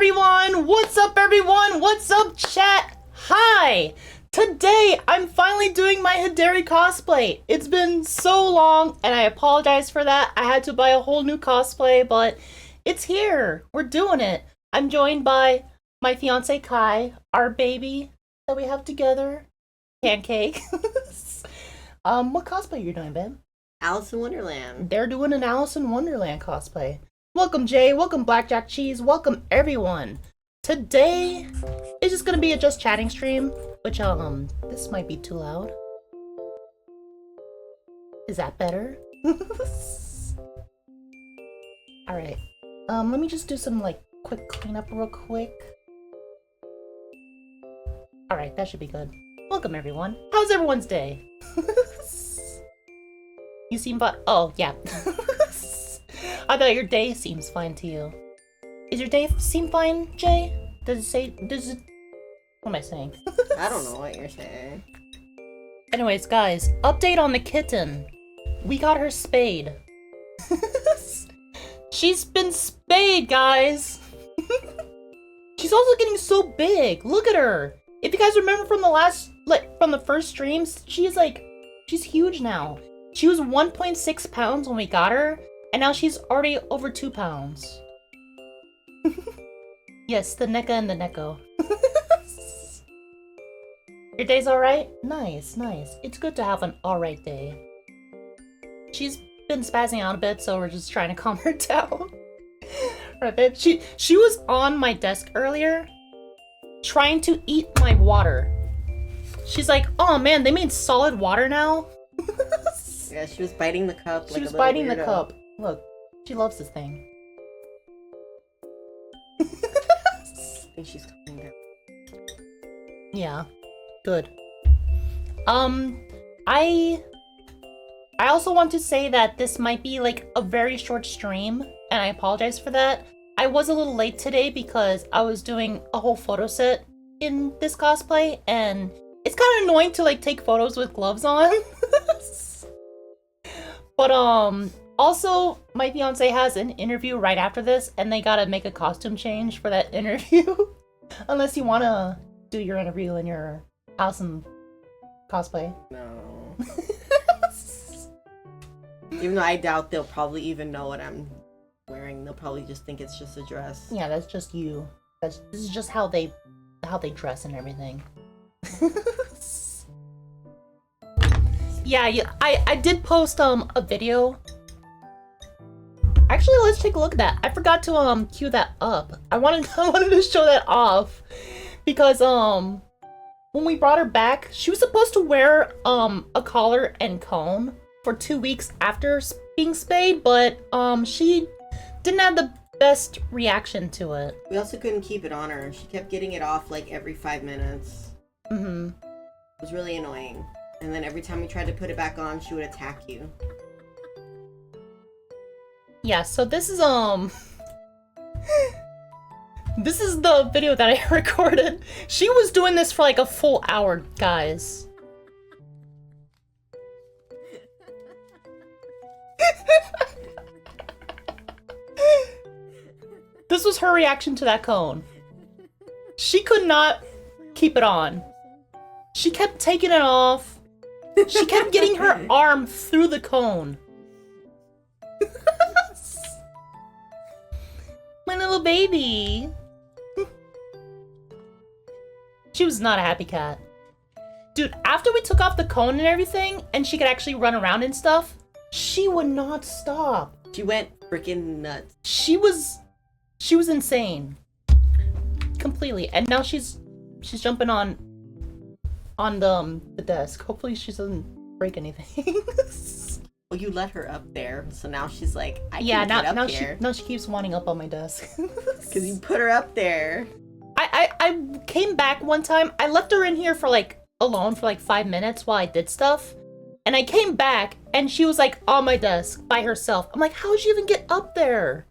everyone? What's up, everyone? What's up, chat? Hi! Today, I'm finally doing my Hideri cosplay. It's been so long, and I apologize for that. I had to buy a whole new cosplay, but it's here. We're doing it. I'm joined by my fiance Kai, our baby that we have together, Pancake. What cosplay are you doing, babe? Alice in Wonderland. They're doing an Alice in Wonderland cosplay. Welcome, Jay. Welcome, Blackjack Cheese. Welcome, everyone. Today is just gonna be a just chatting stream, which this might be too loud. Is that better? All right. Let me just do some like quick cleanup real quick. All right, that should be good. Welcome, everyone. How's everyone's day? You seem fine. Oh, yeah. I thought your day seems fine to you. Is your day seem fine, Jay? Does it say, what am I saying? I don't know what you're saying. Anyways, guys, update on the kitten. We got her spayed. She's been spayed, guys. She's also getting so big. Look at her. If you guys remember from from the first streams, she's huge now. She was 1.6 pounds when we got her, and now she's already over 2 pounds. Yes, the Neka and the Neko. Your day's alright? Nice, nice. It's good to have an alright day. She's been spazzing out a bit, so we're just trying to calm her down. Right, babe? She was on my desk earlier, trying to eat my water. She's like, oh man, they made solid water now? Yeah, she was biting the cup. She was biting the cup. Look, she loves this thing. I think she's coming down. Yeah, good. I also want to say that this might be like a very short stream, and I apologize for that. I was a little late today because I was doing a whole photo set in this cosplay, and it's kind of annoying to like take photos with gloves on. But also my fiance has an interview right after this, and they gotta make a costume change for that interview. Unless you wanna do your interview in your house and cosplay. No. Even though I doubt they'll probably even know what I'm wearing. They'll probably just think it's just a dress. Yeah, that's just you. This is just how they dress and everything. Yeah, I did post a video. Actually, let's take a look at that. I forgot to cue that up. I wanted to show that off because when we brought her back, she was supposed to wear a collar and cone for 2 weeks after being spayed, but she didn't have the best reaction to it. We also couldn't keep it on her. She kept getting it off like every 5 minutes. Mm-hmm. It was really annoying. And then every time we tried to put it back on, she would attack you. Yeah, so this is this is the video that I recorded. She was doing this for like a full hour, guys. This was her reaction to that cone. She could not keep it on. She kept taking it off. She kept getting her arm through the cone. My little baby. She was not a happy cat. Dude, after we took off the cone and everything, and she could actually run around and stuff, she would not stop. She went freaking nuts. She was insane. Completely. And now she's jumping on the desk. Hopefully she doesn't break anything. Well, you let her up there, so now she's like, I yeah, can't get up now here. now she keeps wanting up on my desk. Because you put her up there. I came back one time. I left her in here for like alone for like 5 minutes while I did stuff. And I came back and she was like on my desk by herself. I'm like, how'd she even get up there?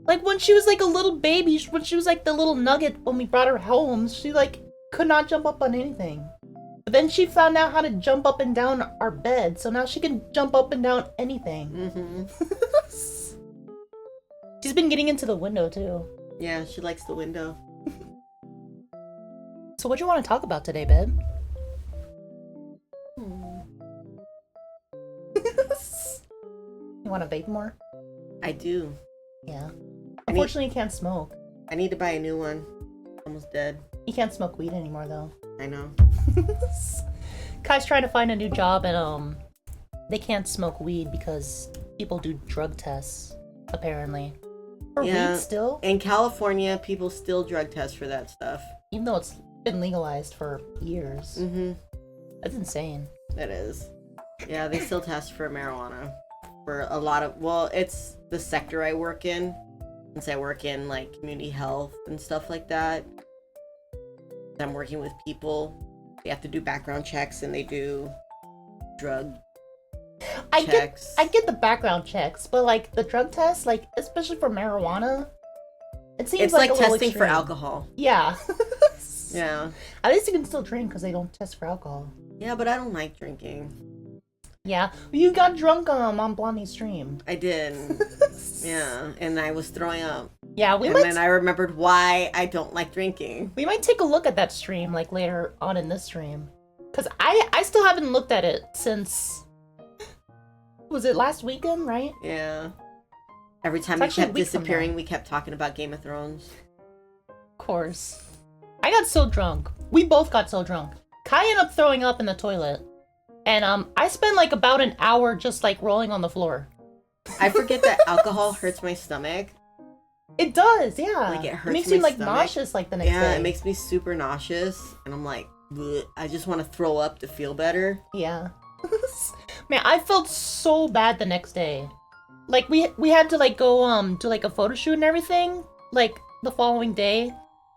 Like when she was like a little baby, when she was like the little nugget when we brought her home, she like could not jump up on anything. But then she found out how to jump up and down our bed, so now she can jump up and down anything. Mm-hmm. She's been getting into the window too. Yeah, she likes the window. So what do you want to talk about today, babe? You want to vape more? I do. Yeah. Unfortunately, you can't smoke. I need to buy a new one. Almost dead. You can't smoke weed anymore, though. I know. Kai's trying to find a new job, and they can't smoke weed because people do drug tests, apparently. For weed still? In California, people still drug test for that stuff. Even though it's been legalized for years. Mm-hmm. That's insane. It is. Yeah, they still test for marijuana. For a lot of... Well, it's the sector I work in. Since I work in, like, community health and stuff like that. I'm working with people. They have to do background checks and they do drug checks. I get the background checks, but like the drug tests, like especially for marijuana, it seems it's like a testing extreme. for alcohol. Yeah. Yeah. At least you can still drink because they don't test for alcohol. Yeah, but I don't like drinking. Yeah, you got drunk on Blondie's stream. I did. Yeah, and I was throwing up. Yeah, and then I remembered why I don't like drinking. We might take a look at that stream like later on in this stream, because I still haven't looked at it since. Was it last weekend, right? Yeah. Every time we kept disappearing, we kept talking about Game of Thrones. Of course. I got so drunk. We both got so drunk. Kai ended up throwing up in the toilet. And I spent like about an hour just like rolling on the floor. I forget that alcohol hurts my stomach. It does, yeah. Like it hurts. It makes you like nauseous like the next day. Yeah, it makes me super nauseous. And I'm like, bleh. I just want to throw up to feel better. Yeah. Man, I felt so bad the next day. Like we had to like go do like a photo shoot and everything like the following day,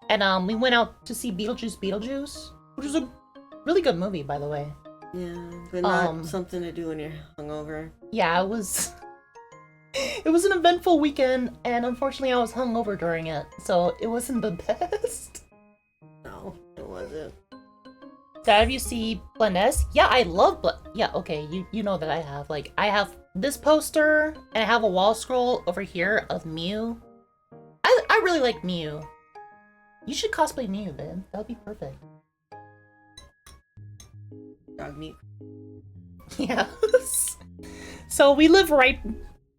and we went out to see Beetlejuice, which was a really good movie, by the way. Yeah, but not something to do when you're hungover. Yeah, it was. It was an eventful weekend, and unfortunately, I was hungover during it, so it wasn't the best. No, it wasn't. Have you see Blendess? Yeah, I love yeah, okay, you know that I have. Like, I have this poster, and I have a wall scroll over here of Mew. I really like Mew. You should cosplay Mew, man. That would be perfect. Dog meat. Yeah. So we live right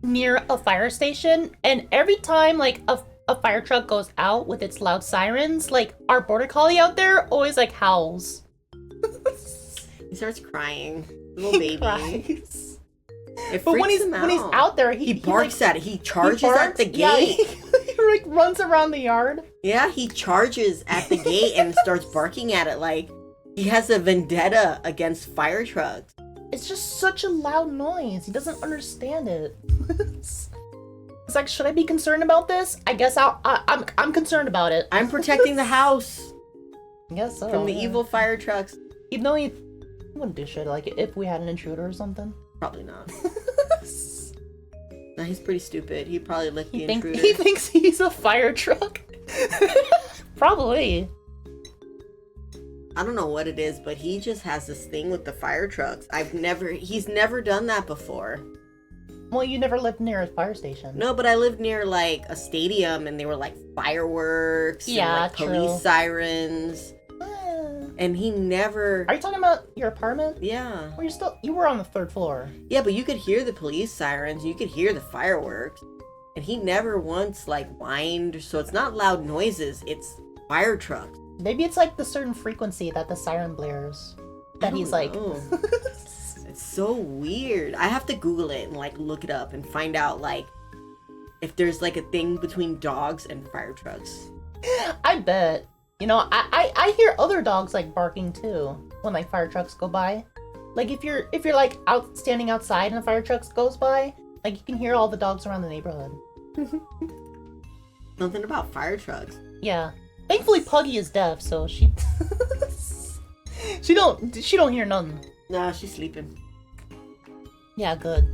near a fire station, and every time, like, a fire truck goes out with its loud sirens, like, our border collie out there always, like, howls. He starts crying. Little baby. Cries. It but when he's out there, he barks at it. He charges at the gate. Yeah, he like runs around the yard. Yeah, he charges at the gate and starts barking at it like he has a vendetta against fire trucks. It's just such a loud noise. He doesn't understand it. It's like, should I be concerned about this? I guess I'm concerned about it. I'm protecting the house. I guess so. From the evil fire trucks. Even though he wouldn't do shit like if we had an intruder or something. Probably not. No, he's pretty stupid. He'd probably lick the intruder. He thinks he's a fire truck. Probably. I don't know what it is, but he just has this thing with the fire trucks. He's never done that before. Well, you never lived near a fire station. No, but I lived near like a stadium and they were like fireworks and like police sirens. And he never... Are you talking about your apartment? Yeah. Well, you were on the 3rd floor. Yeah, but you could hear the police sirens. You could hear the fireworks. And he never once, like, whined. So it's not loud noises. It's fire trucks. Maybe it's, like, the certain frequency that the siren blares. That he's, like... It's so weird. I have to Google it and, like, look it up and find out, like, if there's, like, a thing between dogs and fire trucks. I bet. You know, I hear other dogs like barking too when like fire trucks go by. Like if you're like standing outside and a fire truck goes by, like you can hear all the dogs around the neighborhood. Something about fire trucks. Yeah. Thankfully Puggy is deaf, so she she don't hear nothing. Nah, she's sleeping. Yeah, good.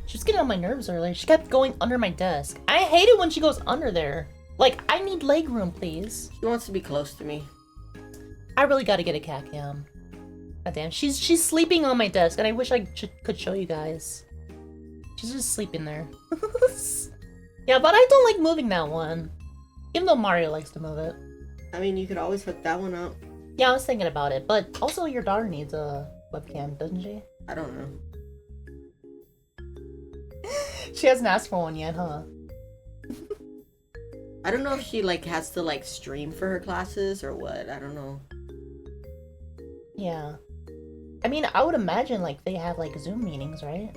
She was getting on my nerves earlier. She kept going under my desk. I hate it when she goes under there. Like, I need leg room, please. She wants to be close to me. I really gotta get a cat cam. God damn, she's sleeping on my desk, and I wish I could show you guys. She's just sleeping there. Yeah, but I don't like moving that one. Even though Mario likes to move it. I mean, you could always hook that one up. Yeah, I was thinking about it, but also your daughter needs a webcam, doesn't she? I don't know. She hasn't asked for one yet, huh? I don't know if she like has to like stream for her classes or what. I don't know. Yeah. I mean, I would imagine like they have like Zoom meetings, right?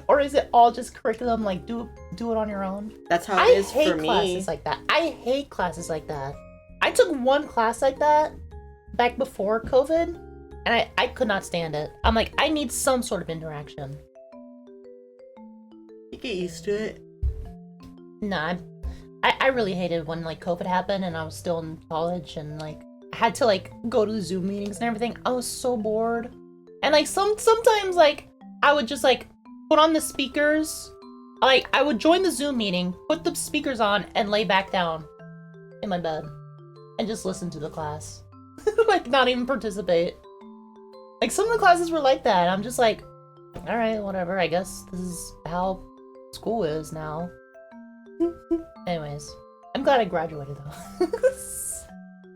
Or is it all just curriculum, like do it on your own? That's how it is for me. I hate classes like that. I hate classes like that. I took one class like that back before COVID, and I could not stand it. I'm like, I need some sort of interaction. You get used to it. Nah, I really hated when like COVID happened and I was still in college and like I had to like go to the Zoom meetings and everything. I was so bored. And like sometimes like I would just like put on the speakers. Like I would join the Zoom meeting, put the speakers on, and lay back down in my bed and just listen to the class. Like not even participate. Like some of the classes were like that. I'm just like, all right, whatever. I guess this is how school is now. Anyways, I'm glad I graduated though.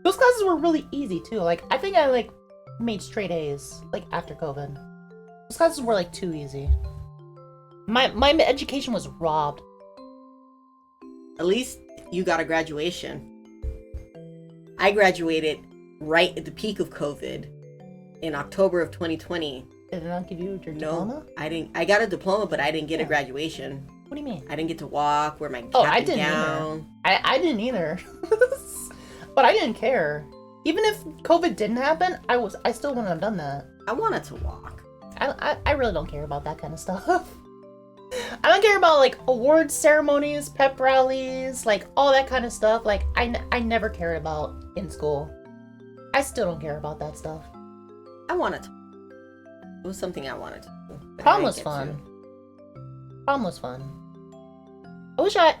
Those classes were really easy too. Like I think I like made straight A's like after COVID. Those classes were like too easy. My education was robbed. At least you got a graduation. I graduated right at the peak of COVID in October of 2020. Did it not give you your diploma? No, I didn't. I got a diploma, but I didn't get a graduation. What do you mean? I didn't get to walk, wear my cap I and didn't gown. either. I didn't either. But I didn't care. Even if COVID didn't happen, I still wouldn't have done that. I wanted to walk. I really don't care about that kind of stuff. I don't care about like awards ceremonies, pep rallies, like all that kind of stuff. Like I never cared about in school. I still don't care about that stuff. I wanted to. It was something I wanted to do. Prom was fun. Prom was fun. I wish I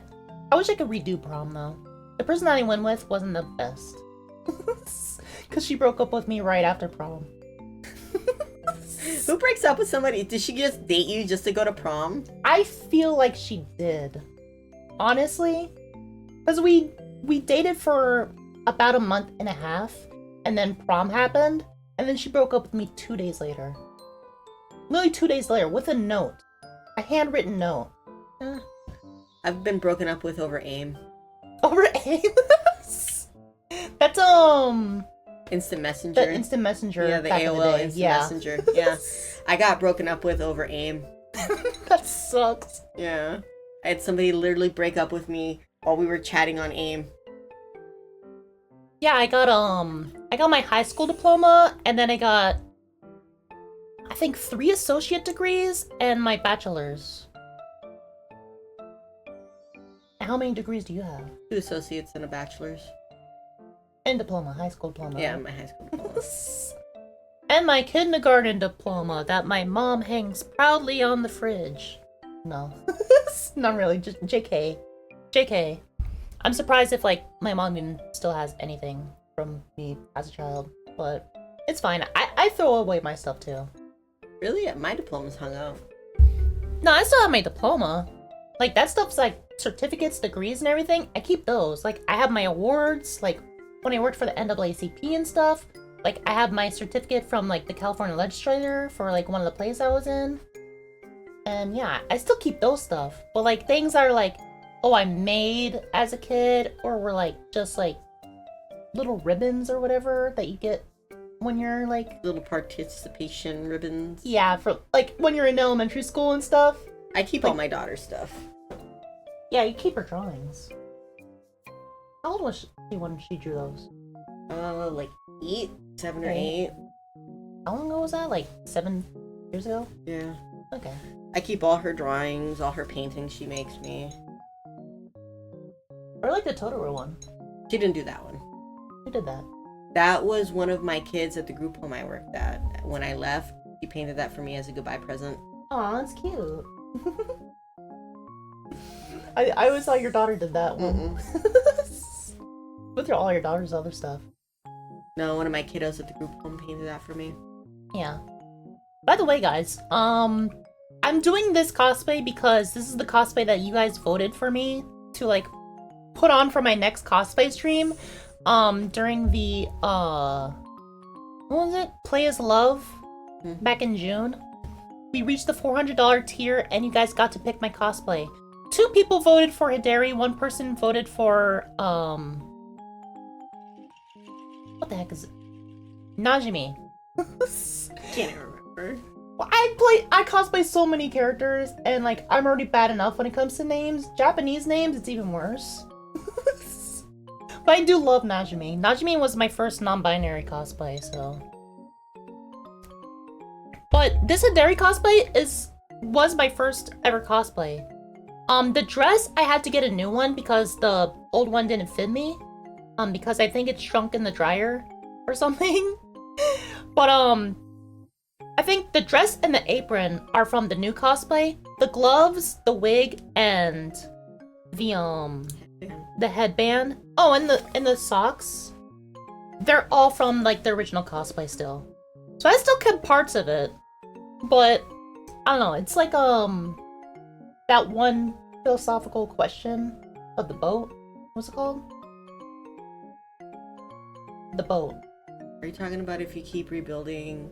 could redo prom though. The person that I went with wasn't the best. Cause she broke up with me right after prom. Who breaks up with somebody? Did she just date you just to go to prom? I feel like she did. Honestly. Cause we dated for about a month and a half, and then prom happened, and then she broke up with me 2 days later. Literally 2 days later, with a note. A handwritten note. I've been broken up with over AIM. Over AIM? That's Instant Messenger. the instant messenger. Yeah, the back in AOL the day. Instant Yeah. Messenger. Yeah. I got broken up with over AIM. That sucks. Yeah. I had somebody literally break up with me while we were chatting on AIM. Yeah, I got my high school diploma, and then I got, I think, 3 associate degrees and my bachelor's. How many degrees do you have? 2 associates and a bachelor's. And diploma, high school diploma. Yeah, my high school diploma. And my kindergarten diploma that my mom hangs proudly on the fridge. No. Not really, just JK. JK. I'm surprised if, like, my mom even still has anything from me as a child. But it's fine. I throw away my stuff, too. Really? My diploma's hung out. No, I still have my diploma. Like, that stuff's, like, certificates, degrees, and everything. I keep those. Like, I have my awards, like, when I worked for the NAACP and stuff. Like, I have my certificate from, like, the California legislature for, like, one of the plays I was in. And, yeah, I still keep those stuff. But, like, things that are, like, oh, I made as a kid, or were, like, just, like, little ribbons or whatever that you get when you're, like... Little participation ribbons. Yeah, for, like, when you're in elementary school and stuff. I keep like, all my daughter's stuff. Yeah, you keep her drawings. How old was she when she drew those? Like 7 or 8. How long ago was that? Like 7 years ago? Yeah. Okay. I keep all her drawings, all her paintings she makes me. Or like the Totoro one. She didn't do that one. Who did that? That was one of my kids at the group home I worked at. When I left, he painted that for me as a goodbye present. Aw, that's cute. I always thought your daughter did that one. With all your daughter's other stuff. No, one of my kiddos at the group home painted that for me. Yeah. By the way, guys, I'm doing this cosplay because this is the cosplay that you guys voted for me to, like, put on for my next cosplay stream, during the, what was it? Play as Love, back in June. We reached the $400 tier, and you guys got to pick my cosplay. 2 people voted for Hideri, 1 person voted for, what the heck is it? Najimi. Can't even remember. Well, I cosplay so many characters, and like I'm already bad enough when it comes to names. Japanese names, it's even worse. But I do love Najimi. Najimi was my first non-binary cosplay, so. But this Hideri cosplay was my first ever cosplay. The dress I had to get a new one because the old one didn't fit me. Because I think it shrunk in the dryer or something. But I think the dress and the apron are from the new cosplay. The gloves, the wig, and the headband. Oh, and the socks. They're all from like the original cosplay still. So I still kept parts of it. But I don't know, it's like that one philosophical question of the boat. What's it called? The boat. Are you talking about if you keep rebuilding,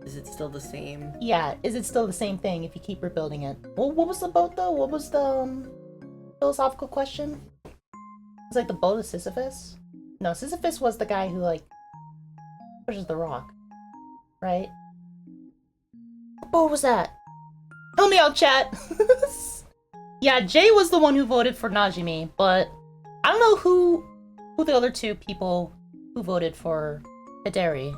is it still the same? Yeah, is it still the same thing if you keep rebuilding it? Well, what was the boat though? What was the philosophical question? It's like the boat of Sisyphus? No, Sisyphus was the guy who like pushes the rock, right? What boat was that? Help me out, chat. Yeah, Jay was the one who voted for Najimi, but I don't know who the other 2 people who voted for Hideri.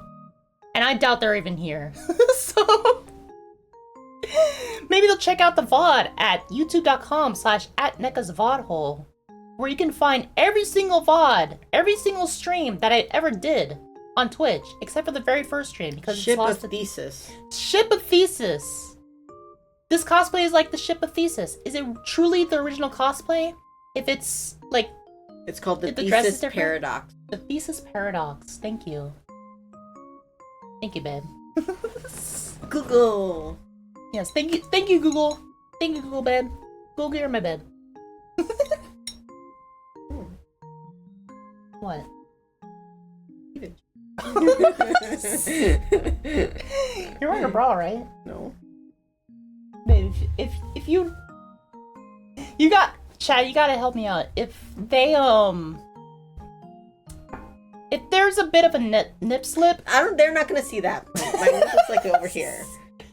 And I doubt they're even here. So maybe they'll check out the VOD at youtube.com/@Neka's where you can find every single VOD, every single stream that I ever did on Twitch, except for the very first stream because Ship it's lost of Thesis. Ship of Thesis. This cosplay is like the Ship of Thesis. Is it truly the original cosplay? If it's like, it's called the dress is Thesis different? Paradox. The Thesis Paradox. Thank you. Thank you, babe. Google. Yes, thank you, Google. Thank you, Google, babe. Google, you're in my bed. What? You're wearing a bra, right? No. Babe, if you got Chad, you gotta help me out. If they if there's a bit of a nip slip, They're not gonna see that. My nip is like over here,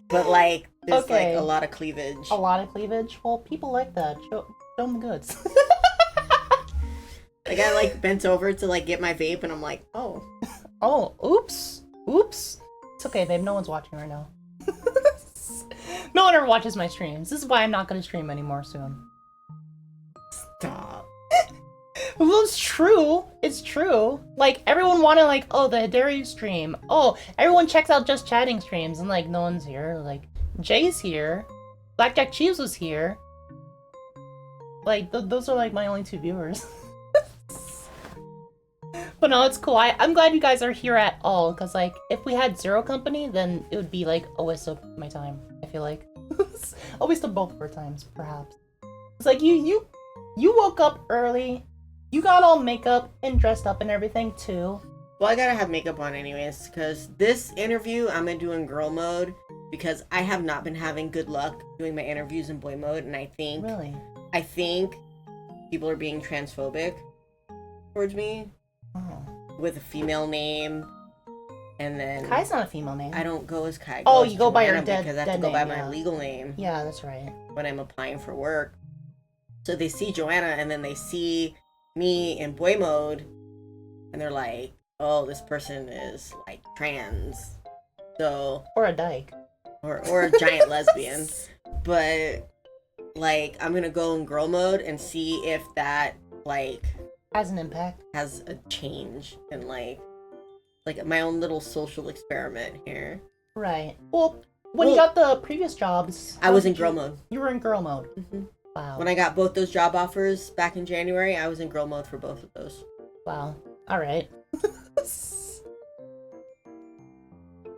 but like there's like a lot of cleavage. A lot of cleavage. Well, people like that. Show them the goods. Like I like bent over to like get my vape, and I'm like, oh, oops. It's okay, babe. No one's watching right now. No one ever watches my streams. This is why I'm not gonna stream anymore soon. stop. Well, it's true. It's true. Like, everyone wanted, like, oh, the Hideri stream. Oh, everyone checks out Just Chatting streams, and, like, no one's here. Like, Jay's here. Blackjack Cheese was here. Like, those are, like, my only 2 viewers. But no, it's cool. I'm glad you guys are here at all, because, like, if we had 0 company, then it would be, like, a waste of my time, I feel like. A waste of both of our times, perhaps. It's like, you woke up early. You got all makeup and dressed up and everything, too. Well, I gotta have makeup on anyways, because this interview I'm gonna do in girl mode, because I have not been having good luck doing my interviews in boy mode, and I think people are being transphobic towards me with a female name, and then Kai's not a female name. I don't go as Kai. Oh, you go by your dead because I have to go name, by my legal name. Yeah, that's right. When I'm applying for work, so they see Joanna, and then they see me in boy mode, and they're like, oh, this person is like trans, so or a dyke, or a giant lesbian. But like, I'm gonna go in girl mode and see if that like has an impact, has a change, and like my own little social experiment here. Right. Well, when you got the previous jobs, I was in girl mode. You were in girl mode. Mm-hmm. Wow. When I got both those job offers back in January, I was in girl mode for both of those. Wow. All right.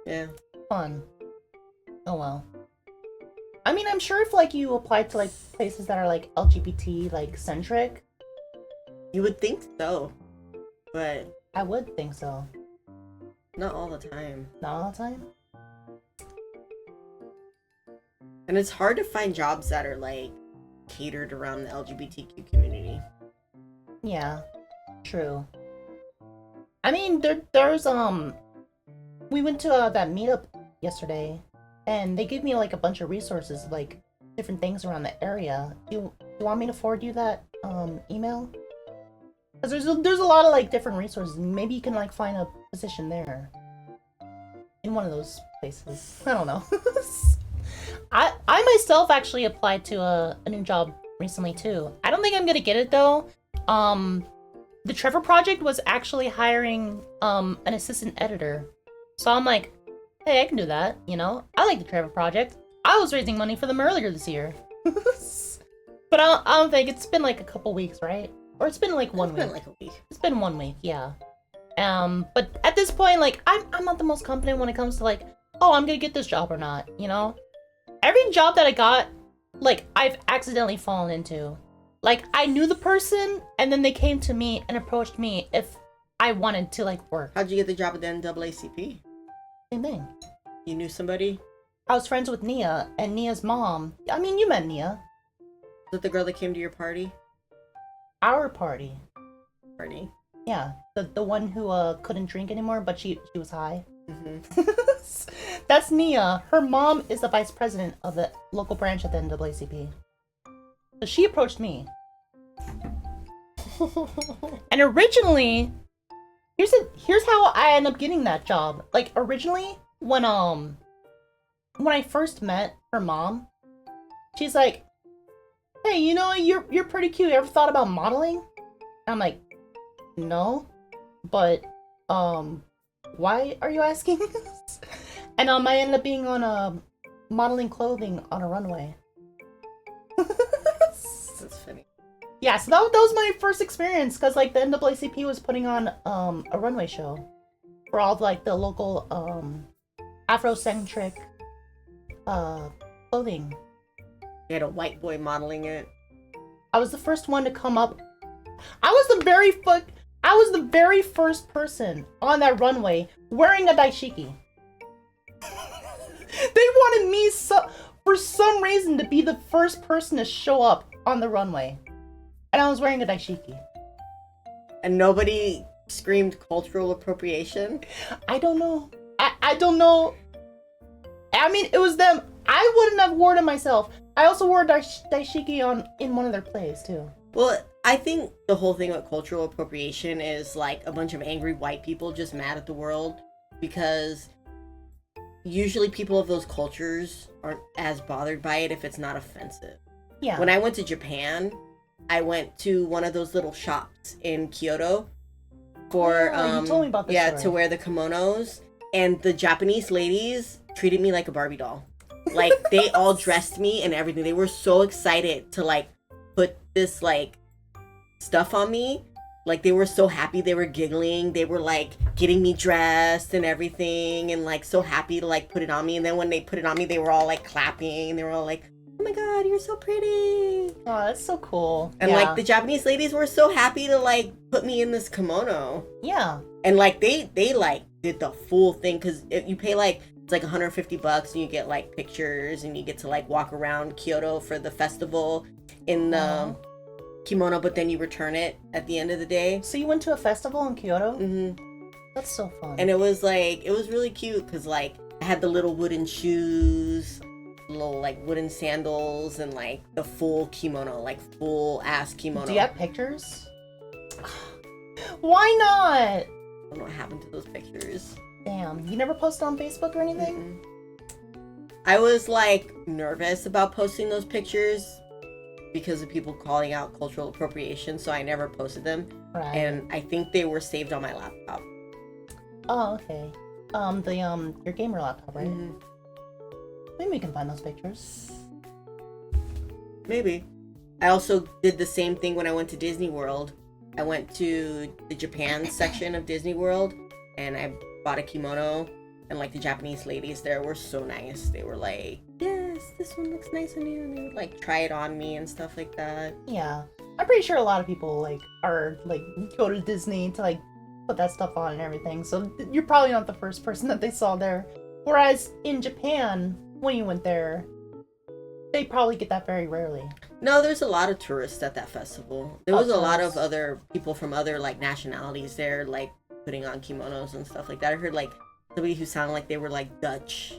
Yeah. Fun. Oh well. I mean, I'm sure if like you applied to like places that are like LGBT like centric, You would think so, but I would think so. not all the time. Not all the time? And it's hard to find jobs that are like catered around the LGBTQ community. Yeah, true. I mean, there's we went to that meetup yesterday, and they gave me like a bunch of resources, like different things around the area. You want me to forward you that email? Because there's a lot of like different resources. Maybe you can like find a position there in one of those places. I don't know. I myself actually applied to a new job recently too. I don't think I'm gonna get it though. The Trevor Project was actually hiring an assistant editor. So I'm like, hey, I can do that, you know? I like the Trevor Project. I was raising money for them earlier this year. But I don't think it's been like a couple weeks, right? Or it's been like 1 week. It's been like a week. It's been 1 week, yeah. But at this point, like, I'm not the most confident when it comes to like, oh, I'm gonna get this job or not, you know? Every job that I got, like, I've accidentally fallen into. Like, I knew the person, and then they came to me and approached me if I wanted to, like, work. How'd you get the job at the NAACP? Same thing. You knew somebody? I was friends with Nia, and Nia's mom. I mean, you met Nia. Was that the girl that came to your party? Our party. Party? Yeah, the one who couldn't drink anymore, but she was high. Mm-hmm. That's Nia. Her mom is the vice president of the local branch at the NAACP. So she approached me. And originally, here's how I ended up getting that job. Like originally, when I first met her mom, she's like, "Hey, you know, you're pretty cute. You ever thought about modeling?" And I'm like, "No, but why are you asking?" And I ended up being on modeling clothing on a runway. That's funny. Yeah, so that was my first experience, because like the NAACP was putting on a runway show for all like the local Afrocentric clothing. You had a white boy modeling it. I was the first one to come up. I was the very first person on that runway wearing a dashiki. They wanted me for some reason to be the first person to show up on the runway. And I was wearing a dashiki. And nobody screamed cultural appropriation? I don't know. I don't know. I mean, it was them. I wouldn't have worn it myself. I also wore a dashiki in one of their plays, too. Well, I think the whole thing with cultural appropriation is like a bunch of angry white people just mad at the world, because usually people of those cultures aren't as bothered by it if it's not offensive. Yeah. When I went to Japan, I went to one of those little shops in Kyoto for you told me about this story. to wear the kimonos, and the Japanese ladies treated me like a Barbie doll. Like they all dressed me and everything. They were so excited to like put this like stuff on me. Like they were so happy. They were giggling. They were like getting me dressed and everything, and like so happy to like put it on me. And then when they put it on me, they were all like clapping. They were all like, "Oh my god, you're so pretty." Oh, that's so cool. And yeah. like the Japanese ladies were so happy to like put me in this kimono. Yeah. And like they like did the full thing, because you pay like, it's like $150 and you get like pictures and you get to like walk around Kyoto for the festival in the kimono, but then you return it at the end of the day. So you went to a festival in Kyoto? Mm-hmm. That's so fun. And it was really cute, because like I had the little wooden shoes, little like wooden sandals, and like the full kimono, like full ass kimono. Do you have pictures? Why not? I don't know what happened to those pictures. Damn, you never posted on Facebook or anything? Mm-mm. I was like nervous about posting those pictures because of people calling out cultural appropriation, so I never posted them. Right. And I think they were saved on my laptop. Oh, okay. Your gamer laptop, right? Mm-hmm. Maybe we can find those pictures. Maybe. I also did the same thing when I went to Disney World. I went to the Japan section of Disney World, and I bought a kimono, and like the Japanese ladies there were so nice. They were like, "Yes, this one looks nice on you," and they would like try it on me and stuff like that. Yeah. I'm pretty sure a lot of people like are like go to Disney to like put that stuff on and everything. So you're probably not the first person that they saw there. Whereas in Japan, when you went there, they probably get that very rarely. No, there's a lot of tourists at that festival. There was a lot of tourists. other people from other like nationalities there, like putting on kimonos and stuff like that. I heard like somebody who sounded like they were like Dutch,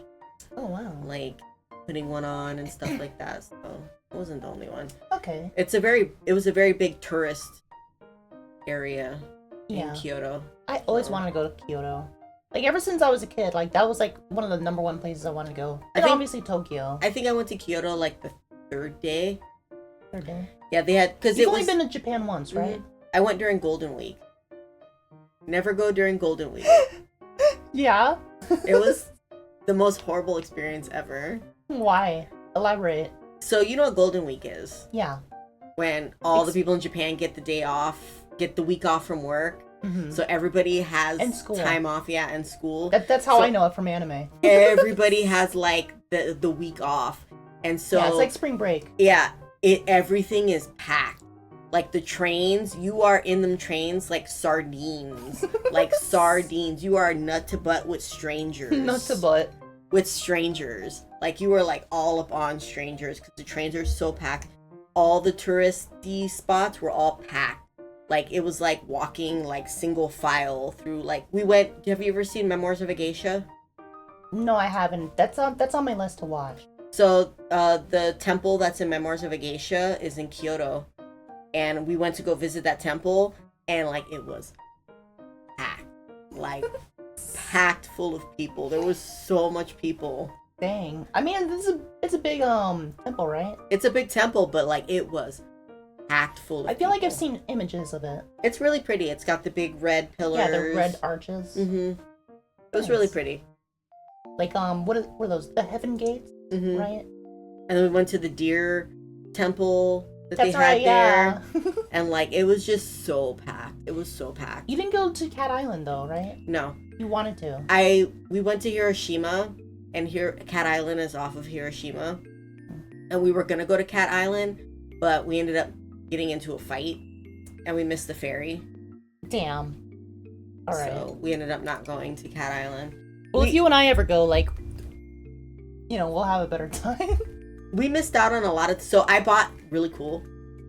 Oh wow. like putting one on and stuff like that. So I wasn't the only one. Okay. It was a very big tourist area in Kyoto. I always wanted to go to Kyoto. Like ever since I was a kid, like that was like one of the number one places I wanted to go. And obviously Tokyo. I think I went to Kyoto like the third day. Third day. Yeah, they had because You've only been to Japan once, right? I went during Golden Week. Never go during Golden Week. Yeah. It was the most horrible experience ever. Why? Elaborate. So you know what Golden Week is? Yeah. When all the people in Japan get the day off, get the week off from work. Mm-hmm. So everybody has and school. time off, and school. That's how I know it from anime. Everybody has like the week off. And so yeah, it's like spring break. Yeah, everything is packed. Like the trains, you are in them trains like sardines. Like sardines. You are nut to butt with strangers. Nut to butt. With strangers. Like you are like all up on strangers because the trains are so packed. All the touristy spots were all packed. Like it was like walking like single file through like we went. Have you ever seen Memoirs of a Geisha? No, I haven't. That's on my list to watch. So the temple that's in Memoirs of a Geisha is in Kyoto, and we went to go visit that temple, and like it was packed, like packed full of people. There was so much people. Dang. I mean, it's a big temple, right? It's a big temple, but like it was packed full of I feel people. like I've seen images of it. It's really pretty. It's got the big red pillars. Yeah, the red arches. Mm-hmm. It was really pretty. Like what were those? The heaven gates, right? And then we went to the deer temple that That's they had yeah. there. And like it was just so packed. It was so packed. You didn't go to Cat Island though, right? No. You wanted to. We went to Hiroshima, and here Cat Island is off of Hiroshima. And we were gonna go to Cat Island, but we ended up getting into a fight and we missed the ferry. Damn. Alright. So we ended up not going to Cat Island. Well, if you and I ever go, like, you know, we'll have a better time. We missed out on a lot of... So I bought... Really cool.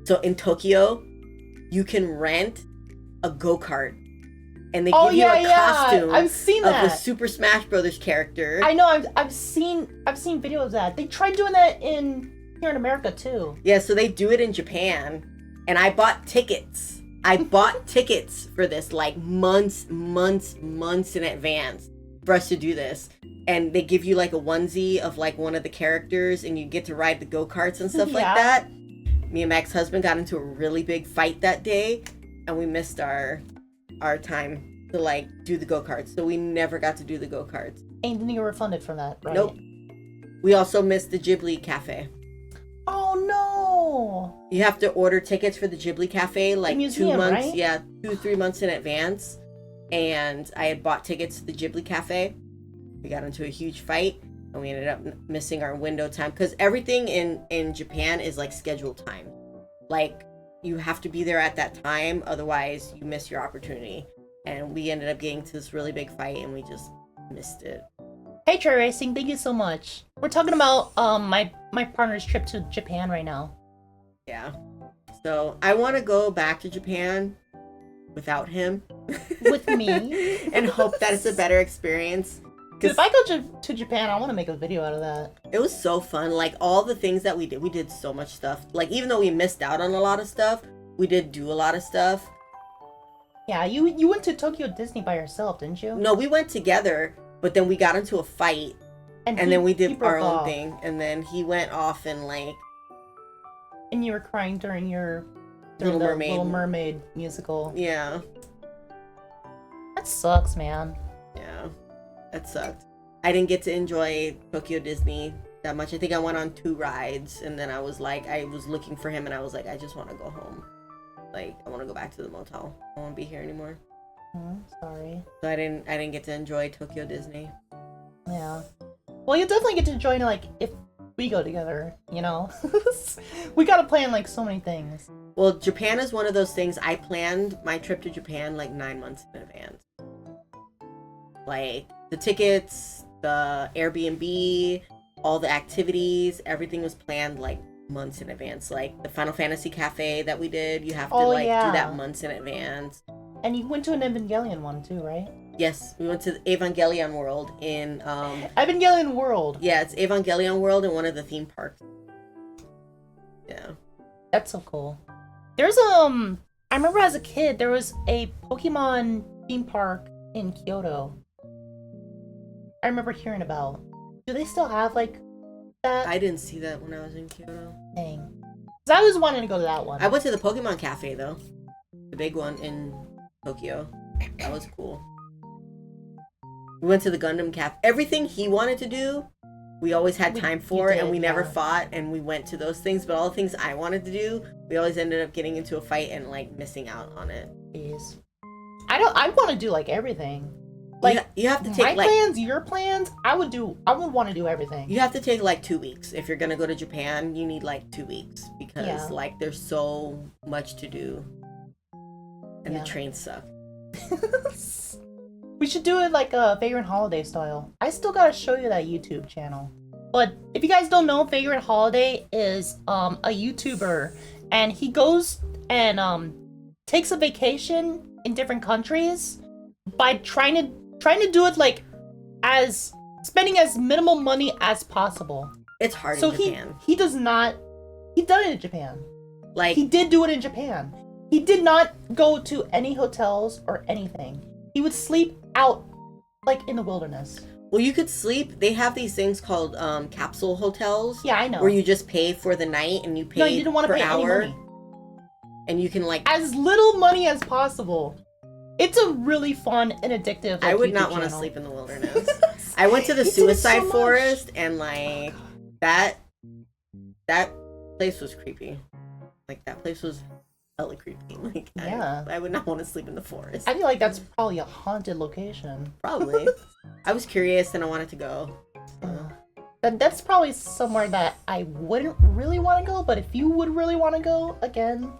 So in Tokyo, you can rent a go-kart. And they give you a costume I've seen that. of a Super Smash Brothers character. I know, I've seen video of that. They tried doing that here in America, too. Yeah, so they do it in Japan. And I bought tickets. I bought tickets for this, like, months in advance for us to do this. And they give you like a onesie of like one of the characters, and you get to ride the go-karts and stuff like that. Me and my ex-husband got into a really big fight that day, and we missed our time to like do the go-karts. So we never got to do the go-karts. And then you were refunded for that, right? Nope. We also missed the Ghibli Cafe. Oh no! You have to order tickets for the Ghibli Cafe like museum, 2 months, right? yeah, 2-3 months in advance. And I had bought tickets to the Ghibli Cafe. We got into a huge fight, and we ended up missing our window time because everything in Japan is like scheduled time. Like you have to be there at that time, otherwise you miss your opportunity. And we ended up getting to this really big fight, and we just missed it. Hey, Trey Racing, thank you so much. We're talking about my partner's trip to Japan right now. Yeah. So I want to go back to Japan without him. With me. And hope that it's a better experience. Dude, if I go to Japan, I want to make a video out of that. It was so fun. Like, all the things that we did so much stuff. Like, even though we missed out on a lot of stuff, we did do a lot of stuff. Yeah, you went to Tokyo Disney by yourself, didn't you? No, we went together, but then we got into a fight. And then we did our own thing. And then he went off and, like... And you were crying during Little Mermaid. Little Mermaid musical. Yeah. That sucks, man. Yeah. That sucked. I didn't get to enjoy Tokyo Disney that much. I think I went on 2 rides, and then I was looking for him, and I was like, I just want to go home. Like, I want to go back to the motel. I don't want to be here anymore. Sorry. So I didn't get to enjoy Tokyo Disney. Yeah. Well, you'll definitely get to join, like, if we go together, you know? We gotta plan, like, so many things. Well, Japan is one of those things. I planned my trip to Japan like 9 months in advance. Like the tickets, the Airbnb, all the activities, everything was planned like months in advance. Like the Final Fantasy Cafe that we did, you have to do that months in advance. And you went to an Evangelion one too, right? Yes, we went to the Evangelion World in Evangelion World. Yeah, it's Evangelion World in one of the theme parks. Yeah. That's so cool. There's I remember as a kid there was a Pokemon theme park in Kyoto. I remember hearing about. Do they still have like that? I didn't see that when I was in Kyoto. Dang. Cause I was wanting to go to that one. I went to the Pokemon Cafe though. The big one in Tokyo. That was cool. We went to the Gundam Cafe. Everything he wanted to do, we always had time for, and we never fought, and we went to those things. But all the things I wanted to do, we always ended up getting into a fight and like missing out on it. Jeez. I want to do like everything. Like you have to take my plans, your plans. I would want to do everything. You have to take like 2 weeks if you're gonna go to Japan. You need like 2 weeks because like there's so much to do, and the trains suck. We should do it like a Vagrant Holiday style. I still gotta show you that YouTube channel. But if you guys don't know, Vagrant Holiday is a YouTuber, and he goes and takes a vacation in different countries by trying to do it like as spending as minimal money as possible. It's hard in Japan. He does not. He done it in Japan. Like he did do it in Japan. He did not go to any hotels or anything. He would sleep out, like, in the wilderness. Well, you could sleep. They have these things called capsule hotels. Yeah, I know. Where you just pay for the night and you pay you didn't want to pay hour. any money. And you can, like... As little money as possible. It's a really fun and addictive, like, I would YouTube not want to channel. sleep in the wilderness. I went to the suicide forest, and, like, that place was creepy. Like, that place was... hella creepy. Like, I would not want to sleep in the forest. I feel like that's probably a haunted location. Probably. I was curious and I wanted to go. That's probably somewhere that I wouldn't really want to go, but if you would really want to go, again,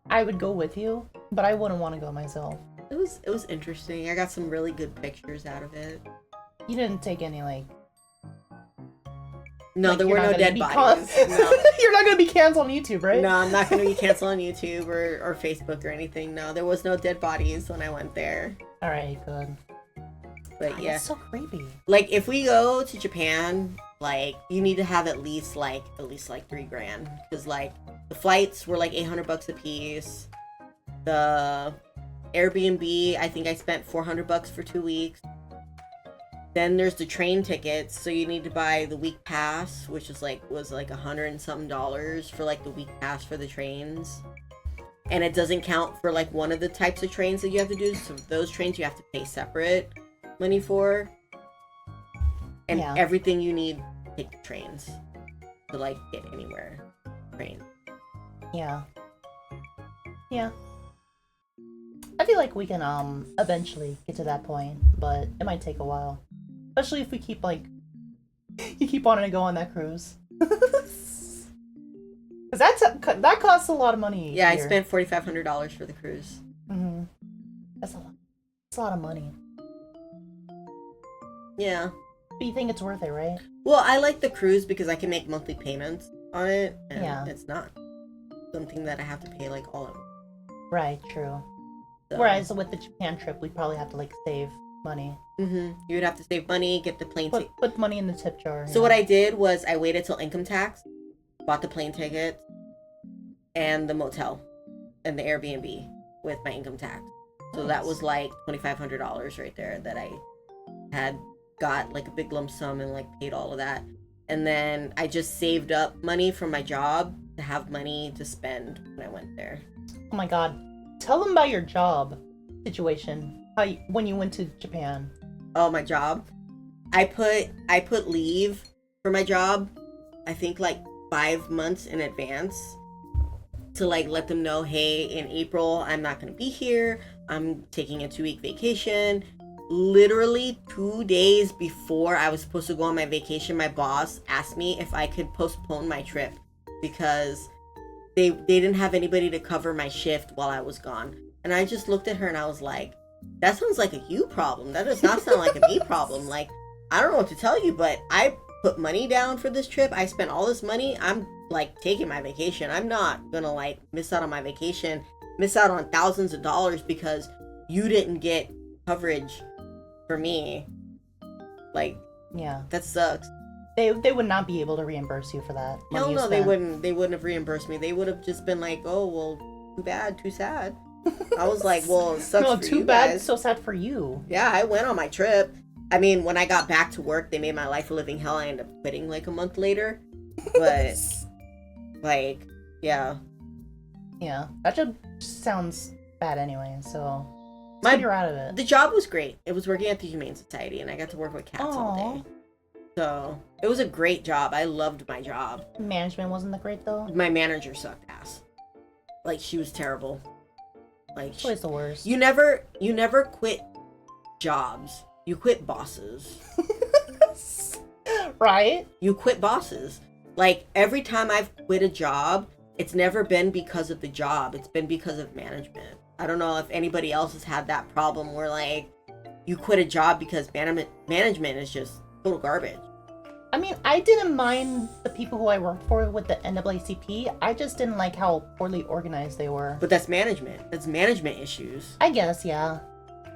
I would go with you, but I wouldn't want to go myself. It was interesting. I got some really good pictures out of it. You didn't take any, like... No, like, there were no dead bodies. No. You're not going to be canceled on YouTube, right? No, I'm not going to be canceled on YouTube or Facebook or anything. No, there was no dead bodies when I went there. Alright, good. But yeah. It's so creepy. Like, if we go to Japan, like, you need to have at least like $3,000. Because, like, the flights were like $800 a piece. The Airbnb, I think I spent $400 for 2 weeks. Then there's the train tickets, so you need to buy the week pass, which was like $100 and something for like the week pass for the trains. And it doesn't count for like one of the types of trains that you have to do. So those trains you have to pay separate money for. And everything you need to take the trains to like get anywhere. Train. Yeah. Yeah. I feel like we can eventually get to that point, but it might take a while. Especially if we keep like you keep wanting to go on that cruise. Cause that costs a lot of money. Yeah, I spent $4,500 for the cruise. Mm-hmm. That's a lot. That's a lot of money. Yeah. But you think it's worth it, right? Well, I like the cruise because I can make monthly payments on it, and it's not something that I have to pay like all of it. Right. True. So. Whereas with the Japan trip, we'd probably have to like save money. Mm-hmm. You would have to save money, get the plane ticket. Put money in the tip jar. So what I did was I waited till income tax, bought the plane ticket, and the motel, and the Airbnb with my income tax. So that was like $2,500 right there that I had got like a big lump sum and like paid all of that. And then I just saved up money from my job to have money to spend when I went there. Oh my god. Tell them about your job situation. When you went to Japan. Oh, my job. I put leave for my job, I think like 5 months in advance to like let them know, hey, in April I'm not gonna be here. I'm taking a 2-week vacation. Literally 2 days before I was supposed to go on my vacation, my boss asked me if I could postpone my trip because they didn't have anybody to cover my shift while I was gone. And I just looked at her and I was like, that sounds like a you problem. That does not sound like a me problem. Like, I don't know what to tell you, but I put money down for this trip. I spent all this money. I'm like taking my vacation. I'm not gonna like miss out on my vacation, miss out on thousands of dollars because you didn't get coverage for me. Like, yeah, that sucks. They would not be able to reimburse you for that. Hell no, they wouldn't. They wouldn't have reimbursed me. They would have just been like, oh, well, too bad, too sad. I was like, well, it sucks for too you bad, guys. so sad for you. Yeah, I went on my trip. I mean, when I got back to work, they made my life a living hell. I ended up quitting like a month later. But, like, yeah. Yeah, that just sounds bad anyway, so you're out of it. The job was great. It was working at the Humane Society, and I got to work with cats all day. So, it was a great job. I loved my job. Management wasn't that great, though? My manager sucked ass. Like, she was terrible. Like, it's always the worst. You never quit jobs. You quit bosses. Right? You quit bosses. Like, every time I've quit a job, it's never been because of the job. It's been because of management. I don't know if anybody else has had that problem where, like, you quit a job because management is just total garbage. I mean, I didn't mind the people who I worked for with the NAACP. I just didn't like how poorly organized they were. But that's management. That's management issues. I guess, yeah.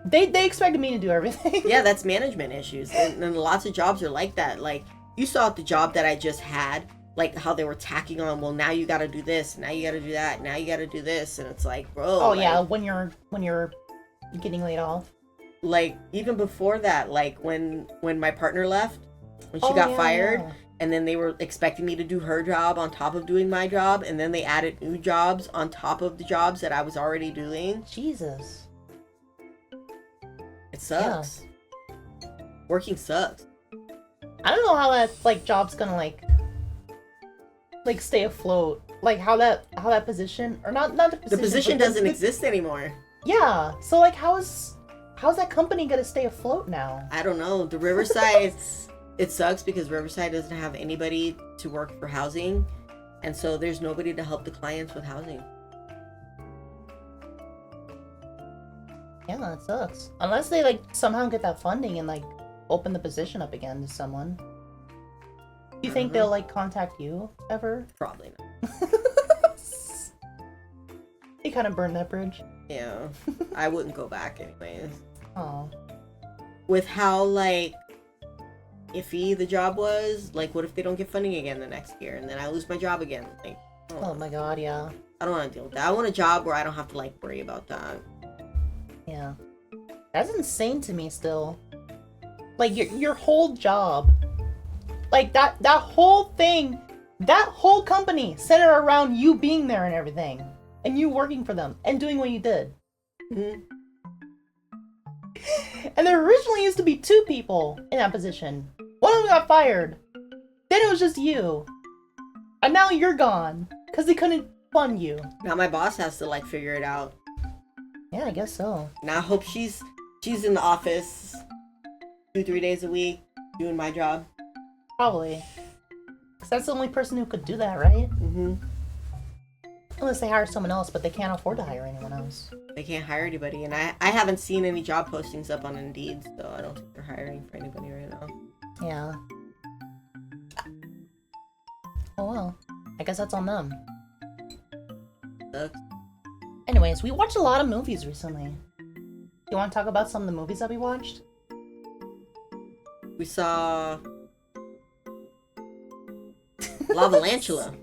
They expected me to do everything. Yeah, that's management issues. And lots of jobs are like that. Like, you saw at the job that I just had, like, how they were tacking on, well, now you gotta do this, now you gotta do that, now you gotta do this. And it's like, bro. Oh, like, yeah, when you're getting laid off. Like, even before that, like, when my partner left, when she got fired, and then they were expecting me to do her job on top of doing my job, and then they added new jobs on top of the jobs that I was already doing. Jesus. It sucks. Yeah. Working sucks. I don't know how that, like, job's gonna, like stay afloat. Like, how that position, or not the position. The position doesn't exist anymore. Yeah, so, like, how's that company gonna stay afloat now? I don't know. The Riverside... It sucks because Riverside doesn't have anybody to work for housing, and so there's nobody to help the clients with housing. Yeah, that sucks. Unless they, like, somehow get that funding and, like, open the position up again to someone. Do you think they'll, like, contact you ever? Probably not. They kind of burned that bridge. Yeah. I wouldn't go back anyways. Oh. With how, like, iffy the job was, like, what if they don't get funding again the next year and then I lose my job again? Like, oh my god, yeah. I don't want to deal with that. I want a job where I don't have to, like, worry about that. Yeah. That's insane to me still. Like, your whole job, like, that whole thing, that whole company centered around you being there and everything, and you working for them and doing what you did. Mm-hmm. And there originally used to be 2 people in that position. One of them got fired. Then it was just you. And now you're gone. Because they couldn't fund you. Now my boss has to, like, figure it out. Yeah, I guess so. Now I hope she's in the office 2-3 days a week doing my job. Probably. Because that's the only person who could do that, right? Mm-hmm. Unless they hire someone else, but they can't afford to hire anyone else. They can't hire anybody, and I haven't seen any job postings up on Indeed, so I don't think they're hiring for anybody right now. Yeah. Oh well. I guess that's on them. Sucks. Anyways, we watched a lot of movies recently. You want to talk about some of the movies that we watched? We saw Lavalantula.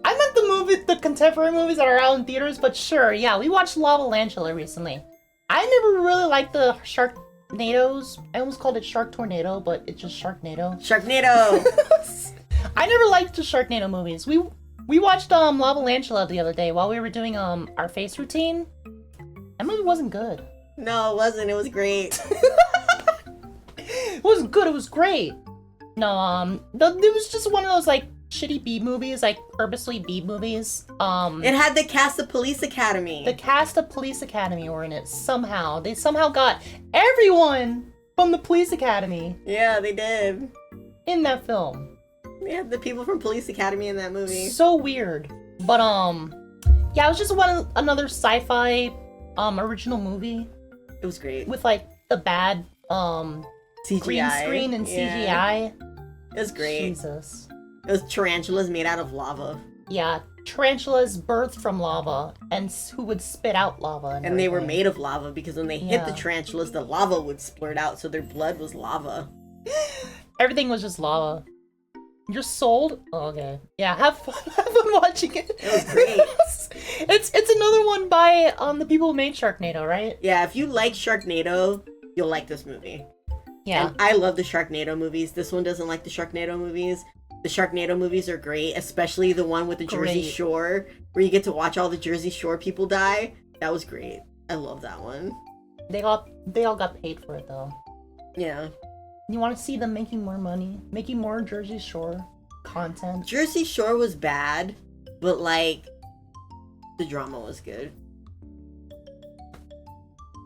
I meant the contemporary movies that are out in theaters, but sure, yeah, we watched Lavalantula recently. I never really liked the Sharknadoes. I almost called it Shark Tornado, but it's just Sharknado. Sharknado! I never liked the Sharknado movies. We watched Lavalantula the other day while we were doing our face routine. That movie wasn't good. No, it wasn't. It was great. It wasn't good. It was great. No, it was just one of those, like, shitty B movies, like purposely B movies. It had the cast of Police Academy. The cast of Police Academy were in it somehow. They somehow got everyone from the Police Academy. Yeah, they did. In that film. They had the people from Police Academy in that movie. So weird. But yeah, it was just another sci-fi original movie It was great. with like the bad CGI. green screen and CGI. It was great. Jesus. It was tarantulas made out of lava. Yeah, tarantulas birthed from lava and who would spit out lava. And they were made of lava because when they hit the Yeah. tarantulas, the lava would splurt out, so their blood was lava. Everything was just lava. You're sold? Oh, okay. Yeah, have fun watching it. It was great. it's another one by the people who made Sharknado, right? Yeah, if you like Sharknado, you'll like this movie. Yeah. And I love the Sharknado movies. This one doesn't like the Sharknado movies. The Sharknado movies are great, especially the one with the Jersey Great. Shore, where you get to watch all the Jersey Shore people die. That was great. I love that one. They all got paid for it though. Yeah. You want to see them making more money, making more Jersey Shore content. Jersey Shore was bad, but like the drama was good.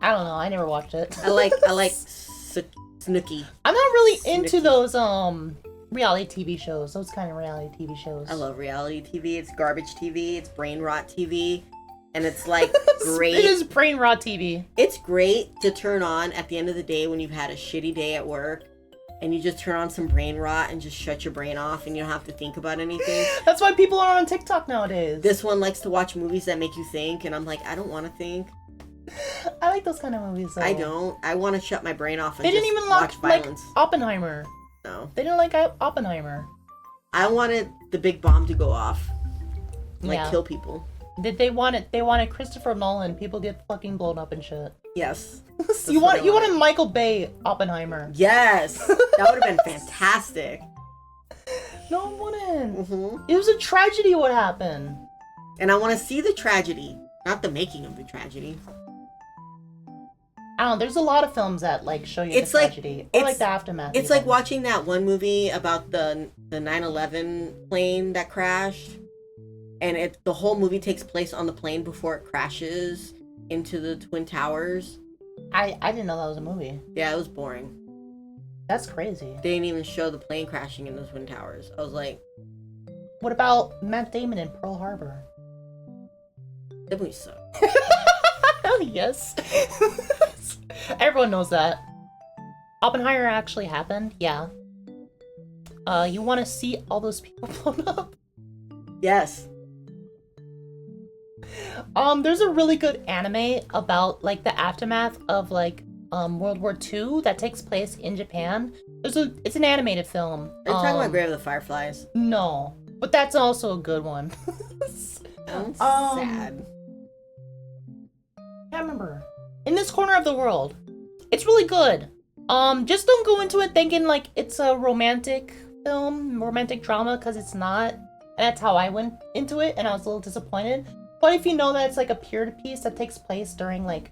I don't know. I never watched it. I like Snooki. I'm not really into Snicky. those reality TV shows. Those kind of reality TV shows. I love reality TV. It's garbage TV. It's brain rot TV. And it's like great. It is brain rot TV. It's great to turn on at the end of the day when you've had a shitty day at work and you just turn on some brain rot and just shut your brain off and you don't have to think about anything. That's why people are on TikTok nowadays. This one likes to watch movies that make you think, and I'm like, I don't want to think. I like those kind of movies though. I don't. I want to shut my brain off and They didn't just even watch like violence. Oppenheimer. No. They didn't like Oppenheimer. I wanted the big bomb to go off. Like, Yeah. kill people. They wanted Christopher Nolan. People get fucking blown up and shit. Yes. you what I wanted Michael Bay Oppenheimer. Yes. That would have been fantastic. No, it wouldn't. hmm It was a tragedy what happened. And I want to see the tragedy, not the making of the tragedy. I don't know, there's a lot of films that like show you It's the like- tragedy. Or like it's- the aftermath. It's even. like watching that one movie about the 9/11 plane that crashed, and the whole movie takes place on the plane before it crashes into the Twin Towers. I didn't know that was a movie. Yeah, it was boring. That's crazy. They didn't even show the plane crashing in the Twin Towers. I was like, What about Matt Damon in Pearl Harbor? that movie sucked. Oh, yes. Everyone knows that. Oppenheimer actually happened, yeah. You want to see all those people blown up? Yes. There's a really good anime about like the aftermath of like World War II that takes place in Japan. It's an animated film. Are you talking about Grave of the Fireflies? No, but that's also a good one. That's Um, sad. Can't remember. In This Corner of the World. It's really good. Just don't go into it thinking like it's a romantic film, romantic drama, because it's not. And that's how I went into it, and I was a little disappointed. But if you know that it's like a period piece that takes place during like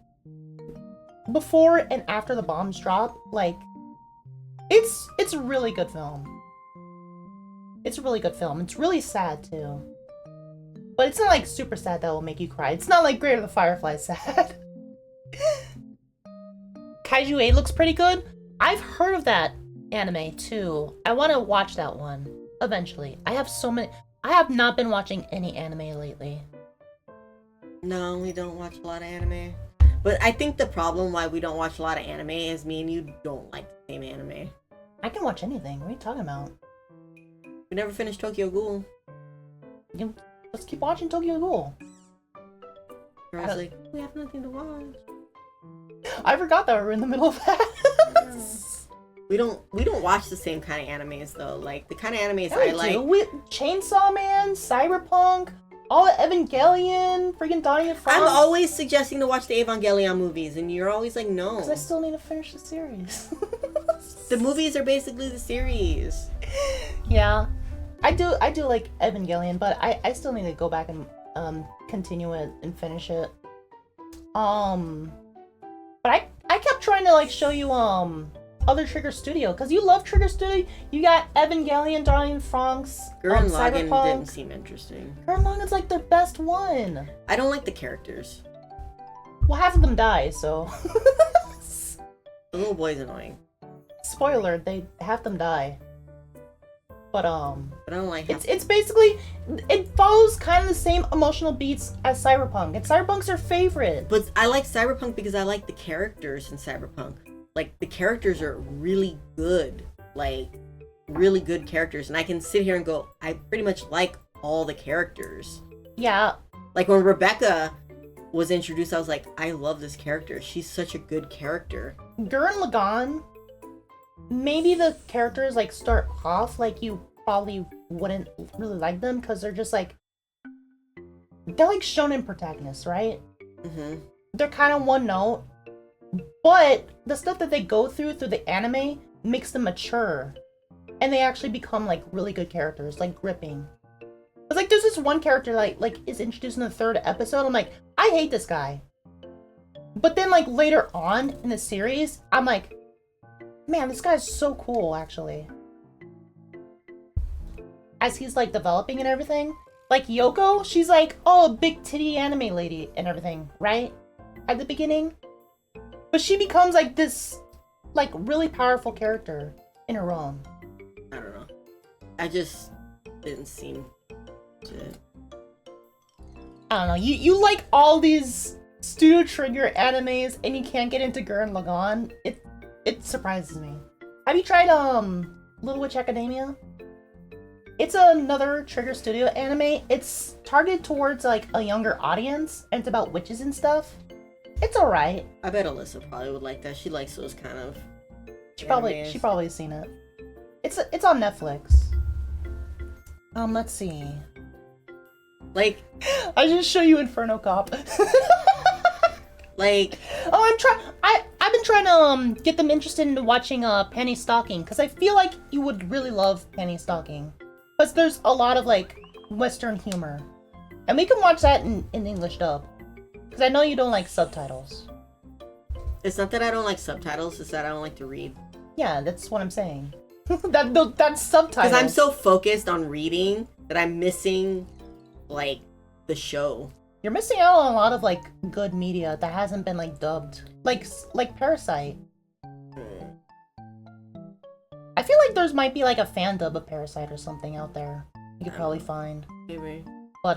before and after the bombs drop, like it's a really good film. It's a really good film. It's really sad too. But it's not like super sad that will make you cry. It's not like Grave of the Fireflies sad. Kaiju 8 looks pretty good. I've heard of that anime too. I want to watch that one eventually. I have not been watching any anime lately. No, we don't watch a lot of anime. But I think the problem why we don't watch a lot of anime is me and you don't like the same anime. I can watch anything. What are you talking about? We never finished Tokyo Ghoul. Let's keep watching Tokyo Ghoul. I was like, we have nothing to watch. I forgot that we were in the middle of that. We don't watch the same kind of animes though. Like the kind of animes Yeah, I we like. do. Chainsaw Man, Cyberpunk, all the Evangelion, freaking Donnie and I'm always suggesting to watch the Evangelion movies, and you're always like, no. Because I still need to finish the series. The movies are basically the series. Yeah, I do like Evangelion, but I still need to go back and continue it and finish it. But I kept trying to like show you other Trigger Studio, because you love Trigger Studio. You got Evangelion, Darling Franxx, Gurren Lagann Cyberpunk. didn't seem interesting. Gurren Lagann's like their best one. I don't like the characters. Well, half of them die, so The little boy's annoying. spoiler, half them die. But I don't like it's basically, it follows kind of the same emotional beats as Cyberpunk, and Cyberpunk's her favorite. But I like Cyberpunk because I like the characters in Cyberpunk. Like, the characters are really good. Like, really good characters. And I can sit here and go, I pretty much like all the characters. Yeah. Like, when Rebecca was introduced, I was like, I love this character. She's such a good character. Gurren Lagann, maybe the characters, like, start off like you probably wouldn't really like them because they're just like, they're like shonen protagonists, right? Mm-hmm. They're kind of one note, but the stuff that they go through the anime makes them mature, and they actually become like really good characters, like gripping. It's like there's this one character like is introduced in the 3rd episode. I'm like, I hate this guy, but then like later on in the series, I'm like, man, this guy's so cool actually. As he's like developing and everything, like Yoko, she's like, oh, a big titty anime lady and everything, right? At the beginning. But she becomes like this, like, really powerful character in her own. I don't know. I just didn't seem to... I don't know. You like all these Studio Trigger animes and you can't get into Gurren Lagann? It surprises me. Have you tried Little Witch Academia? It's another Trigger Studio anime. It's targeted towards like a younger audience and it's about witches and stuff. It's alright. I bet Alyssa probably would like that. She likes those kind of She probably has seen it. It's on Netflix. Let's see. Like, I just show you Inferno Cop. like, oh, I've been trying to get them interested into watching Penny Stocking because I feel like you would really love Penny Stocking because there's a lot of like Western humor, and we can watch that in English dub because I know you don't like subtitles. it's not that I don't like subtitles, it's that I don't like to read. Yeah, that's what I'm saying. That's subtitles. Because I'm so focused on reading that I'm missing, like, the show. You're missing out on a lot of like good media that hasn't been like dubbed, like Parasite. I feel like there's might be like a fan dub of Parasite or something out there. You could probably find. Maybe. But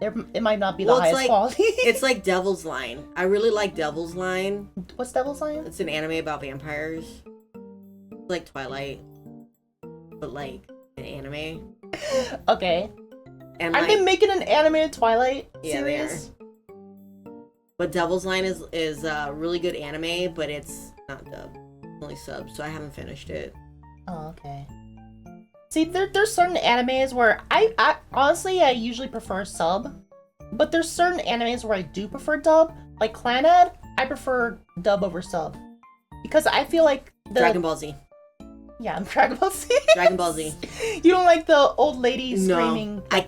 it might not be the highest quality. It's like Devil's Line. I really like Devil's Line. What's Devil's Line? It's an anime about vampires. It's like Twilight, but like an anime. Okay. And Aren't they making an animated Twilight Yeah, series? they are. But Devil's Line is a really good anime, but it's not dubbed. It's only subbed, so I haven't finished it. Oh, okay. See, there's certain animes where I honestly I usually prefer sub, but there's certain animes where I do prefer dub. Like Clannad, I prefer dub over sub because I feel like Dragon Ball Z. Yeah, I'm Dragon Ball Z. Dragon Ball Z. You don't like the old lady screaming? No, I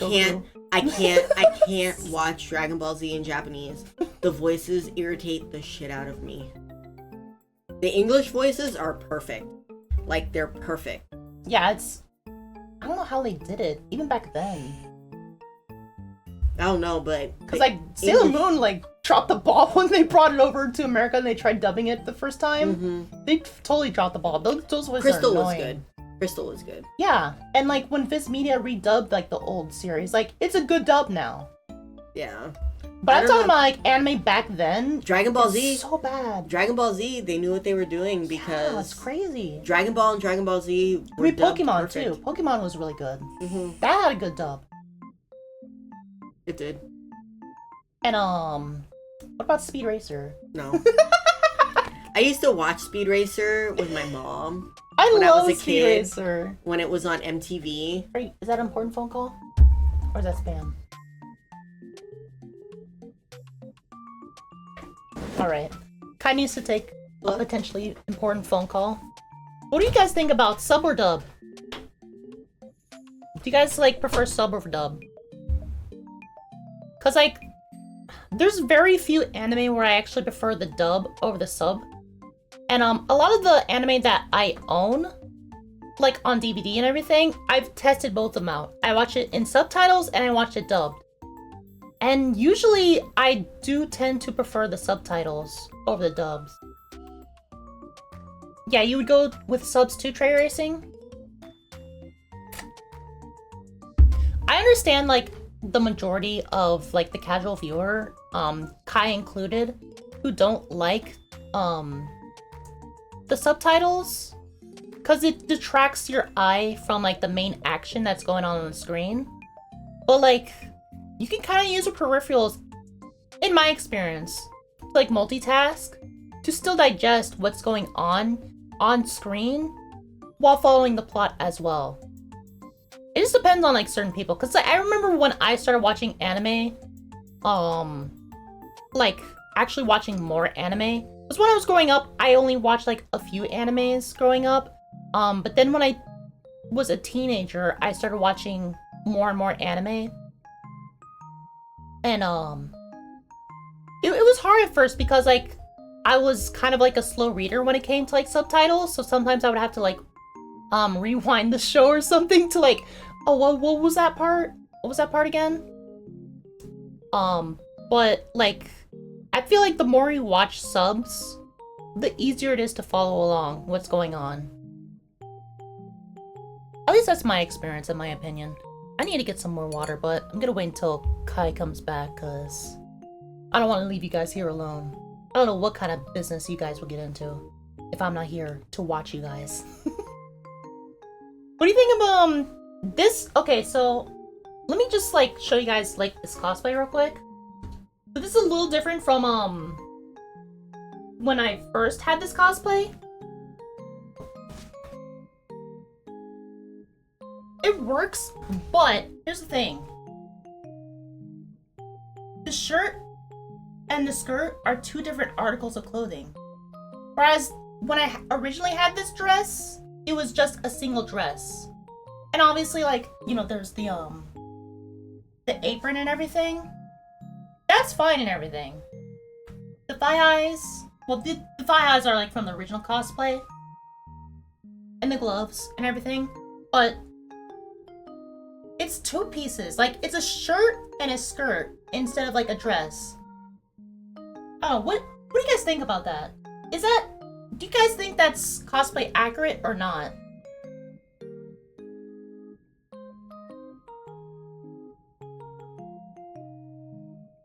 can't watch Dragon Ball Z in Japanese. The voices irritate the shit out of me. The English voices are perfect. Like, they're perfect. Yeah, I don't know how they did it, even back then. I don't know, but... Because, like, Sailor Moon, like, dropped the ball when they brought it over to America and they tried dubbing it the first time. Mm-hmm. They totally dropped the ball. Those voices Crystal are was annoying. Crystal was good. Yeah, and, like, when Viz Media redubbed, like, the old series, like, it's a good dub now. Yeah. But I'm talking about, like, anime back then. Dragon Ball Z. So bad. Dragon Ball Z, they knew what they were doing because... Yeah, it's crazy. Dragon Ball and Dragon Ball Z were Pokemon, perfect. too. Pokemon was really good. Mm-hmm. That had a good dub. It did. And, what about Speed Racer? No. I used to watch Speed Racer with my mom. I when love I was a Speed kid, Racer. when it was on MTV. Is that an important phone call? Or is that spam? Alright. Kai needs to take a potentially important phone call. What do you guys think about sub or dub? Do you guys, like, prefer sub or dub? Because, like, there's very few anime where I actually prefer the dub over the sub. And, a lot of the anime that I own, like, on DVD and everything, I've tested both of them out. I watch it in subtitles and I watch it dubbed. And usually, I do tend to prefer the subtitles over the dubs. Yeah, you would go with subs too, Trey Racing? I understand like the majority of like the casual viewer, Kai included, who don't like the subtitles because it detracts your eye from like the main action that's going on the screen. But like you can kind of use the peripherals, in my experience, to like multitask to still digest what's going on screen while following the plot as well. It just depends on like certain people, because like, I remember when I started watching anime, like actually watching more anime, was when I was growing up. I only watched like a few animes growing up, but then when I was a teenager, I started watching more and more anime, and it was hard at first because like I was kind of like a slow reader when it came to like subtitles, so sometimes I would have to like rewind the show or something to like, oh, what was that part? What was that part again? But like, I feel like the more you watch subs, the easier it is to follow along what's going on. At least that's my experience, in my opinion. I need to get some more water, but I'm gonna wait until Kai comes back, because I don't want to leave you guys here alone. I don't know what kind of business you guys will get into if I'm not here to watch you guys. What do you think of this? Okay, so let me just like show you guys like this cosplay real quick. So this is a little different from when I first had this cosplay. It works, but here's the thing. The shirt and the skirt are two different articles of clothing. Whereas when I originally had this dress, it was just a single dress. And obviously, like, you know, there's the apron and everything. That's fine and everything. The thigh highs, well, the thigh highs are like from the original cosplay. And the gloves and everything. But it's two pieces. Like, it's a shirt and a skirt instead of like a dress. Oh, what do you guys think about that? Do you guys think that's cosplay accurate or not?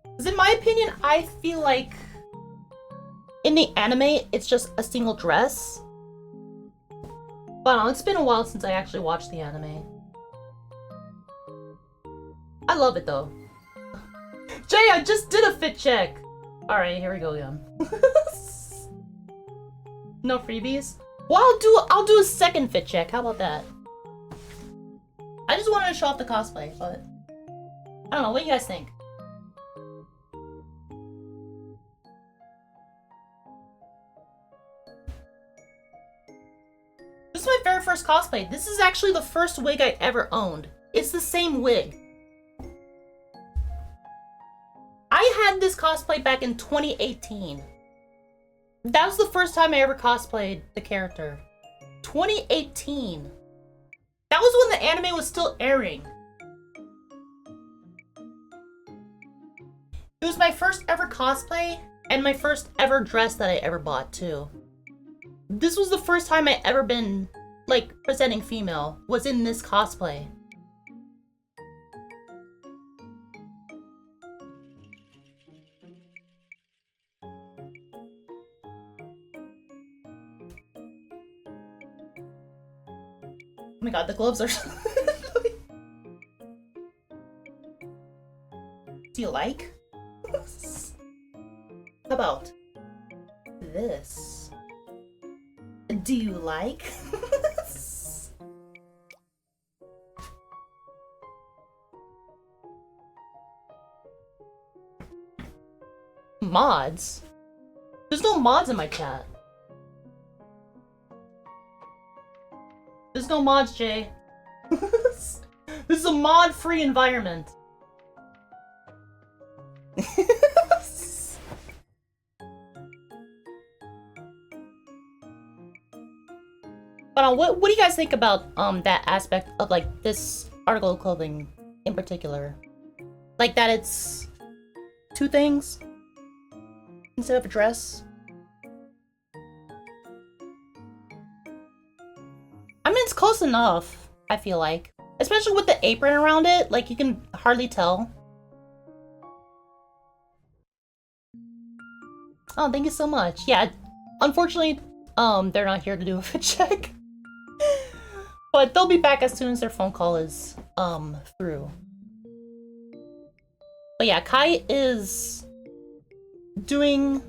Because in my opinion, I feel like in the anime, it's just a single dress. But it's been a while since I actually watched the anime. I love it though. Jay, I just did a fit check! Alright, here we go again. No freebies? Well, I'll do a second fit check. How about that? I just wanted to show off the cosplay, but I don't know. What do you guys think? This is my very first cosplay. This is actually the first wig I ever owned. It's the same wig. I had this cosplay back in 2018. That was the first time I ever cosplayed the character. 2018. That was when the anime was still airing. It was my first ever cosplay and my first ever dress that I ever bought too. This was the first time I ever been like presenting female, was in this cosplay. Oh my god, the gloves are... Do you like? How about this? Do you like? Mods? There's no mods in my chat. There's no mods, Jay. This is a mod-free environment. But what do you guys think about that aspect of like this article of clothing in particular? Like that it's two things instead of a dress? I mean, it's close enough, I feel like. Especially with the apron around it, like you can hardly tell. Oh, thank you so much. Yeah, unfortunately, they're not here to do a fit check. But they'll be back as soon as their phone call is, through. But yeah, Kai is doing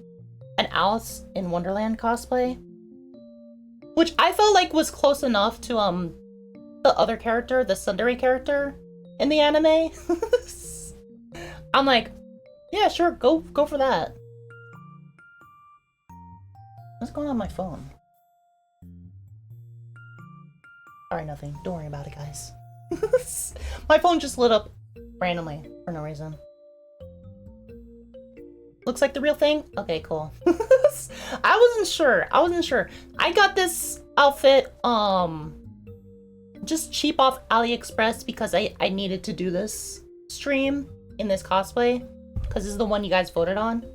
an Alice in Wonderland cosplay. Which I felt like was close enough to, the other character, the tsundere character in the anime. I'm like, yeah, sure, go for that. What's going on my phone? Alright, nothing. Don't worry about it, guys. My phone just lit up randomly for no reason. Looks like the real thing? Okay, cool. I wasn't sure. I got this outfit, just cheap off AliExpress because I needed to do this stream in this cosplay. Because this is the one you guys voted on.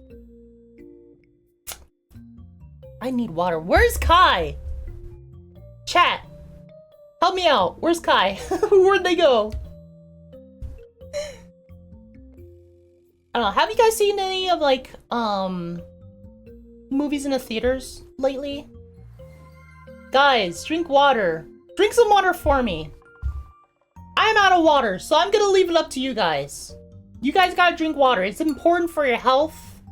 I need water. Where's Kai? Chat. Help me out. Where's Kai? Where'd they go? I don't know. Have you guys seen any of like movies in the theaters lately? Guys, drink water. Drink some water for me. I'm out of water, so I'm gonna leave it up to you guys. You guys gotta drink water. It's important for your health,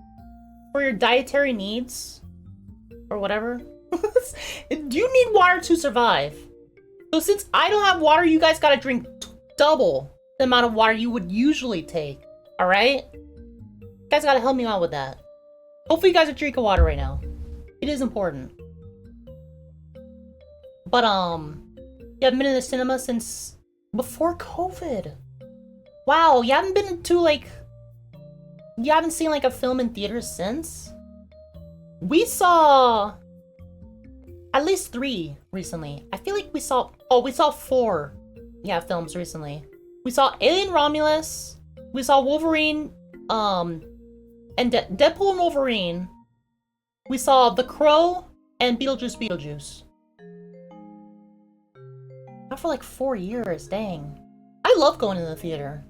for your dietary needs, or whatever. You need water to survive. So since I don't have water, you guys gotta drink double the amount of water you would usually take. Alright? You guys gotta help me out with that. Hopefully you guys are drinking water right now. It is important. But, you haven't been in the cinema since before COVID. Wow, you haven't been to, like... You haven't seen, like, a film in theaters since? We saw... at least 3 recently. I feel like we saw... Oh, we saw 4, yeah, films recently. We saw Alien Romulus. We saw Wolverine, and Deadpool and Wolverine. We saw The Crow and Beetlejuice. Not for like 4 years, dang. I love going to the theater.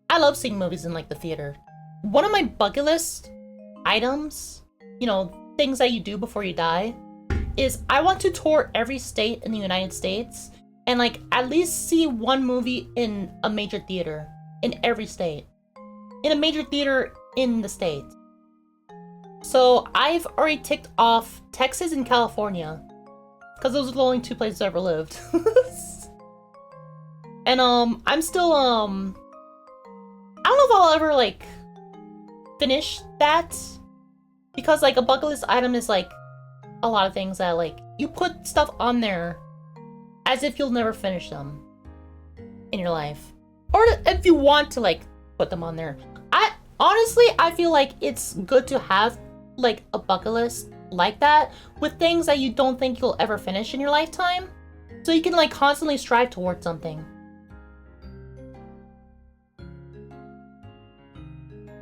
I love seeing movies in like the theater. One of my bucket list items, you know, things that you do before you die, is I want to tour every state in the United States and like at least see one movie in a major theater in every state. In a major theater in the States. So I've already ticked off Texas and California because those are the only 2 places I ever lived. And I'm still I don't know if I'll ever like finish that because like a bucket list item is like a lot of things that like you put stuff on there as if you'll never finish them in your life, or if you want to like put them on there. I feel like it's good to have like a bucket list like that with things that you don't think you'll ever finish in your lifetime, so you can like constantly strive towards something.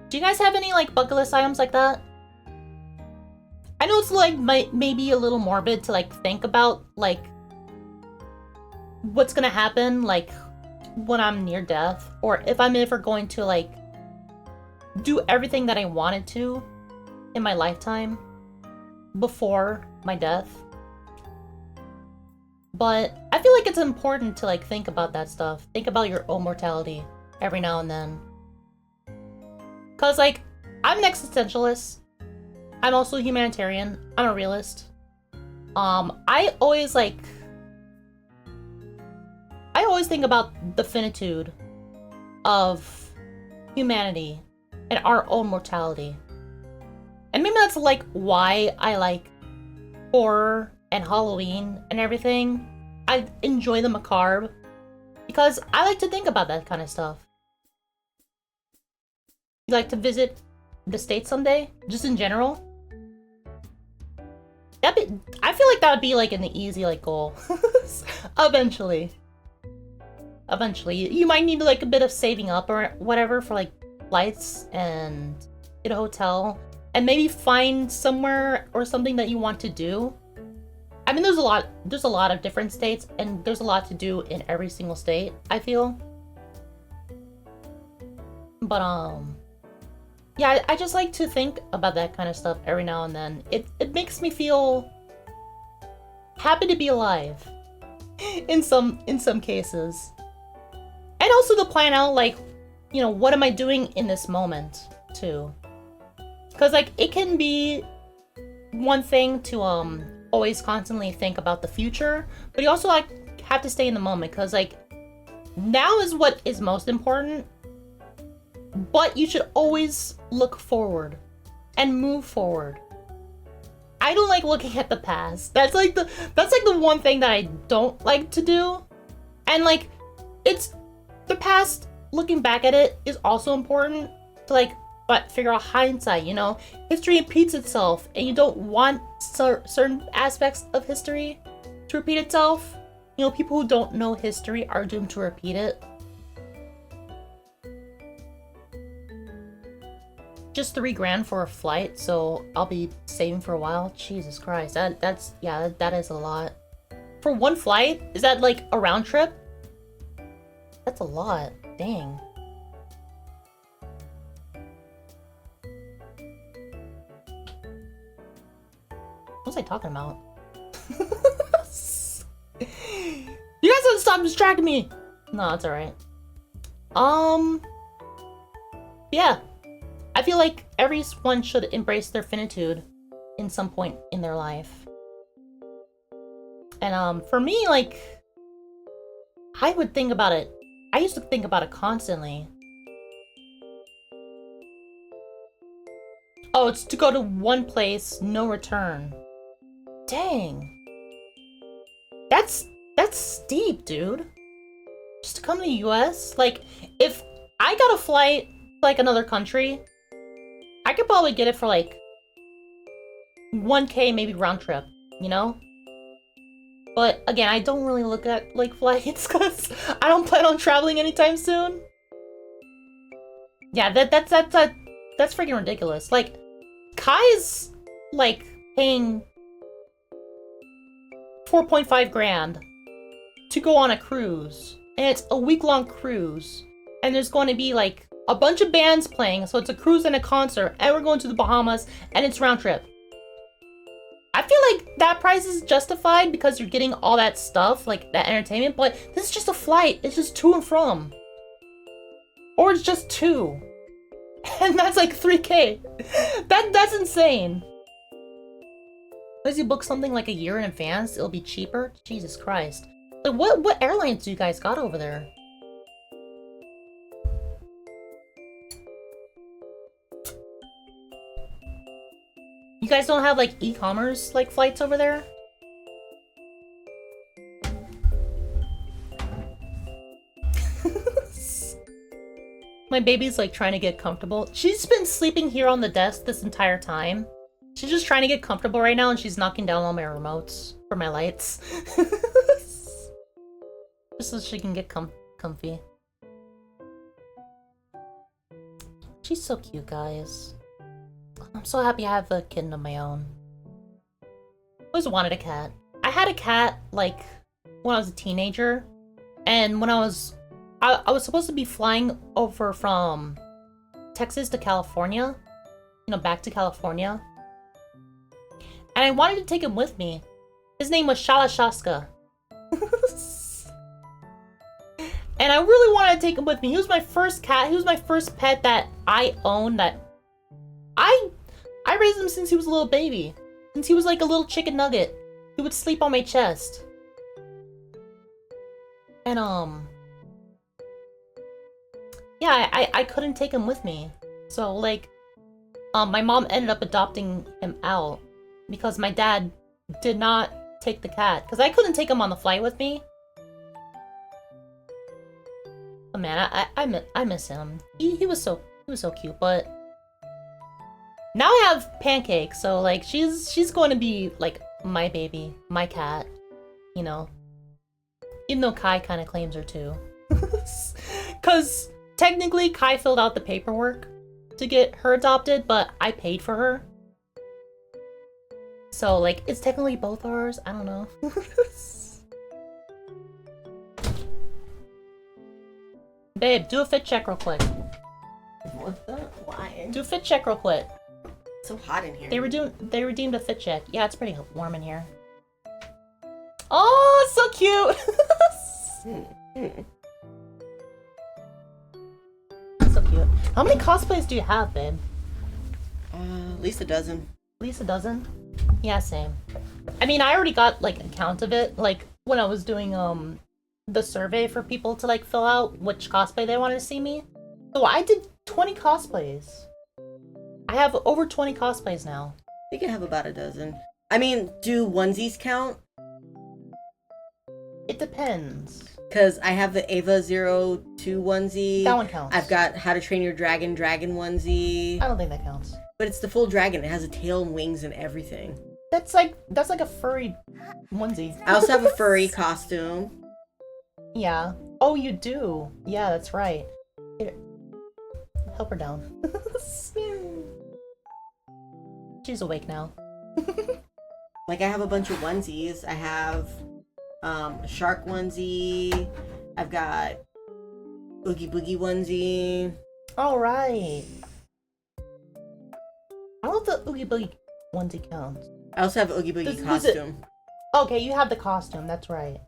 Do you guys have any like bucket list items like that? I know it's like maybe a little morbid to like think about like what's gonna happen like when I'm near death, or if I'm ever going to like do everything that I wanted to in my lifetime before my death. But I feel like it's important to like think about that stuff. Think about your own mortality every now and then. Cause like, I'm an existentialist. I'm also a humanitarian. I'm a realist. I always think about the finitude of humanity and our own mortality. And maybe that's like why I like horror and Halloween and everything. I enjoy the macabre because I like to think about that kind of stuff. You like to visit the States someday? Just in general? I feel like that would be like an easy like goal. Eventually. You might need like a bit of saving up or whatever for like flights and get a hotel and maybe find somewhere or something that you want to do I mean, there's a lot of different states, and there's a lot to do in every single state, I feel. But, yeah, I just like to think about that kind of stuff every now and then. It makes me feel happy to be alive in some cases. And also to plan out, like, you know, what am I doing in this moment, too. Because, like, it can be one thing to, always constantly think about the future, but you also, like, have to stay in the moment, because, like, now is what is most important, but you should always look forward and move forward. I don't like looking at the past. That's like the one thing that I don't like to do. And, like, it's the past, looking back at it is also important to, like, but figure out hindsight, you know? History repeats itself, and you don't want certain aspects of history to repeat itself. You know, people who don't know history are doomed to repeat it. Just $3,000 for a flight, so I'll be saving for a while. Jesus Christ, that's yeah, that is a lot. For one flight? Is that like a round trip? That's a lot. Dang. What was I talking about? You guys have to stop distracting me! No, it's alright. Yeah. I feel like everyone should embrace their finitude in some point in their life. And, for me, like, I would think about it. I used to think about it constantly. Oh, it's to go to one place, no return. Dang. That's steep, dude. Just to come to the US? Like, if I got a flight to, like, another country, I could probably get it for, like, 1K maybe round trip, you know? But, again, I don't really look at, like, flights, because I don't plan on traveling anytime soon. Yeah, that's freaking ridiculous. Like, Kai's, like, paying 4.5 grand to go on a cruise. And it's a week-long cruise. And there's going to be, like, a bunch of bands playing, so it's a cruise and a concert, and we're going to the Bahamas, and it's round trip. I feel like that price is justified because you're getting all that stuff, like that entertainment, but this is just a flight. It's just to and from. Or it's just two. And that's like 3K. That's insane. Unless you book something like a year in advance, it'll be cheaper. Jesus Christ. Like, what airlines do you guys got over there? You guys don't have, like, e-commerce, like, flights over there? My baby's, like, trying to get comfortable. She's been sleeping here on the desk this entire time. She's just trying to get comfortable right now, and she's knocking down all my remotes for my lights. Just so she can get comfy. She's so cute, guys. I'm so happy I have a kitten of my own. I always wanted a cat. I had a cat, like, when I was a teenager. And when I was supposed to be flying over from Texas to California. You know, back to California. And I wanted to take him with me. His name was Shalashaska. And I really wanted to take him with me. He was my first cat. He was my first pet that I owned, that I raised him since he was a little baby. Since he was like a little chicken nugget. He would sleep on my chest. And, yeah, I couldn't take him with me. So, like, my mom ended up adopting him out. Because my dad did not take the cat. Because I couldn't take him on the flight with me. Oh man, I miss him. He was so cute, but now I have Pancake, so like she's going to be like my baby, my cat, you know. Even though Kai kind of claims her too. Cause technically Kai filled out the paperwork to get her adopted, but I paid for her. So, like, it's technically both ours. I don't know. Babe, do a fit check real quick. What the? Why? Do a fit check real quick. It's so hot in here. They redeemed a fit check. Yeah, it's pretty warm in here. Oh, so cute. So cute. How many cosplays do you have, babe? At least a dozen. At least a dozen? Yeah, same. I mean, I already got, like, a count of it, like, when I was doing, the survey for people to, like, fill out which cosplay they wanted to see me. So I did 20 cosplays. I have over 20 cosplays now. You can have about a dozen. I mean, do onesies count? It depends. Because I have the Ava02 onesie. That one counts. I've got How to Train Your Dragon onesie. I don't think that counts. But it's the full dragon. It has a tail and wings and everything. That's like a furry onesie. I also have a furry costume. Yeah. Oh, you do. Yeah, that's right. Here. Help her down. She's awake now. Like, I have a bunch of onesies. I have a shark onesie. I've got Oogie Boogie onesie. All right. I don't know if the Oogie Boogie onesie counts. I also have Oogie Boogie costume. Okay, you have the costume. That's right.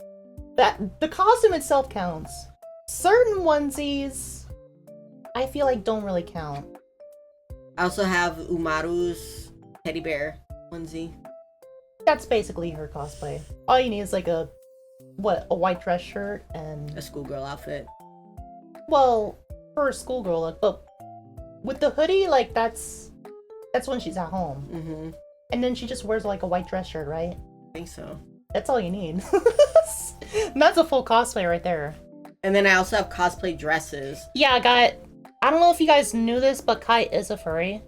The costume itself counts. Certain onesies, I feel like don't really count. I also have Umaru's teddy bear onesie. That's basically her cosplay. All you need is like a white dress shirt and A schoolgirl outfit. well, for a schoolgirl look, but with the hoodie, like that's when she's at home. Mm-hmm. And then she just wears like a white dress shirt, right? I think so. That's all you need. And that's a full cosplay right there. And then I also have cosplay dresses. Yeah, I don't know if you guys knew this, but Kai is a furry.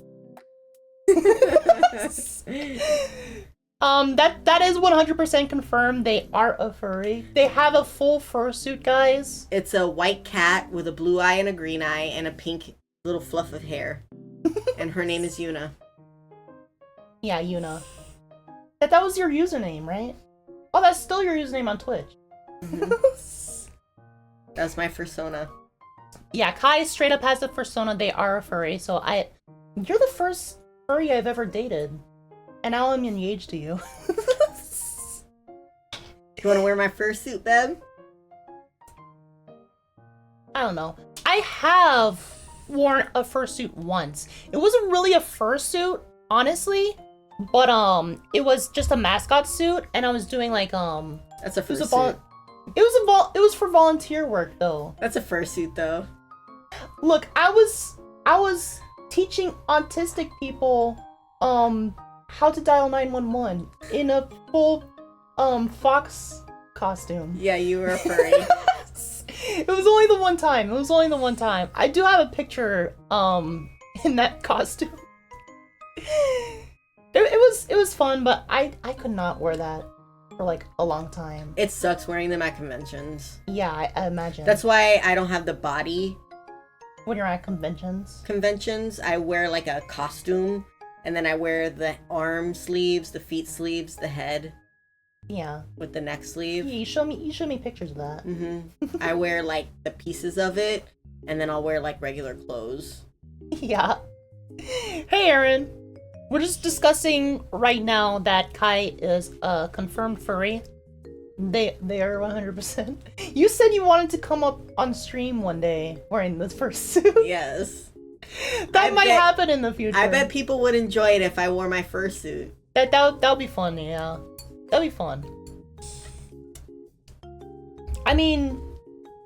That is 100% confirmed. They are a furry. They have a full fursuit, guys. It's a white cat with a blue eye and a green eye and a pink little fluff of hair. And her name is Yuna. Yeah, Yuna. That was your username, right? Oh, that's still your username on Twitch. Mm-hmm. That's my persona. Yeah, Kai straight up has the persona. They are a furry, so you're the first furry I've ever dated. And now I'm engaged to you. You want to wear my fursuit, Beb? I don't know. I have worn a fursuit once. It wasn't really a fursuit, honestly, but it was just a mascot suit, and I was doing like That's a it was fursuit. it was for volunteer work though. That's a fursuit, though. Look, I was teaching autistic people how to dial 911 in a full fox costume. Yeah, you were a furry. It was only the one time. It was only the one time. I do have a picture in that costume. It was fun, but I could not wear that for like a long time. It sucks wearing them at conventions. Yeah, I imagine. That's why I don't have the body when you're at conventions. I wear like a costume, and then I wear the arm sleeves, the feet sleeves, the head. Yeah. With the neck sleeve. Yeah, you show me pictures of that. Mm-hmm. I wear like the pieces of it, and then I'll wear like regular clothes. Yeah. Hey, Aaron. We're just discussing right now that Kai is a confirmed furry. They are 100%. You said you wanted to come up on stream one day wearing this fursuit. Yes. That might happen in the future. I bet people would enjoy it if I wore my fursuit. That'll be fun, yeah. That'll be fun. I mean,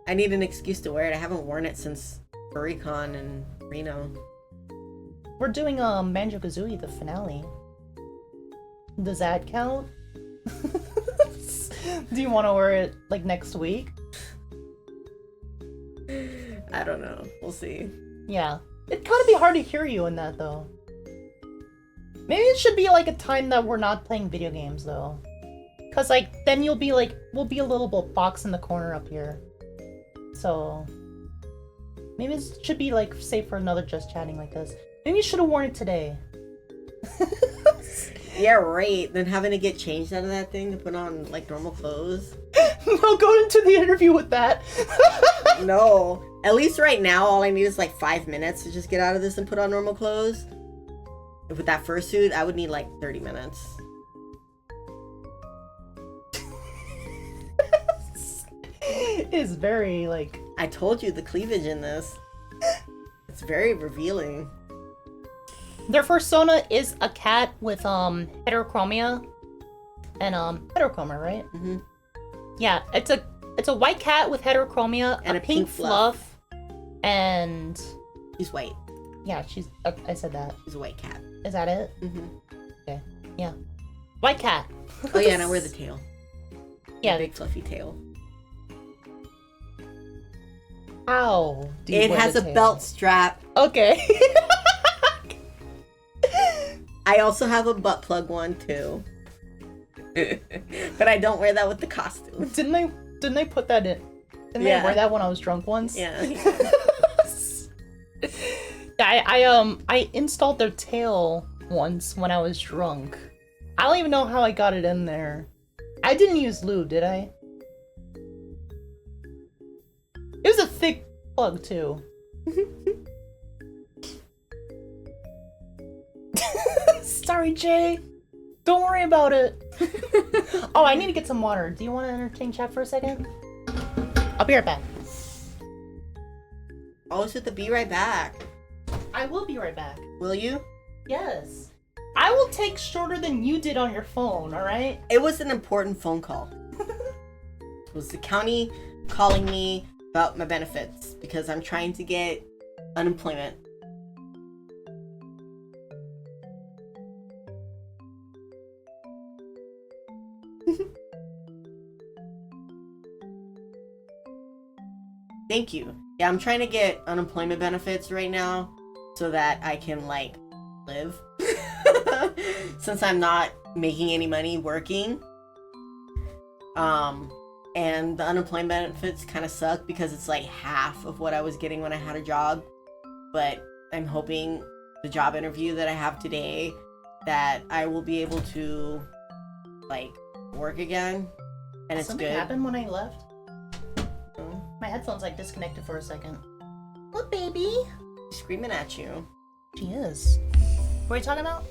I need an excuse to wear it. I haven't worn it since FurryCon in Reno. we're doing Banjo-Kazooie, the finale. Does that count? Do you want to wear it like next week? I don't know. We'll see. Yeah. It'd kind of be hard to hear you in that, though. Maybe it should be like a time that we're not playing video games, though. Cause like, then you'll be like, we'll be a little box in the corner up here. So, maybe it should be like, safe for another Just Chatting like this. Maybe you should have worn it today. Yeah, right. Then having to get changed out of that thing to put on like normal clothes. No, go into the interview with that. No. At least right now, all I need is like 5 minutes to just get out of this and put on normal clothes. With that fursuit, I would need like 30 minutes. It's very like. I told you the cleavage in this. It's very revealing. Their persona is a cat with heterochromia and heterochromia, right? Mm-hmm. Yeah, it's a white cat with heterochromia And a pink fluff, and She's white. yeah, she's. I said that. She's a white cat. Is that it? Mm-hmm. Okay. Yeah. White cat. Oh yeah, and I wear the tail. Yeah. The big fluffy tail. How? Do you It wear has the a tail? belt strap. Okay. I also have a butt plug one too. But I don't wear that with the costume. Didn't I put that in? Didn't Yeah. I wear that when I was drunk once? Yeah. I installed their tail once when I was drunk. I don't even know how I got it in there. I didn't use lube, did I? It was a thick plug too. Sorry, Jay. Don't worry about it. Oh, I need to get some water. Do you want to entertain chat for a second? I'll be right back. Oh, so the be right back. I will be right back. Will you? Yes. I will take shorter than you did on your phone, alright? It was an important phone call. It was the county calling me about my benefits because I'm trying to get unemployment. Thank you. Yeah, I'm trying to get unemployment benefits right now so that I can like live. Since I'm not making any money working. And the unemployment benefits kind of suck because it's like half of what I was getting when I had a job. But I'm hoping the job interview that I have today that I will be able to like work again. And it's Something good. happened when I left? Oh, My headphones like disconnected for a second. What, baby? she's screaming at you. She is. What are you talking about?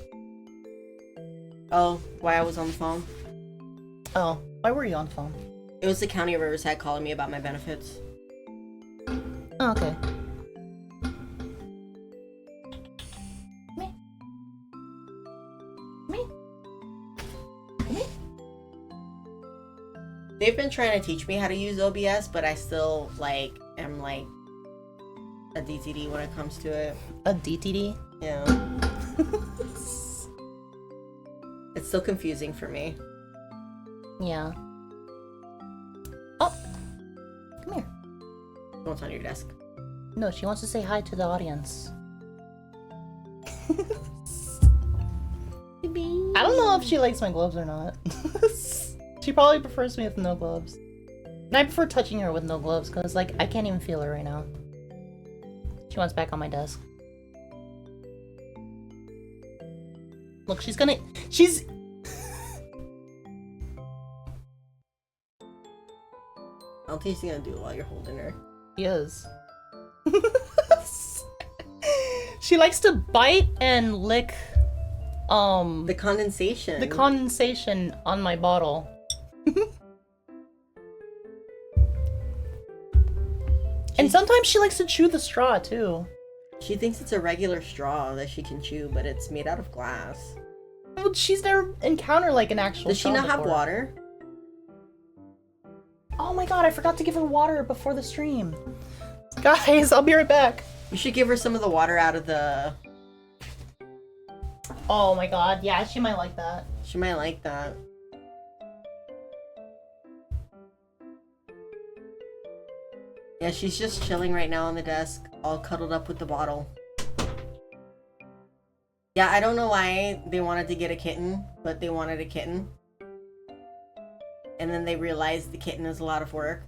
Oh, why I was on the phone? Oh, why were you on the phone? It was the county of Riverside calling me about my benefits. Oh, okay. Me. Me. Me. They've been trying to teach me how to use OBS, but I still like am like a DTD when it comes to it. A DTD? Yeah. It's still confusing for me. Yeah. Oh! Come here. What's on your desk? No, she wants to say hi to the audience. I don't know if she likes my gloves or not. She probably prefers me with no gloves. And I prefer touching her with no gloves because, like, I can't even feel her right now. She wants back on my desk. Look, she's... I don't think she's gonna do it while you're holding her. She is. She likes to bite and lick, The condensation. the condensation on my bottle. And sometimes she likes to chew the straw, too. She thinks it's a regular straw that she can chew, but it's made out of glass. Well, she's never encountered, like, an actual Does she straw not have before. water? Oh my god, I forgot to give her water before the stream. Guys, I'll be right back. You should give her some of the water out of the... Oh my god, yeah, she might like that. She might like that. Yeah, she's just chilling right now on the desk, all cuddled up with the bottle. Yeah, I don't know why they wanted to get a kitten, but they wanted a kitten. And then they realized the kitten is a lot of work.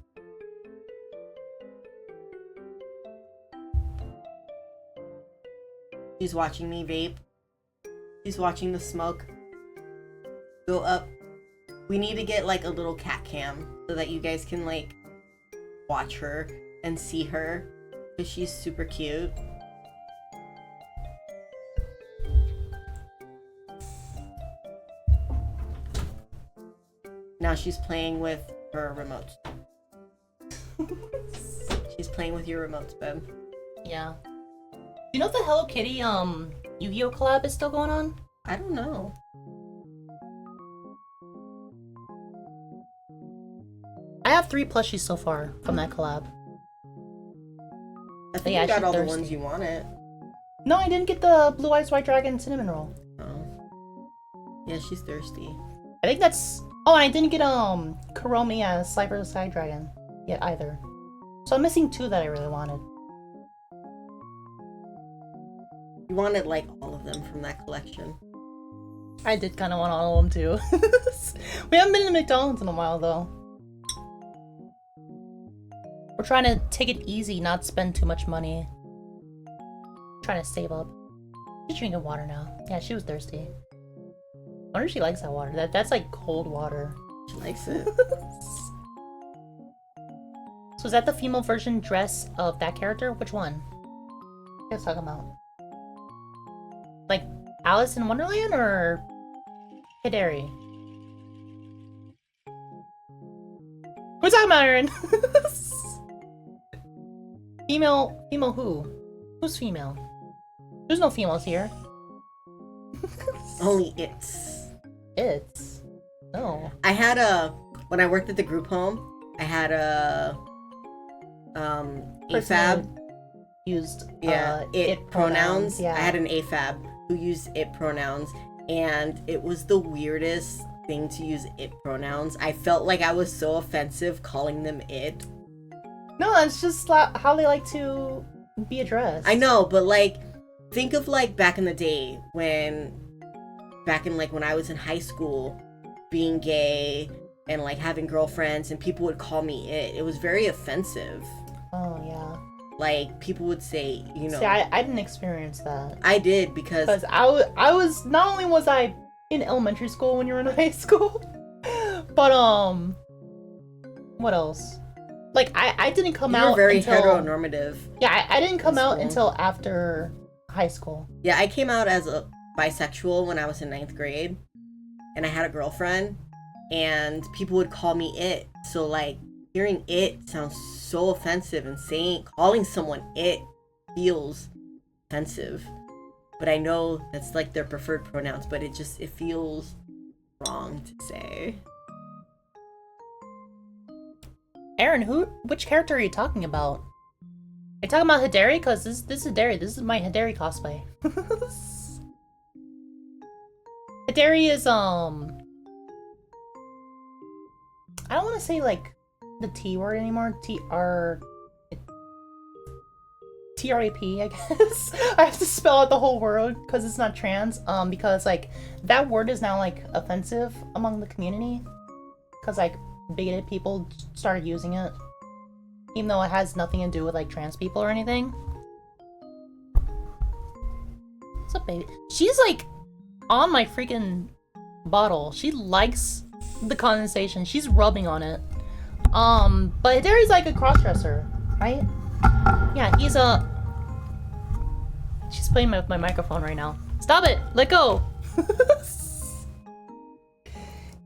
She's watching me vape. She's watching the smoke. go up. We need to get like a little cat cam so that you guys can like watch her and see her because she's super cute. Now she's playing with her remotes. She's playing with your remotes, babe. Yeah. You know if the Hello Kitty Yu-Gi-Oh collab is still going on? I don't know. I have 3 plushies so far from that collab. I think you got all the ones you wanted. No, I didn't get the Blue Eyes White Dragon cinnamon roll. Oh. Yeah, she's thirsty. I think that's... Oh, and I didn't get Kuromi as Slifer the Sky Dragon yet either. So I'm missing 2 that I really wanted. You wanted like all of them from that collection. I did kind of want all of them too. We haven't been to McDonald's in a while though. We're trying to take it easy, not spend too much money. Trying to save up. She's drinking water now. Yeah, she was thirsty. I wonder if she likes that water. That's like cold water. She likes it. So is that the female version dress of that character? Which one? What are you guys talking about? Like Alice in Wonderland or Hideri? We're talking about Aaron. Female who? Who's female? There's no females here. Only it's. It's. No. I had when I worked at the group home, I had a AFAB. Used it pronouns. Yeah. I had an AFAB who used it pronouns, and it was the weirdest thing to use it pronouns. I felt like I was so offensive calling them it. No, it's just how they like to be addressed. I know, but like, think of like back in the day when I was in high school, being gay and like having girlfriends, and people would call me it. It was very offensive. Oh yeah. Like people would say, you know. See, I didn't experience that. I did because I was not only was I in elementary school when you were in high school, but what else? Like I didn't come out. You were very until, heteronormative. Yeah, I didn't come out until after high school. Yeah, I came out as a bisexual when I was in 9th grade, and I had a girlfriend, and people would call me it. So like hearing it sounds so offensive, and calling someone it feels offensive. But I know that's like their preferred pronouns, but it feels wrong to say. Aaron, which character are you talking about? Are you talking about Hideri? Because this is Hideri. This is my Hideri cosplay. Hideri is, I don't want to say, like, the T word anymore. T-R-A-P, I guess. I have to spell out the whole word because it's not trans. Because, like, that word is now, like, offensive among the community. Because, like, bigoted people started using it, even though it has nothing to do with like trans people or anything. What's up, baby? She's like on my freaking bottle. She likes the condensation. She's rubbing on it. But Hideri's like a crossdresser, right? Yeah, he's a... She's playing with my microphone right now. Stop it! Let go!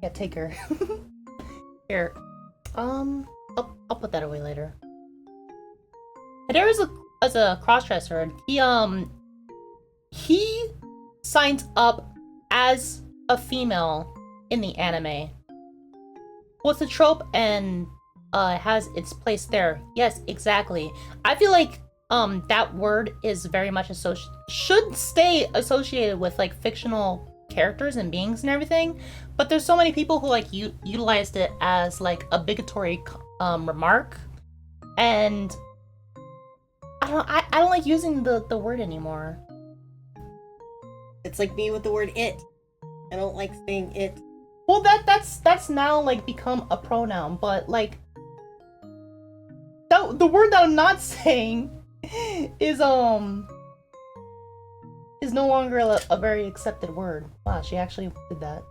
Yeah, take her. Here, I'll put that away later. Hideri is a crossdresser, and he signed up as a female in the anime. Well, it's a trope and has its place there. Yes, exactly. I feel like that word is very much should stay associated with like fictional characters and beings and everything, but there's so many people who like utilized it as like a bigotry remark, and I don't like using the word anymore. It's like me with the word it. I don't like saying it. Well, that's now like become a pronoun, but like the word that I'm not saying is no longer a very accepted word. Wow, she actually did that.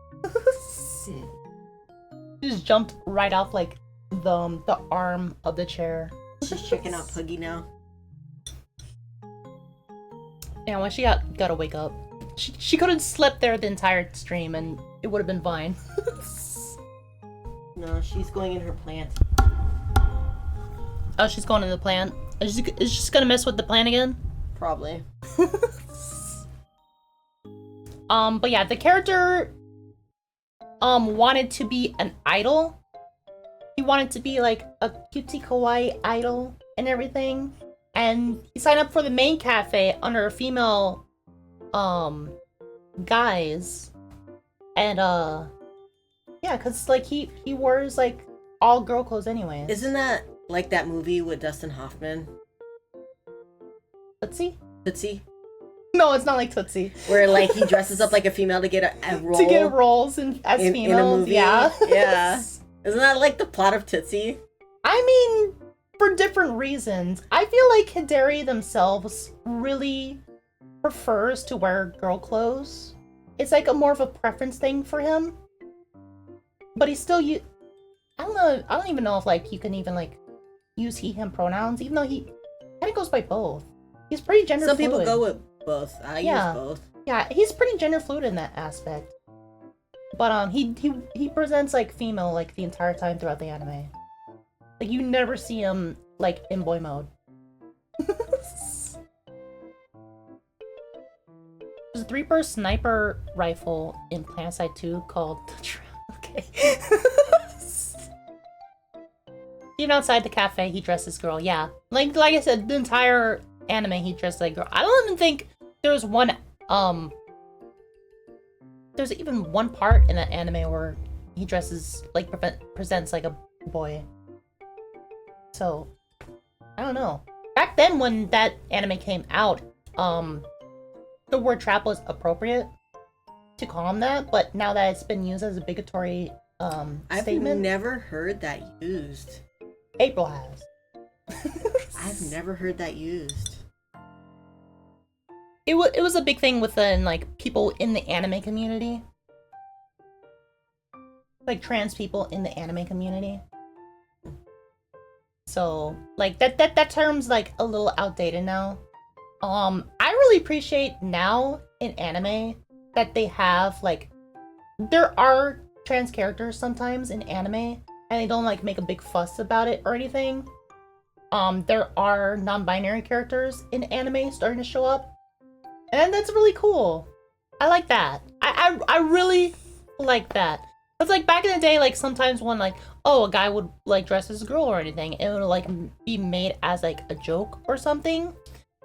She just jumped right off like the arm of the chair. She's checking out Puggy now. Yeah, when she gotta wake up. She could have slept there the entire stream and it would have been fine. No, she's going in her plant. Oh, she's going in the plant. Is she just gonna mess with the plant again? Probably. But yeah, the character wanted to be an idol. He wanted to be like a cutesy kawaii idol and everything. And he signed up for the main cafe under a female guise. And yeah, cause like he wears like all girl clothes anyways. Isn't that like that movie with Dustin Hoffman? Tootsie? Tootsie? No, it's not like Tootsie. Where like he dresses up like a female to get a role. To get roles as females, in a movie. Yeah. Yeah. Isn't that like the plot of Tootsie? I mean, for different reasons. I feel like Hideri themselves really prefers to wear girl clothes. It's like a more of a preference thing for him. But he's still I don't know. I don't even know if like you can even like use he/him pronouns, even though he kind of goes by both. He's pretty gender Some fluid. people go with both. I use both. Yeah, he's pretty gender fluid in that aspect. But he presents like female like the entire time throughout the anime. Like you never see him like in boy mode. There's a 3-burst sniper rifle in Planside 2 called okay. Even outside the cafe, he dresses girl. Yeah, like I said, the entire anime he dressed like girl. I don't even think there's there's even one part in that anime where he dresses like presents like a boy. So I don't know. Back then when that anime came out, the word trap was appropriate to call him that, but now that it's been used as a bigatory statement. I've never heard that used. April has. I've never heard that used. It was a big thing within like people in the anime community. Like trans people in the anime community. So like that term's like a little outdated now. I really appreciate now in anime that they have like there are trans characters sometimes in anime and they don't like make a big fuss about it or anything. There are non-binary characters in anime starting to show up. And that's really cool. I like that. I really like that. It's like back in the day, like sometimes when like, oh, a guy would like dress as a girl or anything, it would like be made as like a joke or something.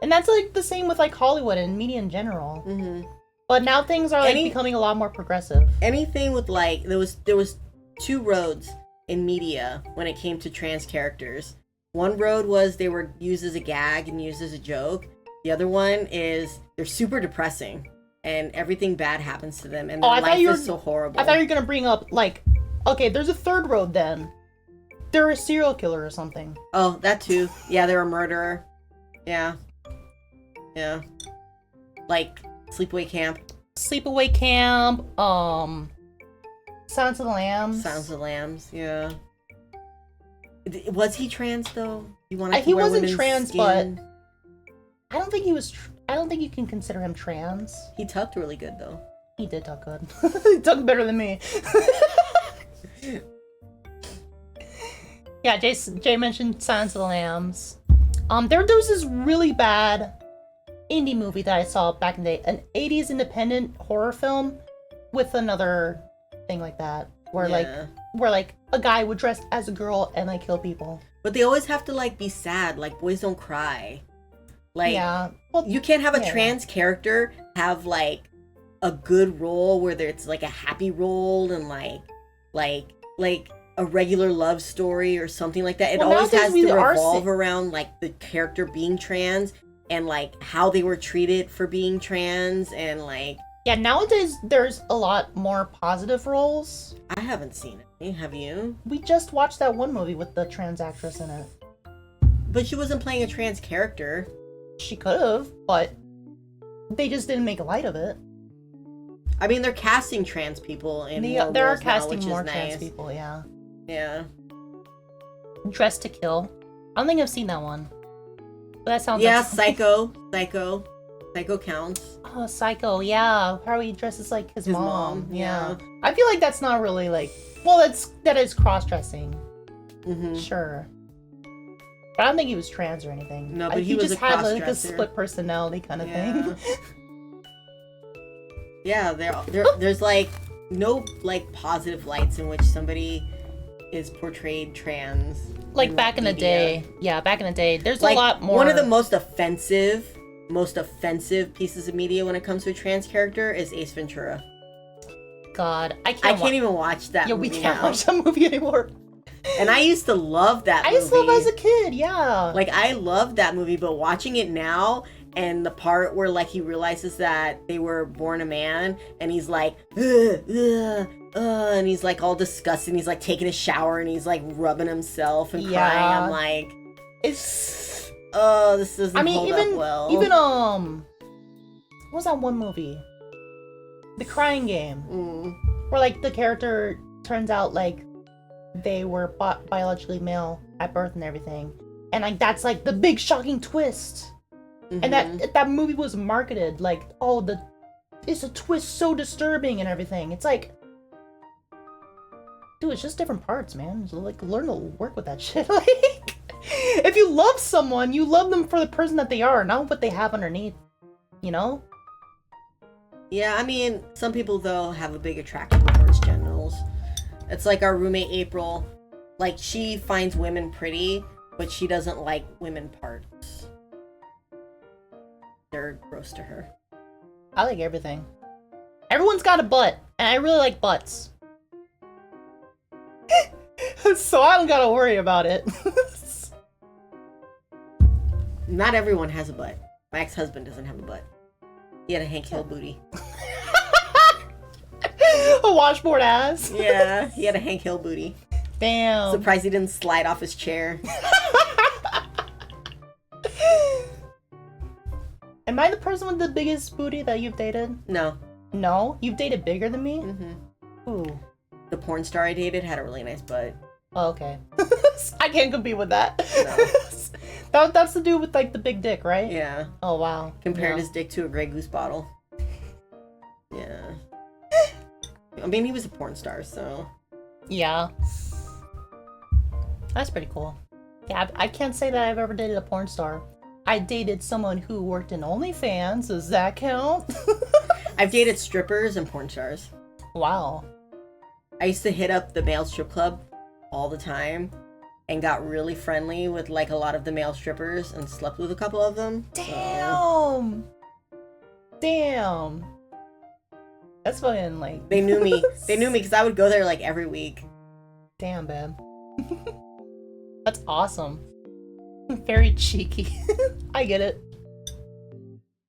And that's like the same with like Hollywood and media in general. Mm-hmm. But now things are like becoming a lot more progressive. Anything with like, there was 2 roads in media when it came to trans characters. One road was they were used as a gag and used as a joke. The other one is they're super depressing and everything bad happens to them and their life is so horrible. I thought you were gonna bring up like, okay, there's a third road then. They're a serial killer or something. Oh, that too. Yeah, they're a murderer. Yeah. Yeah. Like Sleepaway Camp. Sleepaway Camp, Silence of the Lambs. Silence of the Lambs, yeah. Was he trans though? He wasn't trans, skin? But I don't think he was. I don't think you can consider him trans. He tucked really good though. He did tuck good. He tucked better than me. Yeah, Jay mentioned Silence of the Lambs. There was this really bad indie movie that I saw back in the day, an 80s independent horror film with another thing like that, where like a guy would dress as a girl and like kill people. But they always have to like be sad. Like boys don't cry. Like, yeah. Well, you can't have a trans character have like a good role where it's like a happy role and like a regular love story or something like that. It always has to revolve around like the character being trans and like how they were treated for being trans and like. Yeah, nowadays there's a lot more positive roles. I haven't seen it. Have you? We just watched that one movie with the trans actress in it. But she wasn't playing a trans character. She could have, but they just didn't make light of it. I mean, they're casting trans people in more There are roles now, casting which more is trans nice. people, yeah. Yeah. Dress to Kill. I don't think I've seen that one. But that sounds Yeah, like Psycho. Psycho counts. Oh, Psycho, yeah. How he dresses like his mom. yeah. I feel like that's not really like... Well, that is cross-dressing. Mm-hmm. Sure. But I don't think he was trans or anything. No, but he was just a had like a cross-dresser. split personality kind of thing. Yeah, there's like no like positive lights in which somebody is portrayed trans. Like back in the day. Yeah, back in the day. There's like, a lot more. One of the most offensive pieces of media when it comes to a trans character is Ace Ventura. God, I can't even watch that Yeah, movie we can't now. watch that movie anymore. And I used to love that movie. I used to love it as a kid, yeah. Like, I loved that movie, but watching it now, and the part where, like, he realizes that they were born a man, and he's like, and he's, like, all disgusted, and he's, like, taking a shower, and he's, like, rubbing himself and crying. I'm like... It's... Oh, this doesn't hold up well. Even, what was that one movie? The Crying Game. Where, like, the character turns out, like, they were biologically male at birth and everything. And, like, that's, like, the big shocking twist. And that movie was marketed, like, oh, it's a twist so disturbing and everything. It's like... Dude, it's just different parts, man. So, like, learn to work with that shit. Like, if you love someone, you love them for the person that they are, not what they have underneath. You know? Yeah, I mean, some people, though, have a big attraction towards genitals. It's like our roommate, April. Like, she finds women pretty, but she doesn't like women parts. They're gross to her. I like everything. Everyone's got a butt, and I really like butts. So I don't gotta worry about it. Not everyone has a butt. My ex-husband doesn't have a butt. He had a Hank Hill booty. A washboard ass. Yeah, he had a Hank Hill booty. Damn. Surprised he didn't slide off his chair. Am I the person with the biggest booty that you've dated? No. No? You've dated bigger than me? Mm-hmm. Ooh. The porn star I dated had a really nice butt. Oh, okay. I can't compete with that. No. That's the dude with, like, the big dick, right? Yeah. Oh, wow. Compared his dick to a Grey Goose bottle. Yeah. I mean, he was a porn star, so... Yeah. That's pretty cool. Yeah, I can't say that I've ever dated a porn star. I dated someone who worked in OnlyFans. Does that count? I've dated strippers and porn stars. Wow. I used to hit up the male strip club all the time and got really friendly with, like, a lot of the male strippers and slept with a couple of them. Damn! Damn! That's fucking, like... They knew me. They knew me because I would go there, like, every week. Damn, babe. That's awesome. Very cheeky. I get it.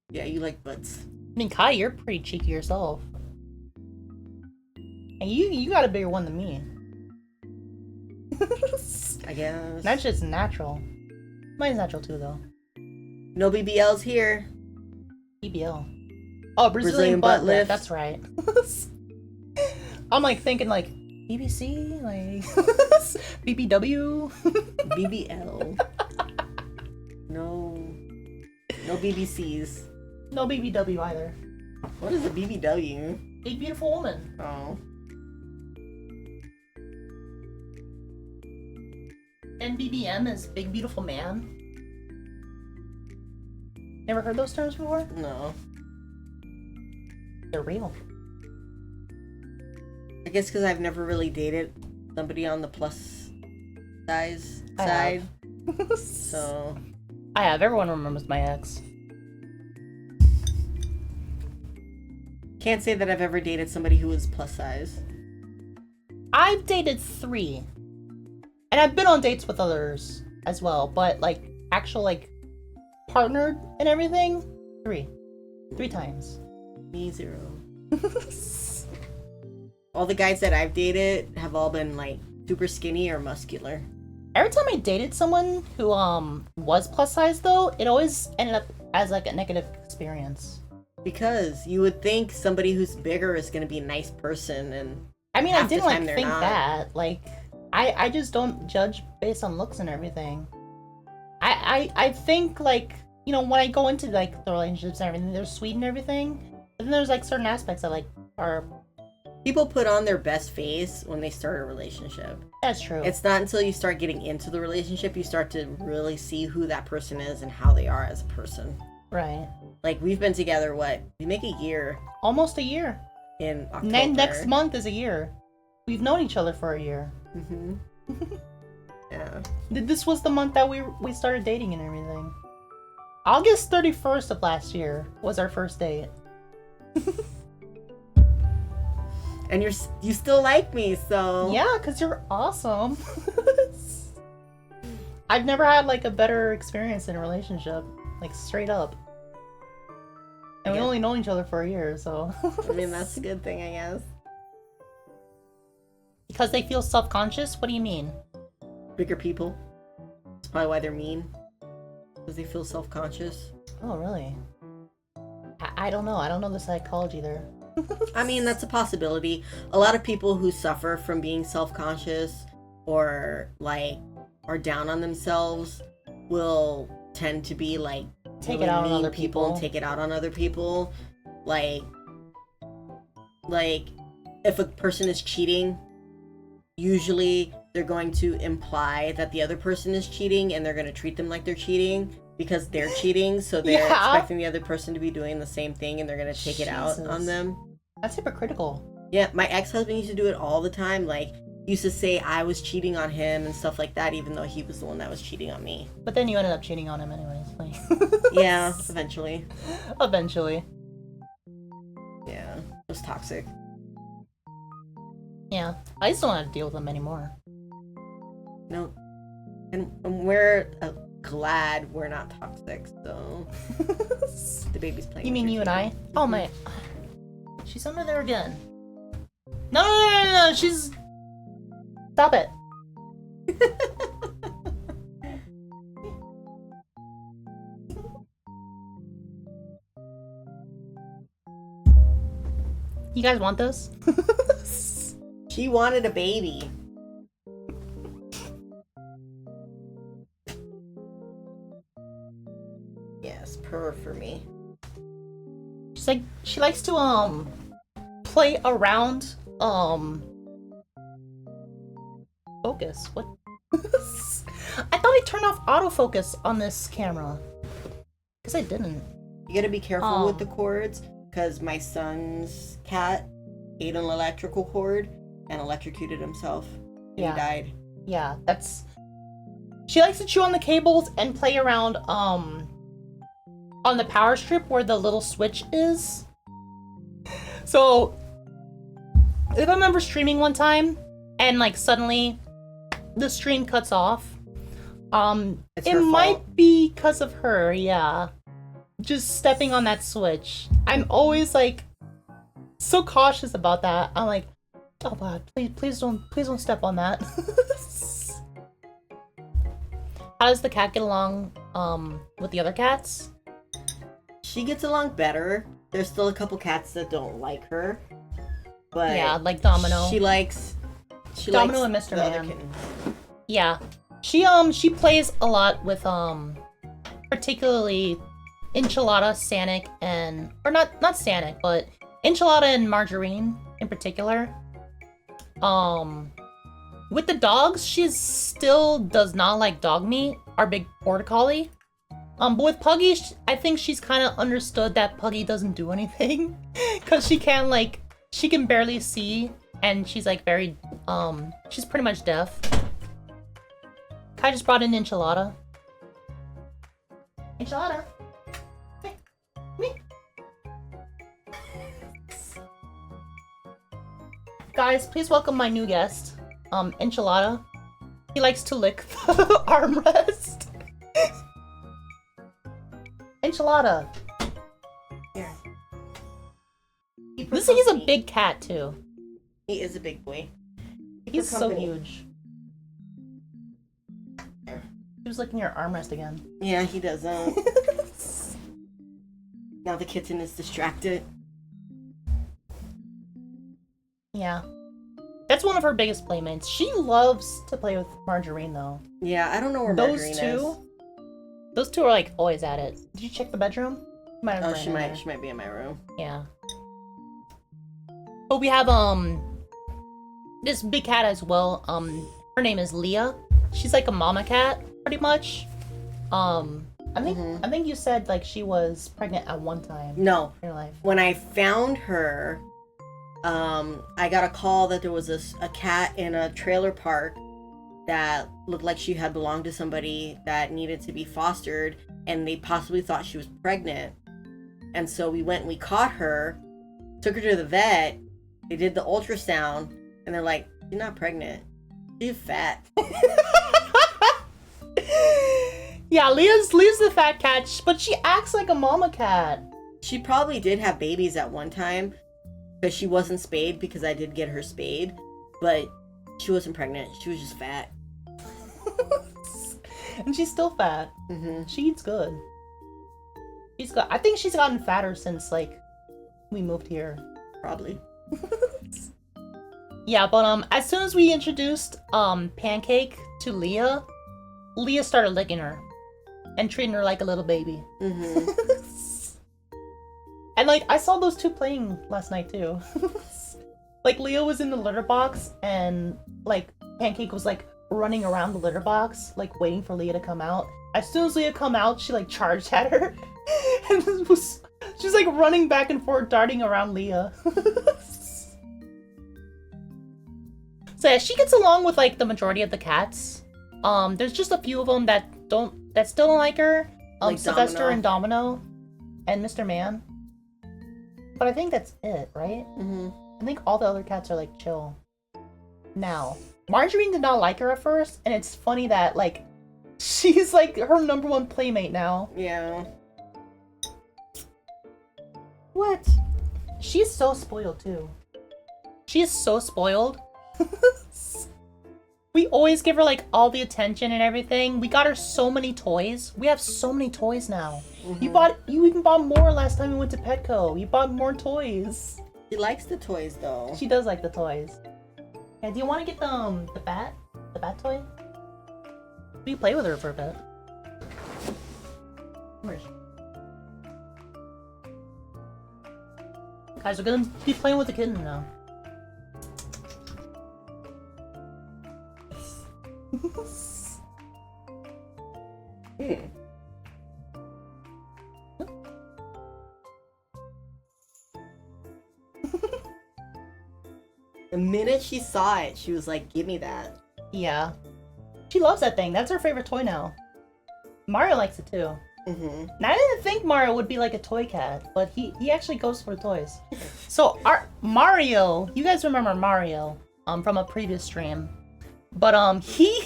Yeah, you like butts. I mean, Kai, you're pretty cheeky yourself. And you got a bigger one than me. I guess. That's just natural. Mine's natural too, though. No BBLs here. BBL. Oh, Brazilian butt lift. That's right. I'm like thinking like BBC, like BBW. BBL. No. No BBCs. No BBW either. What is a BBW? Big Beautiful Woman. Oh. And BBM is Big Beautiful Man. Never heard those terms before? No. They're real. I guess because I've never really dated somebody on the plus size side. So. I have. Everyone remembers my ex. Can't say that I've ever dated somebody who was plus size. I've dated 3. And I've been on dates with others as well. But, like, actual, like, partnered and everything? 3. 3 times. Me, 0. All the guys that I've dated have all been, like, super skinny or muscular. Every time I dated someone who, was plus size, though, it always ended up as, like, a negative experience. Because you would think somebody who's bigger is gonna be a nice person, and I mean, I half the didn't like time they're think not. that. Like, I just don't judge based on looks and everything. I think like, you know, when I go into like the relationships and everything, they're sweet and everything. But then there's like certain aspects that like are. People put on their best face when they start a relationship. That's true. It's not until you start getting into the relationship you start to really see who that person is and how they are as a person. Right. Like, we've been together, what? We make a year Almost a year. in October. Next month is a year. We've known each other for a year. Mm-hmm. Yeah. This was the month that we started dating and everything. August 31st of last year was our first date. And you still like me, so... Yeah, because you're awesome. I've never had like a better experience in a relationship. Like, straight up. And we only known each other for a year, so... I mean, that's a good thing, I guess. Because they feel self-conscious? What do you mean? Bigger people. That's probably why they're mean. Because they feel self-conscious. Oh, really? I don't know. I don't know the psychology there. I mean, that's a possibility. A lot of people who suffer from being self-conscious or, like, are down on themselves will tend to be, like, Take really it out on mean other people. and take it out on other people. Like, if a person is cheating, usually they're going to imply that the other person is cheating, and they're going to treat them like they're cheating because they're cheating, so they're expecting the other person to be doing the same thing, and they're going to take it out on them. That's hypocritical. Yeah, my ex-husband used to do it all the time. Like, used to say I was cheating on him and stuff like that, even though he was the one that was cheating on me. But then you ended up cheating on him anyways. Like... Yeah, eventually. Eventually. Yeah, it was toxic. Yeah, I just don't have to deal with him anymore. No. And we're glad we're not toxic, so... The baby's playing. You mean with you your and TV. I? Oh my... She's under there again. No, she's... Stop it. You guys want this? She wanted a baby. Yes, purr for me. She's like, she likes to, play around, focus. What? I thought I turned off autofocus on this camera. Because I didn't. You gotta be careful with the cords, because my son's cat ate an electrical cord and electrocuted himself. And Yeah. He died. Yeah, that's... She likes to chew on the cables and play around, on the power strip where the little switch is. So, if I'm ever streaming one time, and, like, suddenly the stream cuts off, It's it her might fault. be because of her, yeah. Just stepping on that switch. I'm always, like, so cautious about that. I'm like, oh god, please don't step on that. How does the cat get along, with the other cats? She gets along better. There's still a couple cats that don't like her. But Yeah, like Domino. She likes Domino and likes Mr. the other Man. kittens. Yeah. She plays a lot with, particularly Enchilada, Sanic, and... Or not Sanic, but Enchilada and Margarine, in particular. With the dogs, she still does not like dog meat, our big border collie. But with Puggy, I think she's kind of understood that Puggy doesn't do anything. Because she can barely see, and she's, like, very, she's pretty much deaf. Kai just brought in Enchilada. Enchilada! Hey, me! Guys, please welcome my new guest, Enchilada. He likes to lick the armrest. Enchilada! Here. This thing is a big cat, too. He is a big boy. He's so company. huge. He was licking your armrest again. Yeah, he does. Now Now the kitten is distracted. Yeah. That's one of her biggest playmates. She loves to play with Margarine, though. Yeah, I don't know where Margarine is. Those two are like always at it. Did you check the bedroom? She might be in my room. Yeah. But we have this big cat as well. Her name is Leah. She's like a mama cat, pretty much. I think you said like she was pregnant at one time. No. In your life. When I found her, I got a call that there was a cat in a trailer park that looked like she had belonged to somebody that needed to be fostered, and they possibly thought she was pregnant. And so we went and we caught her, took her to the vet, they did the ultrasound, and they're like, "You're not pregnant. She's fat." Yeah, Leah's the fat cat, but she acts like a mama cat. She probably did have babies at one time, because she wasn't spayed, because I did get her spayed, but she wasn't pregnant. She was just fat. And she's still fat. Mm-hmm. She eats good. I think she's gotten fatter since like we moved here. Probably. Yeah, but as soon as we introduced Pancake to Leah started licking her and treating her like a little baby. Mm-hmm. And like I saw those two playing last night too. Like Leah was in the litter box and like Pancake was like running around the litter box, like waiting for Leah to come out. As soon as Leah come out, she like charged at her, and she's like running back and forth, darting around Leah. So yeah, she gets along with like the majority of the cats. There's just a few of them that still don't like her. Like Sylvester Domino. and Domino, and Mr. Man. But I think that's it, right? Mm-hmm. I think all the other cats are like chill. Now, Margarine did not like her at first, and it's funny that like she's like her number one playmate now. Yeah. What? She's so spoiled too. She is so spoiled. We always give her like all the attention and everything. We got her so many toys. We have so many toys now. Mm-hmm. You even bought more last time we went to Petco. You bought more toys. She likes the toys though. She does like the toys. Yeah, do you want to get the bat? The bat toy? We play with her for a bit. Where is she? Guys, we're gonna be playing with the kitten now. The minute she saw it, she was like, "Give me that." Yeah. She loves that thing. That's her favorite toy now. Mario likes it too. Mm-hmm. Now, I didn't think Mario would be like a toy cat, but he actually goes for toys. So our Mario, you guys remember Mario from a previous stream. But he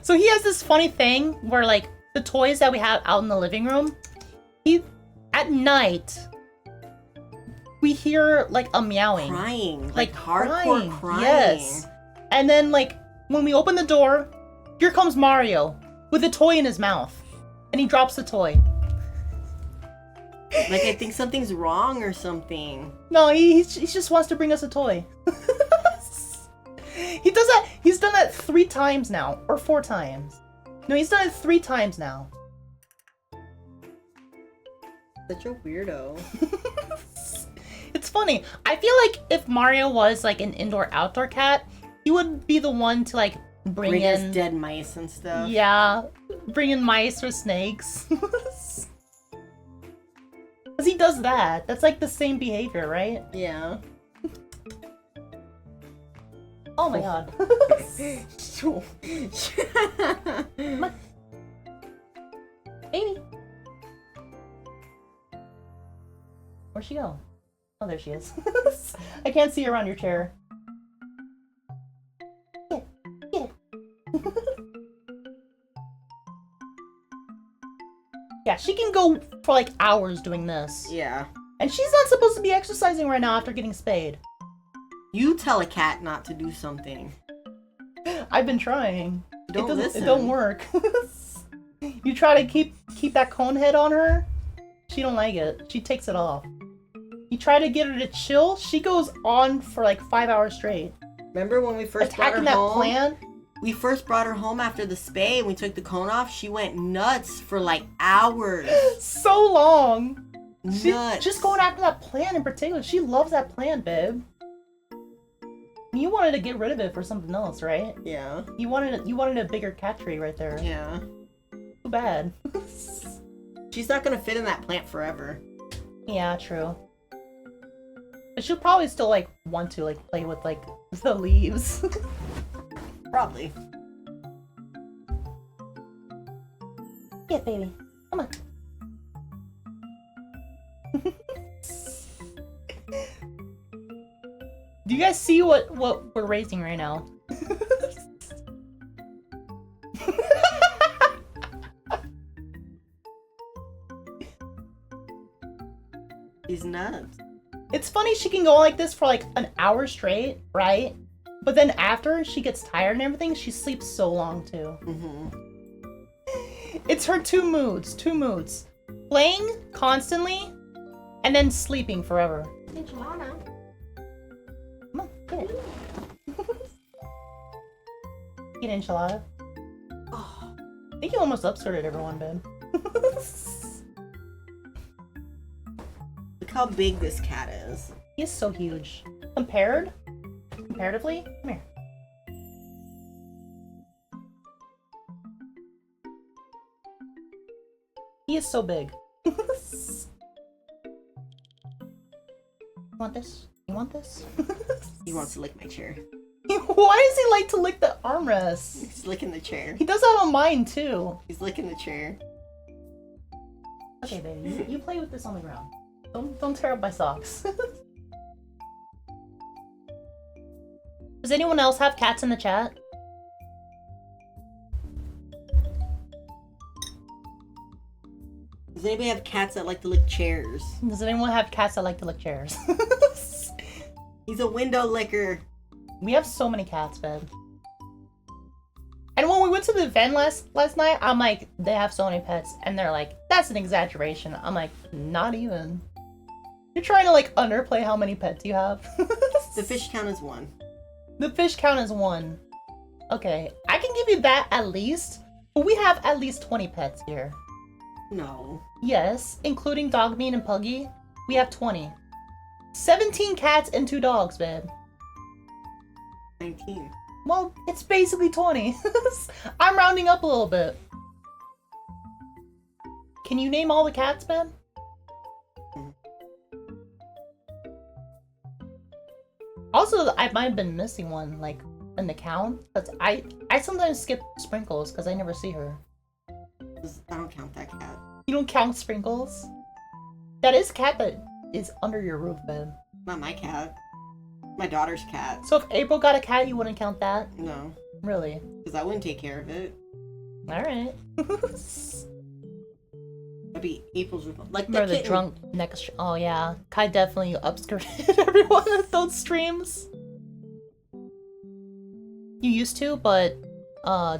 so he has this funny thing where like the toys that we have out in the living room, at night we hear like a meowing. Crying. Like hardcore crying. Yes. And then like when we open the door, here comes Mario with a toy in his mouth. And he drops the toy. Like I think something's wrong or something. No, he just wants to bring us a toy. He does that. He's done that 3 times now, or 4 times. No, he's done it 3 times now. Such a weirdo. It's funny. I feel like if Mario was like an indoor-outdoor cat, he would be the one to like bring in us dead mice and stuff. Yeah, bring in mice or snakes. Because he does that. That's like the same behavior, right? Yeah. Oh my god. Baby. Where'd she go? Oh, there she is. I can't see her around your chair. Get it. Yeah, she can go for like hours doing this. Yeah. And she's not supposed to be exercising right now after getting spayed. You tell a cat not to do something. I've been trying. Don't listen. It don't work. You try to keep that cone head on her, She don't like it. She takes it off. You try to get her to chill, she goes on for like 5 hours straight. Remember when we first attacking brought her that home? plant? We first brought her home after the spay and we took the cone off. She went nuts for like hours. So long. Nuts. She's just going after that plant in particular. She loves that plant, babe. You wanted to get rid of it for something else, right? Yeah. You wanted a bigger cat tree right there. Yeah. Too bad. She's not gonna fit in that plant forever. Yeah, true. But she'll probably still like want to like play with like the leaves. Probably. Yeah, baby. Come on. Do you guys see what we're raising right now? She's nuts. It's funny she can go like this for like an hour straight, right? But then after she gets tired and everything, she sleeps so long too. It's her two moods. Playing constantly and then sleeping forever. Come on, get it. Get enchilada. Oh, I think you almost upskirted everyone, Ben. Look how big this cat is. He is so huge. Comparatively, come here. He is so big. You want this? You want this? He wants to lick my chair. Why does he like to lick the armrest? He's licking the chair. He does that on mine too. He's licking the chair. Okay, baby, you play with this on the ground. Don't tear up my socks. Does anyone else have cats in the chat? Does anybody have cats that like to lick chairs? Does anyone have cats that like to lick chairs? He's a window licker. We have so many cats, babe. And when we went to the event last night, I'm like, they have so many pets. And they're like, that's an exaggeration. I'm like, not even. You're trying to like underplay how many pets you have. The fish count is 1. The fish count is 1. Okay, I can give you that at least. But we have at least 20 pets here. No. Yes, including dog meat and puggy. We have 20. 17 cats and 2 dogs, babe. 19. Well, it's basically 20. I'm rounding up a little bit. Can you name all the cats, Ben? Also, I might have been missing one, like, in the count. But I sometimes skip Sprinkles because I never see her. I don't count that cat. You don't count Sprinkles? That is a cat that is under your roof, Ben. Not my cat. My daughter's cat. So if April got a cat, you wouldn't count that? No. Really? Because I wouldn't take care of it. Alright. That'd be April's roof. Like Remember the kitten. drunk next. Oh yeah, Kai definitely upskirted everyone with those streams. You used to, but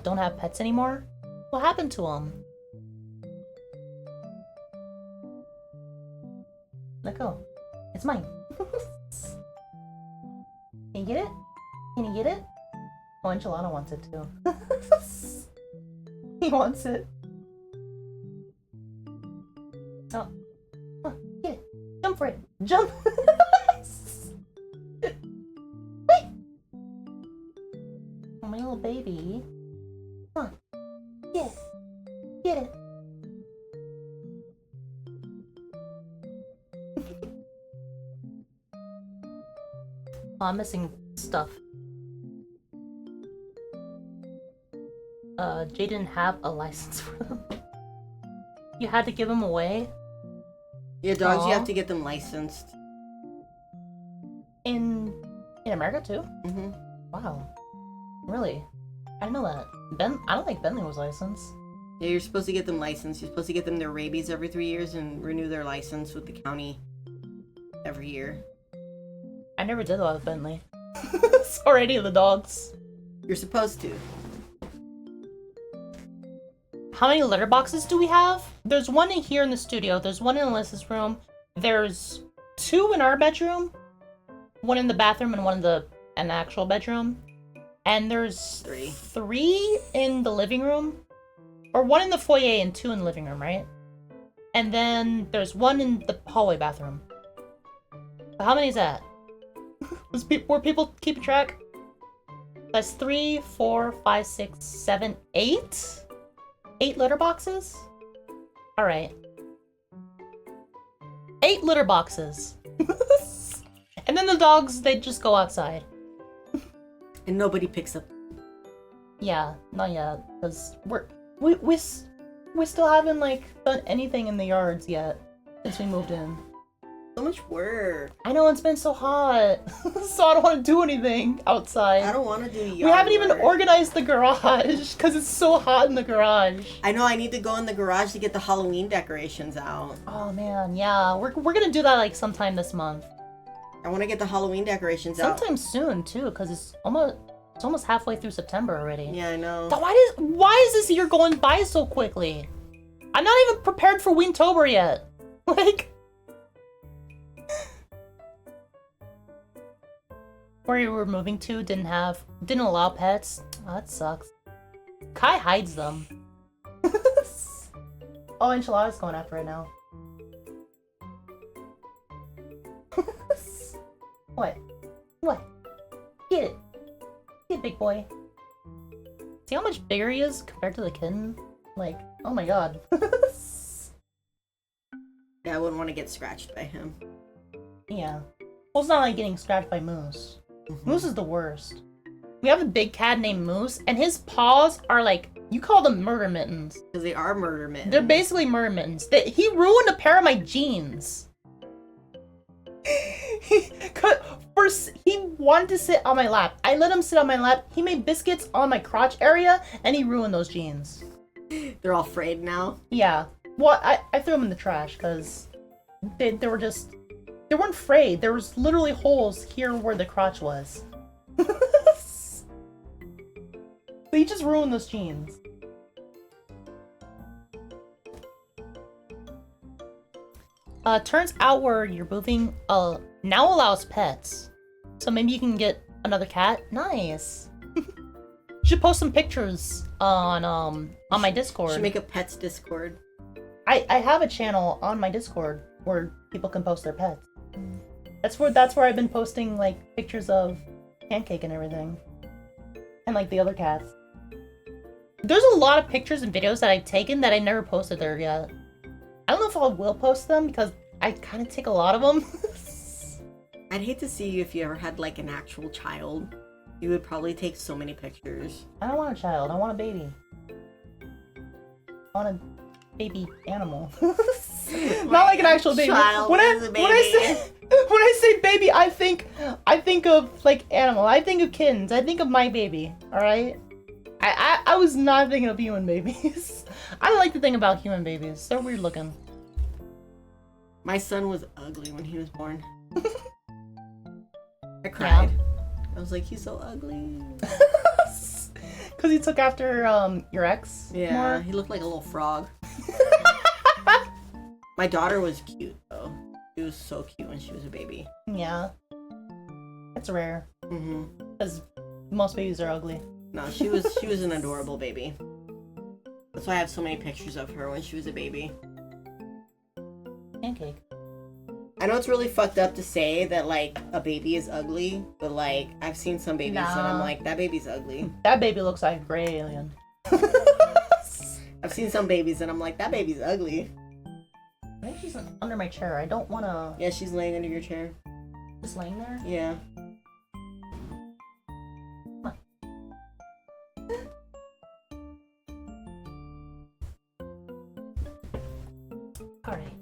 don't have pets anymore. What happened to them? Let go. It's mine. Can you get it? Can you get it? Oh, Enchilada wants it too. He wants it. Oh. Come on, get it. Jump for it. Jump. Wait. Oh, my little baby. Come on. Get it. Get it. Oh, I'm missing stuff. Jay didn't have a license for them. You had to give them away? Yeah, dogs, Aww. you have to get them licensed. In America too? Mm-hmm. Wow. Really? I didn't know that. I don't think Bentley was licensed. Yeah, you're supposed to get them licensed. You're supposed to get them their rabies every 3 years and renew their license with the county every year. I never did that with Bentley. Or any of the dogs. You're supposed to. how many litter boxes do we have? There's one in here in the studio. There's one in Alyssa's room. There's 2 in our bedroom. One in the bathroom and one in the actual bedroom. And there's 3 in the living room. Or 1 in the foyer and 2 in the living room, right? And then there's 1 in the hallway bathroom. So how many is that? Were people keeping track? That's 3, 4, 5, 6, 7, 8? 8 litter boxes? Alright. 8 litter boxes. And then the dogs, they just go outside. And nobody picks up. Yeah, not yet. Because we still haven't, like, done anything in the yards yet. Since we moved in. So much work. I know, it's been so hot. So I don't want to do anything outside. I don't want to do yard We haven't even work. organized the garage because it's so hot in the garage. I know, I need to go in the garage to get the Halloween decorations out. Oh man, yeah. We're gonna do that like sometime this month. I want to get the Halloween decorations out. Sometime soon too, because it's almost halfway through September already. Yeah, I know. So why is this year going by so quickly? I'm not even prepared for Weentober yet. Like, where you were moving to didn't allow pets. Oh, that sucks. Kai hides them. Oh, Enchilada's going after it now. What? What? Get it. Get it, big boy. See how much bigger he is compared to the kitten? Like, oh my god. Yeah, I wouldn't want to get scratched by him. Yeah. Well, it's not like getting scratched by Moose. Mm-hmm. Moose is the worst. We have a big cat named Moose, and his paws are like, you call them murder mittens. Because they are murder mittens. They're basically murder mittens. He ruined a pair of my jeans. He wanted to sit on my lap. I let him sit on my lap. He made biscuits on my crotch area, and he ruined those jeans. They're all frayed now. Yeah. Well, I threw them in the trash, because they weren't frayed. There was literally holes here where the crotch was. But he just ruined those jeans. Turns out where you're moving now allows pets. So maybe you can get another cat. Nice. Should post some pictures on my Discord. Should make a pets Discord. I have a channel on my Discord where people can post their pets. That's where I've been posting like pictures of Pancake and everything. And like the other cats. There's a lot of pictures and videos that I've taken that I never posted there yet. I don't know if I will post them because I kind of take a lot of them. I'd hate to see you if you ever had like an actual child. You would probably take so many pictures. I don't want a child. I want a baby. I want a baby animal. Not like an actual baby. Child is a baby. When I say baby, I think of like animal. I think of kittens. I think of my baby. All right. I was not thinking of human babies. I don't like to think about human babies. They're weird looking. My son was ugly when he was born. I cried. Yeah. I was like, he's so ugly. Because he took after your ex? Yeah, more? He looked like a little frog. My daughter was cute though. She was so cute when she was a baby. Yeah. That's rare. Mm-hmm. Because most babies are ugly. No, she was an adorable baby. That's why I have so many pictures of her when she was a baby. Pancake. I know it's really fucked up to say that like a baby is ugly, but like I've seen some babies and I'm like, that baby's ugly. That baby looks like a gray alien. I've seen some babies and I'm like, that baby's ugly. I think she's under my chair. I don't want to... Yeah, she's laying under your chair. Just laying there? Yeah. Alright.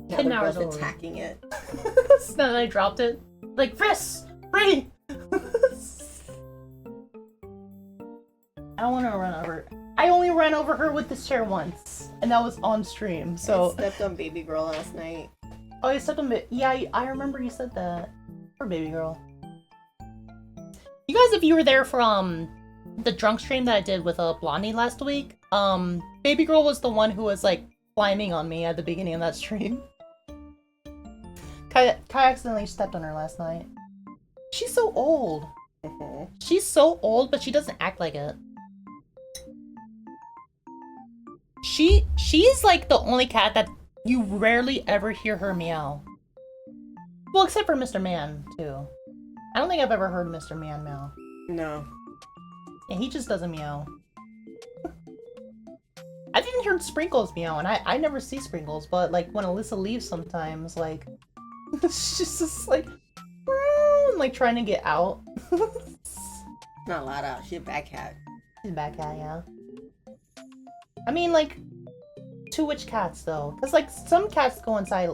Now 10 they're hours both old. attacking it. So then I dropped it. Like, Friss! Free! I don't want to run over. I only ran over her with this chair once, and that was on stream. So I stepped on baby girl last night. Oh, you stepped on yeah, I remember you said that. Poor baby girl. You guys, if you were there for the drunk stream that I did with Blondie last week, Baby girl was the one who was like climbing on me at the beginning of that stream. Kai accidentally stepped on her last night. She's so old. She's so old, but she doesn't act like it. She's like the only cat that you rarely ever hear her meow. Well, except for Mr. Man, too. I don't think I've ever heard Mr. Man meow. No. Yeah, he just doesn't meow. I've even heard Sprinkles meow, and I never see Sprinkles, but like when Alyssa leaves sometimes, like she's just like trying to get out. Not allowed out. She's a bad cat. She's a bad cat, yeah. I mean, like, to which cats though? Because like some cats go inside,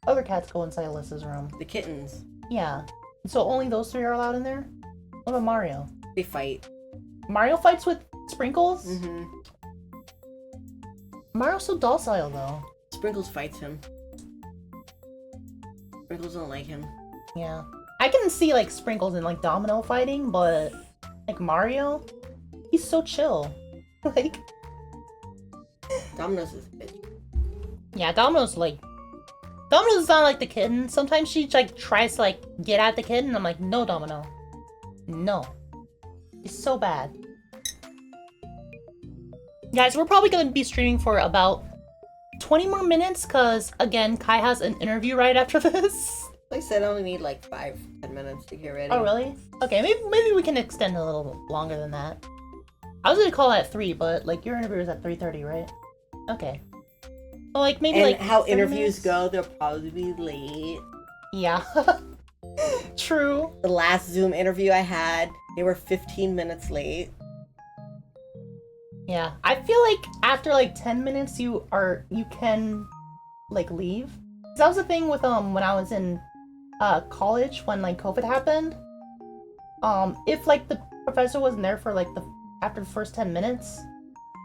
other cats go inside Alyssa's room. The kittens. Yeah. So only those three are allowed in there? What about Mario? They fight. Mario fights with Sprinkles? Mm-hmm. Mario's so docile though. Sprinkles fights him. Sprinkles don't like him. Yeah. I can see like Sprinkles and like Domino fighting, but like Mario, he's so chill. Like Domino's is a bitch. yeah, Domino's not like the kitten. Sometimes she like tries to like get at the kitten and I'm like, no, Domino. No. It's so bad. Guys, we're probably gonna be streaming for about 20 more minutes because again, Kai has an interview right after this. Like I said, I only need like 5-10 minutes to get ready. Oh really? Okay, maybe we can extend a little bit longer than that. I was gonna call it at 3, but like your interview is at 3:30, right? Okay. Well, like maybe and like how 30 interviews minutes? go, they'll probably be late. Yeah. True. The last Zoom interview I had, they were 15 minutes late. Yeah. I feel like after like 10 minutes you can like leave. 'Cause that was the thing with when I was in college when like COVID happened. If like the professor wasn't there for like after the first 10 minutes,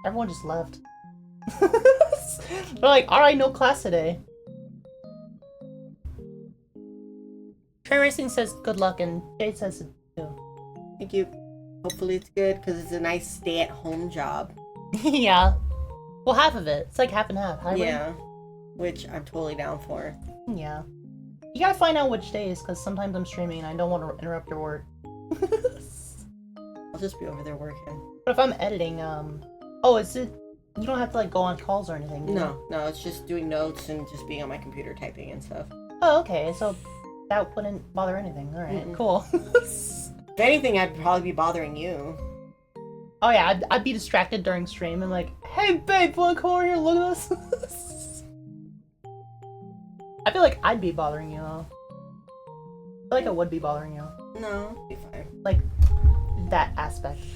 everyone just left. They're like, alright, no class today. Trey Racing says good luck and Jade says it too. Thank you. Hopefully it's good because it's a nice stay-at-home job. Yeah. Well, half of it. It's like half and half. Hybrid. Yeah. Which I'm totally down for. Yeah. You gotta find out which days because sometimes I'm streaming and I don't want to interrupt your work. I'll just be over there working. But if I'm editing, oh, is it? You don't have to like go on calls or anything. Do you? No, it's just doing notes and just being on my computer typing and stuff. Oh, okay. So that wouldn't bother anything. All right, cool. If anything, I'd probably be bothering you. Oh yeah, I'd be distracted during stream and like, hey babe, wanna come over here? Look at this. I feel like I'd be bothering you though. I feel like I would be bothering you. No, it'll be fine. Like that aspect. Is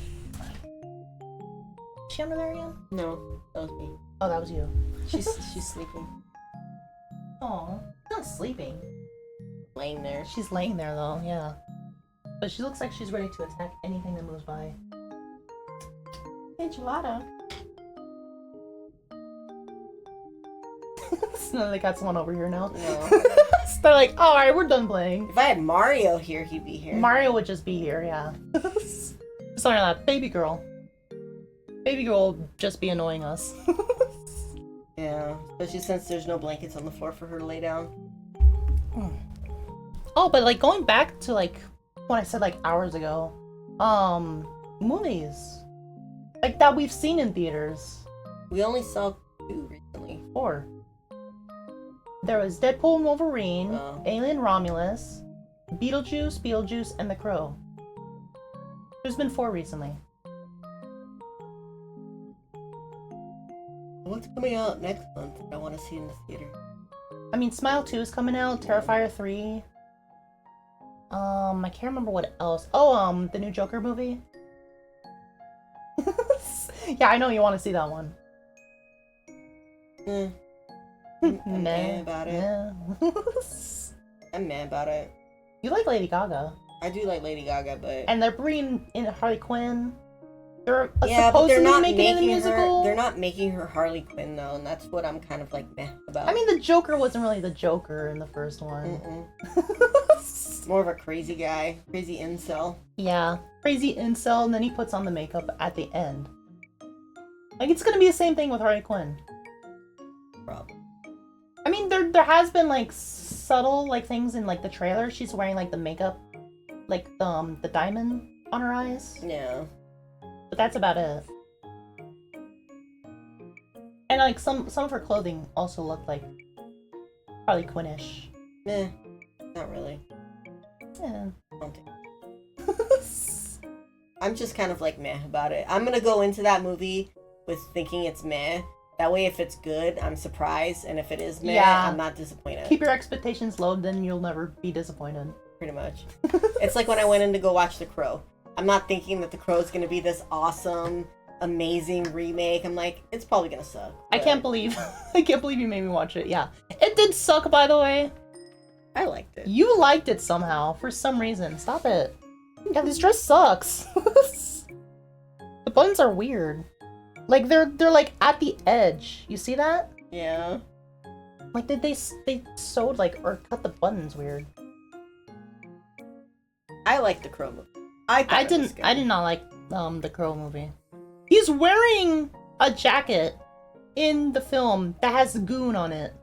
she under there again? No, that was me. Oh, that was you. She's sleeping. Oh, she's not sleeping. Laying there. She's laying there though, yeah. But she looks like she's ready to attack anything that moves by. Enchilada. So they got someone over here now. No. So they're like, oh, alright, we're done playing. If I had Mario here, he'd be here. Mario would just be here, yeah. Sorry, not baby girl. Baby girl will just be annoying us. Yeah, especially since there's no blankets on the floor for her to lay down. Oh, but like going back to like what I said like hours ago, movies like that we've seen in theaters. We only saw 2 recently. 4. There was Deadpool and Wolverine, Oh. Alien Romulus, Beetlejuice, and The Crow. There's been 4 recently. What's coming out next month that I want to see in the theater? I mean, Smile 2 is coming out, Terrifier 3. I can't remember what else. Oh, the new Joker movie. Yeah, I know you want to see that one. I'm mad about it. Yeah. I'm mad about it. You like Lady Gaga. I do like Lady Gaga, but And they're bringing in Harley Quinn. They're yeah, but supposed they're to be not making it a making musical. her. They're not making her Harley Quinn though, and that's what I'm kind of like meh about. I mean, the Joker wasn't really the Joker in the first one. More of a crazy guy, crazy incel. Yeah, crazy incel, and then he puts on the makeup at the end. Like, it's gonna be the same thing with Harley Quinn. Probably. I mean, there has been, like, subtle, like, things in, like, the trailer. She's wearing, like, the makeup, like, the diamond on her eyes. Yeah. But that's about it. And, like, some of her clothing also looked like Harley Quinn-ish. Meh. Not really. Yeah. Okay. I'm just kind of like meh about it. I'm gonna go into that movie with thinking it's meh. That way, if it's good, I'm surprised, and if it is meh, Yeah. I'm not disappointed. Keep your expectations low, then you'll never be disappointed. Pretty much. It's like when I went in to go watch The Crow. I'm not thinking that The Crow is gonna be this awesome, amazing remake. I'm like, it's probably gonna suck. I can't believe you made me watch it. Yeah, it did suck, by the way. I liked it. You liked it somehow for some reason. Stop it. Yeah, this dress sucks. The buttons are weird. Like they're like at the edge. You see that? Yeah. Like they sewed like or cut the buttons weird. I liked The Crow movie. I did not like the Crow movie. He's wearing a jacket in the film that has goon on it.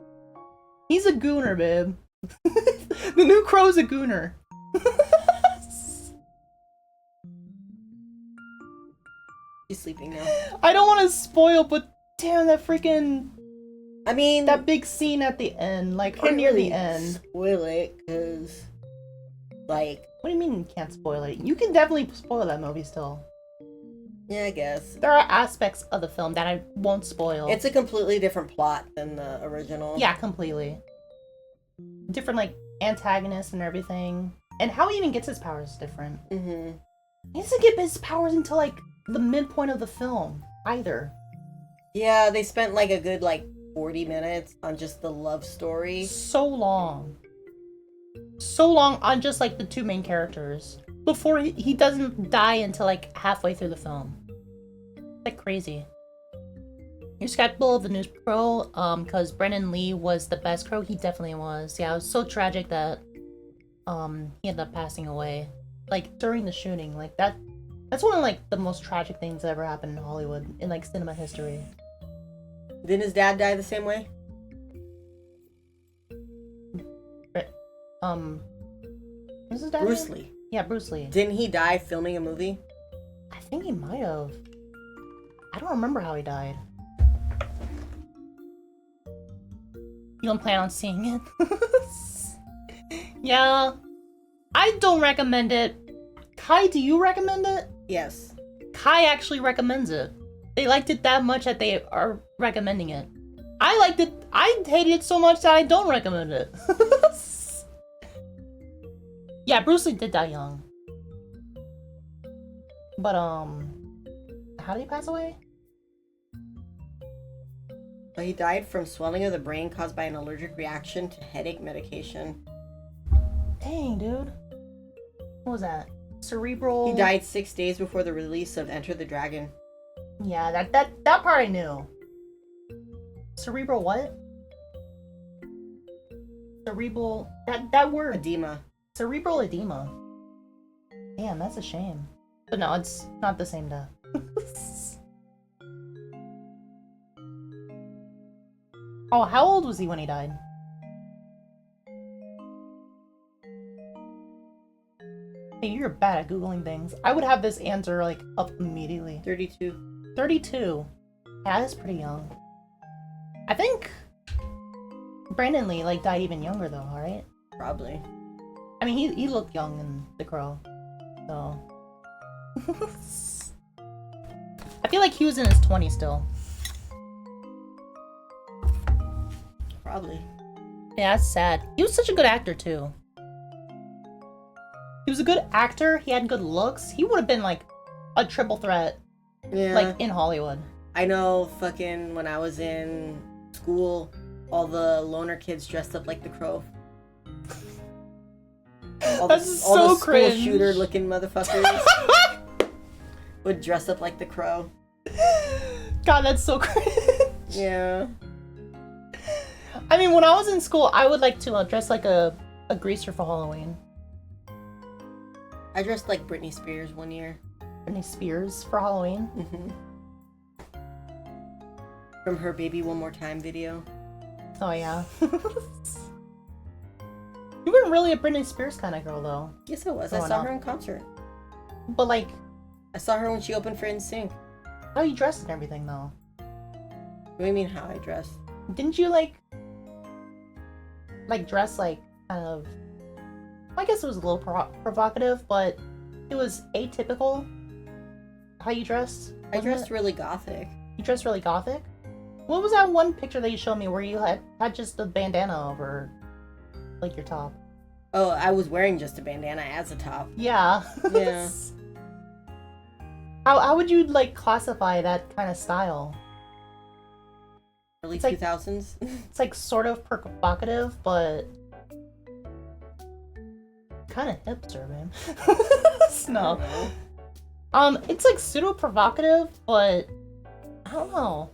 He's a gooner, babe. The new Crow's a gooner. She's sleeping now. I don't want to spoil, but damn that freaking I mean, that big scene at the end, like or near the end. Spoil it, cause like. What do you mean you can't spoil it? You can definitely spoil that movie still. Yeah, I guess. There are aspects of the film that I won't spoil. It's a completely different plot than the original. Yeah, completely. Different like antagonists and everything, and how he even gets his powers is different. Mm-hmm. He doesn't get his powers until like the midpoint of the film either. Yeah, they spent like a good 40 minutes on just the love story. So long on just like the two main characters before he doesn't die until like halfway through the film. Like crazy. You're skeptical of the new Crow, because Brendan Lee was the best Crow. He definitely was. Yeah, it was so tragic that he ended up passing away. Like during the shooting, like that's one of like the most tragic things that ever happened in Hollywood in like cinema history. Didn't his dad die the same way? Who's his dad? Bruce Lee. Yeah, Bruce Lee. Didn't he die filming a movie? I think he might have. I don't remember how he died. You don't plan on seeing it? Yeah. I don't recommend it. Kai, do you recommend it? Yes. Kai actually recommends it. They liked it that much that they are recommending it. I liked it. I hated it so much that I don't recommend it. Yeah, Bruce Lee did die young. But, how did he pass away? Well, he died from swelling of the brain caused by an allergic reaction to headache medication. Dang, dude. What was that? Cerebral... He died 6 days before the release of Enter the Dragon. Yeah, that part I knew. Cerebral what? Cerebral... That word. Edema. Cerebral edema. Damn, that's a shame. But no, it's not the same death. Oh, how old was he when he died? Hey, you're bad at Googling things. I would have this answer, like, up immediately. 32. 32. Yeah, that's pretty young. I think Brandon Lee, like, died even younger, though, right? Probably. I mean, he looked young in The Crow, so... I feel like he was in his 20s still. Probably. Yeah, that's sad. He was such a good actor, too. He was a good actor, he had good looks. He would have been, like, a triple threat, Yeah. like, in Hollywood. I know fucking when I was in school, all the loner kids dressed up like the Crow. All That's the, so all the school cringe. shooter looking motherfuckers would dress up like the Crow. God, that's so cringe. Yeah. I mean, when I was in school, I would like to dress like a greaser for Halloween. I dressed like Britney Spears one year. Britney Spears for Halloween. Mm-hmm. From her Baby One More Time video. Oh, yeah. You weren't really a Britney Spears kind of girl, though. Yes, I was. I saw her in concert. But, like... I saw her when she opened for NSYNC. How you dressed and everything, though? What do you mean, how I dressed? Didn't you, like, dress, like, kind of... I guess it was a little provocative, but it was atypical how you dressed. I dressed really gothic. You dressed really gothic? What was that one picture that you showed me where you had just a bandana over, like, your top? Oh, I was wearing just a bandana as a top. Yeah. Yeah. How would you, like, classify that kind of style? Early It's like- 2000s? It's, like, sort of provocative, but... kind of hipster, man. No. It's, like, pseudo-provocative, but... I don't know.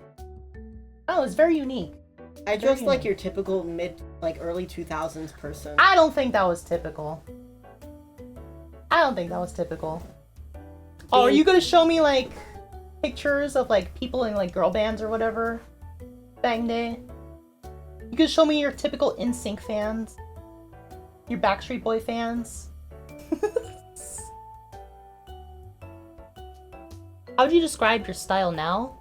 Oh, it's very unique. I dressed like your typical early 2000s person. I don't think that was typical. I don't think that was typical. Oh, are you gonna show me, like, pictures of, like, people in, like, girl bands or whatever? Bang day? You could show me your typical NSYNC fans? Your Backstreet Boy fans? How would you describe your style now?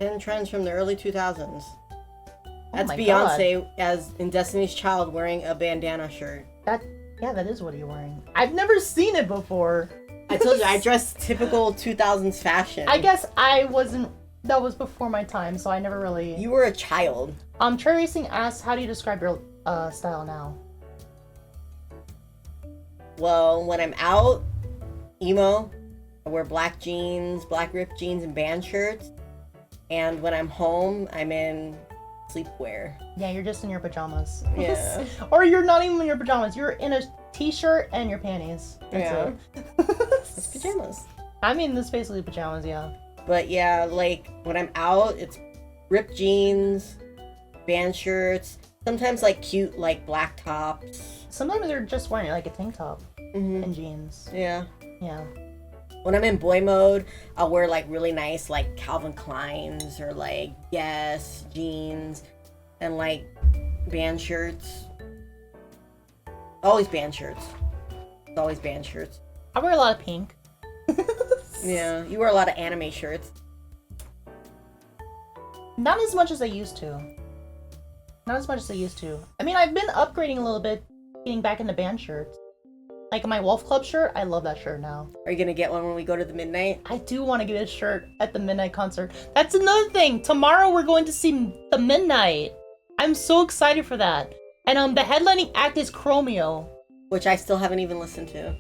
And trends from the early 2000s. That's my Beyonce as in Destiny's Child wearing a bandana shirt. Yeah, that is what you're wearing. I've never seen it before. I told you, I dressed typical 2000s fashion. I guess I wasn't... That was before my time, so I never really... You were a child. Cherry Racing asks, how do you describe your style now? Well, when I'm out, emo, I wear black jeans, black ripped jeans, and band shirts. And when I'm home, I'm in sleepwear. Yeah, you're just in your pajamas. Yeah. Or you're not even in your pajamas. You're in a t-shirt and your panties. That's it. It's pajamas. I mean, this is basically pajamas, yeah. But yeah, like, when I'm out, it's ripped jeans, band shirts, sometimes, like, cute, like, black tops. Sometimes they're just wearing, like, a tank top and jeans. Yeah. Yeah. When I'm in boy mode, I'll wear, like, really nice, like, Calvin Kleins or, like, Guess jeans and, like, band shirts. Always band shirts. It's always band shirts. I wear a lot of pink. Yeah, you wear a lot of anime shirts. Not as much as I used to. Not as much as I used to. I mean, I've been upgrading a little bit, getting back into band shirts. Like my Wolf Club shirt, I love that shirt now. Are you gonna get one when we go to the midnight? I do want to get a shirt at the midnight concert. That's another thing. Tomorrow we're going to see the Midnight. I'm so excited for that. And the headlining act is Chromeo, Which I still haven't even listened to.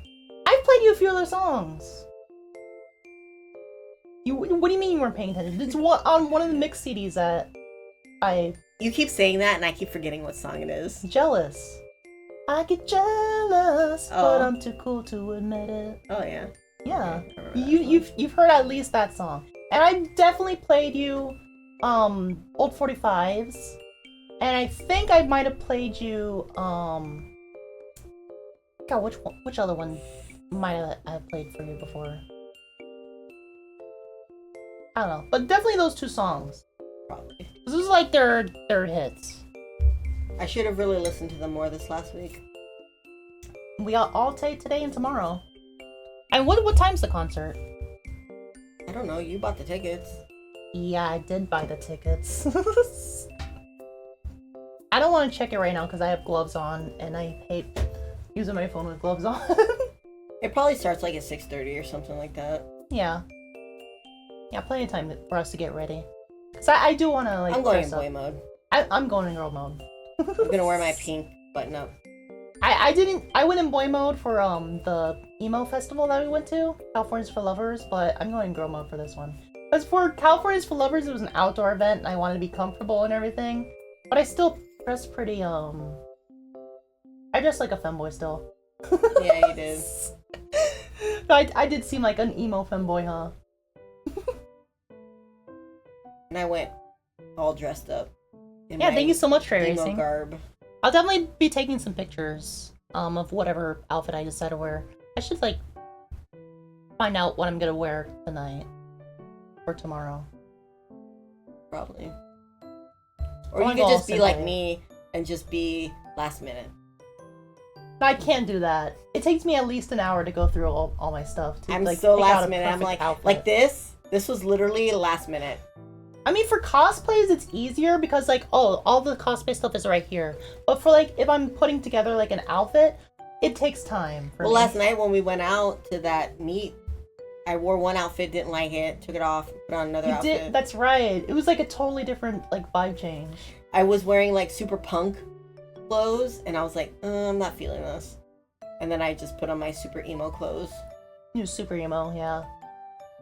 I've played you a few other songs. What do you mean you weren't paying attention? It's on one of the mix CDs that You keep saying that and I keep forgetting what song it is. Jealous. I get jealous, Oh. but I'm too cool to admit it. Oh yeah. Yeah. I remember that song. You've heard at least that song. And I definitely played you old 45s. And I think I might have played you God, which other one might I have played for you before? I don't know. But definitely those two songs. Probably. This is like their hits. I should have really listened to them more this last week. We got all day today and tomorrow. And what time's the concert? I don't know, you bought the tickets. Yeah, I did buy the tickets. I don't want to check it right now because I have gloves on and I hate using my phone with gloves on. It probably starts like at 6:30 or something like that. Yeah. Yeah, plenty of time for us to get ready. Cause I do want to like. I'm going in dress up. boy mode. I'm going in girl mode. I'm gonna wear my pink button up. I went in boy mode for the emo festival that we went to, California's for Lovers, but I'm going in girl mode for this one. Because for California's for Lovers, it was an outdoor event and I wanted to be comfortable and everything. But I still dressed pretty I dressed like a femboy still. Yeah, you did. I did seem like an emo femboy, huh? And I went all dressed up. Yeah, thank you so much, Trey emo Racing. garb. I'll definitely be taking some pictures of whatever outfit I decide to wear. I should like find out what I'm gonna wear tonight or tomorrow. probably. Or I you wanna could go just all be like simple. me and just be last minute. I can't do that. It takes me at least an hour to go through all my stuff. To, I'm like, so pick out last a minute. I'm perfect like outfit. this. This was literally last minute. I mean, for cosplays, it's easier because, like, oh, all the cosplay stuff is right here. But for, like, if I'm putting together, like, an outfit, it takes time for Well, me. last night when we went out to that meet, I wore one outfit, didn't like it, took it off, put on another outfit. Did, that's right. It was, like, a totally different, like, vibe change. I was wearing, like, super punk clothes, and I was like, I'm not feeling this. And then I just put on my super emo clothes. You was super emo, yeah.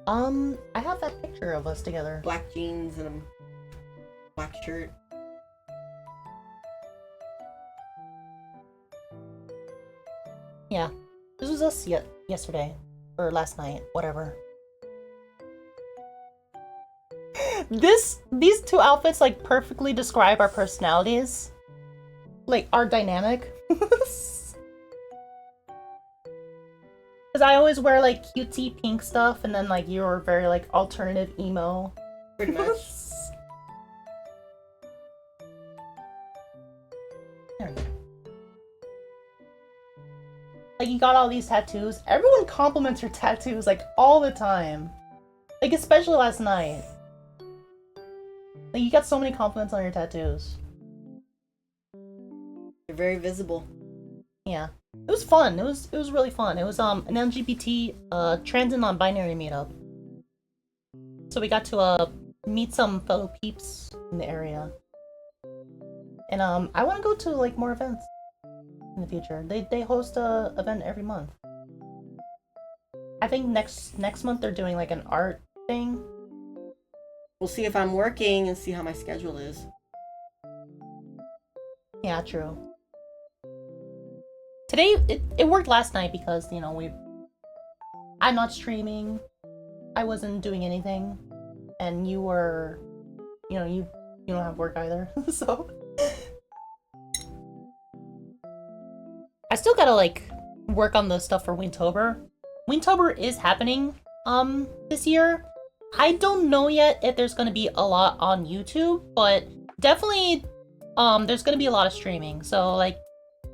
I have that picture of us together. Black jeans and a black shirt. Yeah. This was us yesterday. Or last night. Whatever. These two outfits, like, perfectly describe our personalities. Like, our dynamic. Because I always wear, like, cutesy pink stuff, and then, like, you're very, like, alternative emo. Pretty much. There we go. Like, you got all these tattoos. Everyone compliments your tattoos, like, all the time. Like, especially last night. Like, you got so many compliments on your tattoos. They're very visible. Yeah. It was fun. It was really fun. It was an LGBT trans and non-binary meetup. So we got to meet some fellow peeps in the area. And I want to go to, like, more events in the future. They host a event every month. I think next month they're doing, like, an art thing. We'll see if I'm working and see how my schedule is. Yeah, true. Today, it worked last night because, you know, I'm not streaming, I wasn't doing anything, and you were, you know, you don't have work either, so. I still gotta, like, work on the stuff for Wintober. Wintober is happening, this year. I don't know yet if there's gonna be a lot on YouTube, but definitely, there's gonna be a lot of streaming, so, like,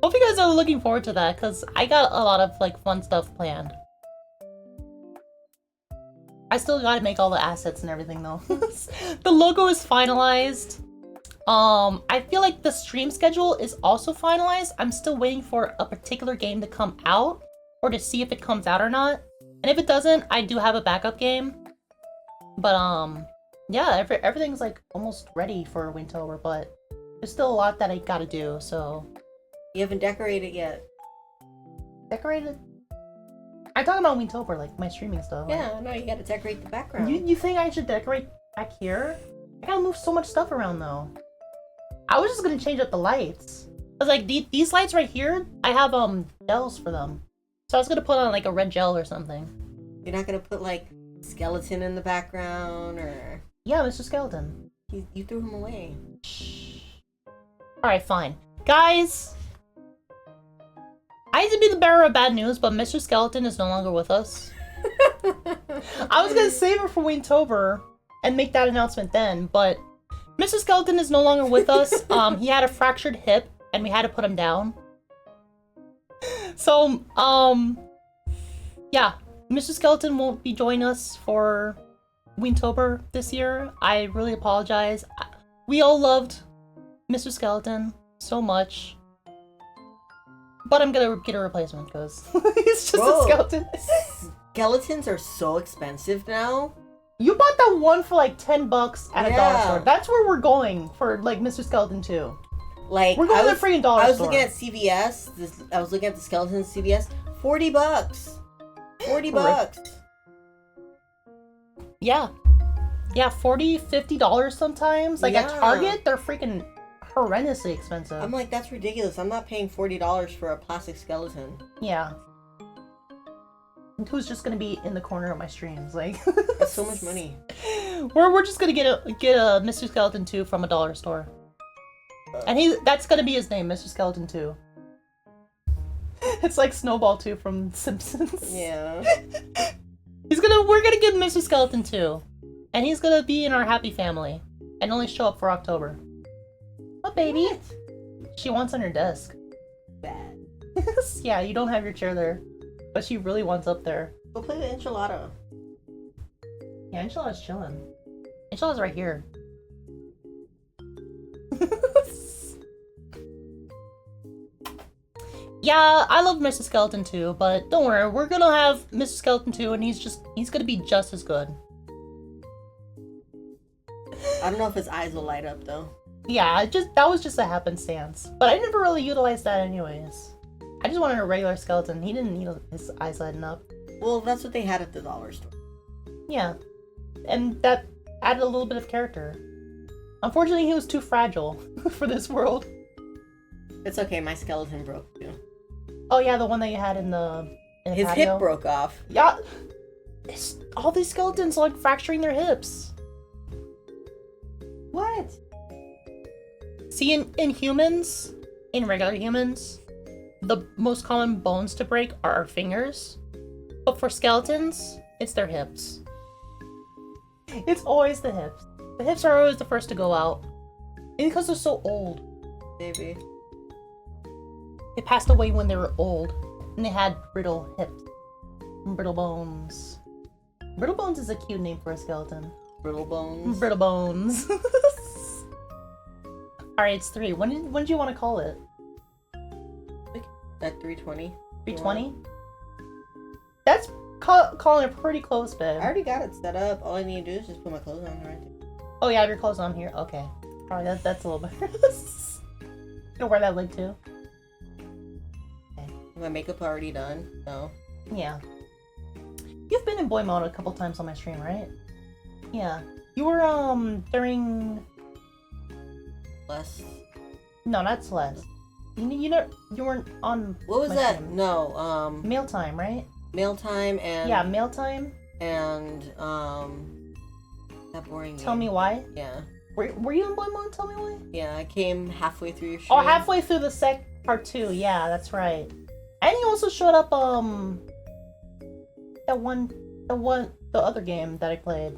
hope you guys are looking forward to that, because I got a lot of, like, fun stuff planned. I still gotta make all the assets and everything, though. The logo is finalized. I feel like the stream schedule is also finalized. I'm still waiting for a particular game to come out, or to see if it comes out or not. And if it doesn't, I do have a backup game. But, yeah, everything's, like, almost ready for Wintober, but there's still a lot that I gotta do, so... You haven't decorated yet. Decorated? I'm talking about Wintober, like, my streaming stuff. Yeah, no, you gotta decorate the background. You think I should decorate back here? I gotta move so much stuff around, though. I was just gonna change up the lights. I was like, these lights right here, I have, gels for them. So I was gonna put on, like, a red gel or something. You're not gonna put, like, skeleton in the background, or... Yeah, Mr. Skeleton. You threw him away. Shh. Alright, fine. Guys! I hate to be the bearer of bad news, but Mr. Skeleton is no longer with us. I was gonna save it for Wintober and make that announcement then, but Mr. Skeleton is no longer with us. He had a fractured hip, and we had to put him down. So, yeah, Mr. Skeleton won't be joining us for Wintober this year. I really apologize. We all loved Mr. Skeleton so much. But I'm gonna get a replacement, because he's just a skeleton. Skeletons are so expensive now. You bought that one for like $10 at a dollar Yeah. store. That's where we're going for, like, Mr. Skeleton 2. Like, We're going to the freaking dollar store. I was looking at CVS. I was looking at the skeletons CVS. $40. $40. Yeah. Yeah, $40, $50 sometimes. Like, at Yeah. Target, they're freaking horrendously expensive. I'm like, that's ridiculous. I'm not paying $40 for a plastic skeleton. Yeah. And who's just gonna be in the corner of my streams? Like, That's so much money. We're just gonna get a Mr. Skeleton 2 from a dollar store. And that's gonna be his name, Mr. Skeleton 2. It's like Snowball 2 from Simpsons. Yeah. We're gonna get Mr. Skeleton 2. And he's gonna be in our happy family. and only show up for October. What, baby? What? She wants on your desk. Bad. Yeah, you don't have your chair there. But she really wants up there. Go play the enchilada. Yeah, Enchilada's chilling. Enchilada's right here. Yeah, I love Mr. Skeleton too, but don't worry, we're gonna have Mr. Skeleton 2 and he's gonna be just as good. I don't know if his eyes will light up though. Yeah, that was just a happenstance. But I never really utilized that anyways. I just wanted a regular skeleton. He didn't need his eyes lighting up. Well, that's what they had at the dollar store. Yeah. And that added a little bit of character. Unfortunately, he was too fragile for this world. It's okay, my skeleton broke too. Oh yeah, the one that you had in the His patio. hip broke off. Yeah. All these skeletons are like fracturing their hips. What? See, in humans, in regular humans, the most common bones to break are our fingers. But for skeletons, it's their hips. It's always the hips. The hips are always the first to go out. Maybe because they're so old. Maybe. They passed away when they were old. And they had brittle hips. And brittle bones. Brittle bones is a cute name for a skeleton. Brittle bones. Brittle bones. Alright, it's 3. When did you want to call it? At 3:20. 3:20? That's calling it pretty close, babe. I already got it set up. All I need to do is just put my clothes on right there. Oh, yeah, your clothes on here. Okay. Alright, that's a little better. You gonna wear that wig too? Okay. My makeup already done, so. Yeah. You've been in boy mode a couple times on my stream, right? Yeah. You were, during... Less. No, not Celeste. You weren't on What was my that? stream. No, Meal time, right? Mail time and. Yeah, meal time. And, that boring Tell game. me why. Yeah. Were you in boy mode? Tell me why. Yeah, I came halfway through your stream. Oh, halfway through the part 2. Yeah, that's right. And you also showed up, the other game that I played,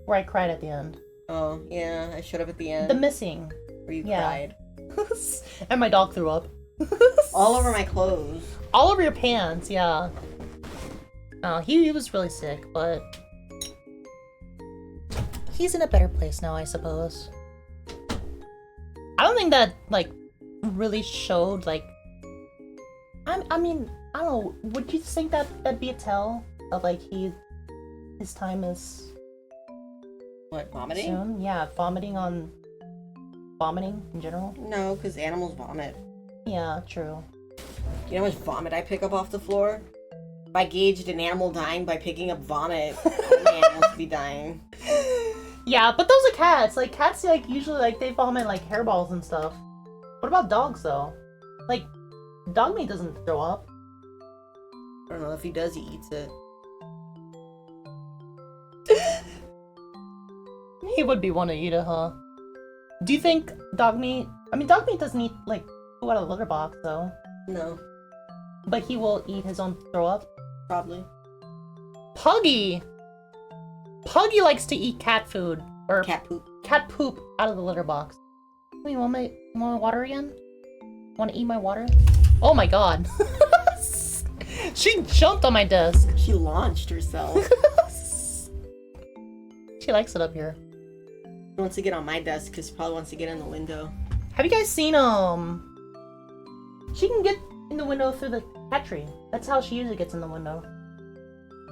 where I cried at the end. Oh, yeah, I showed up at the end. The Missing. Where you yeah. cried. And my dog threw up. All over my clothes. All over your pants, yeah. Oh, he was really sick, but he's in a better place now, I suppose. I don't think that, like, really showed, like... I mean, I don't know, would you think that that'd be a tell of, like, his time is... What, vomiting? Soon? Yeah, vomiting in general? No, because animals vomit. Yeah, true. You know how much vomit I pick up off the floor? If I gauged an animal dying by picking up vomit, all my animals would be dying. Yeah, but those are cats. Like, cats, like, usually, like, they vomit, like, hairballs and stuff. What about dogs, though? Like, dog meat doesn't throw up. I don't know, if he does, he eats it. He would be one to eat it, huh? Do you think dog meat... I mean, dog meat doesn't eat, like, poo out of the litter box, though. No. But he will eat his own throw up? Probably. Puggy! Puggy likes to eat cat food. Or Cat poop. cat poop out of the litter box. You want my water again? Want to eat my water? Oh my god. She jumped on my desk. She launched herself. She likes it up here. She wants to get on my desk because she probably wants to get in the window. Have you guys seen, she can get in the window through the cat tree. That's how she usually gets in the window.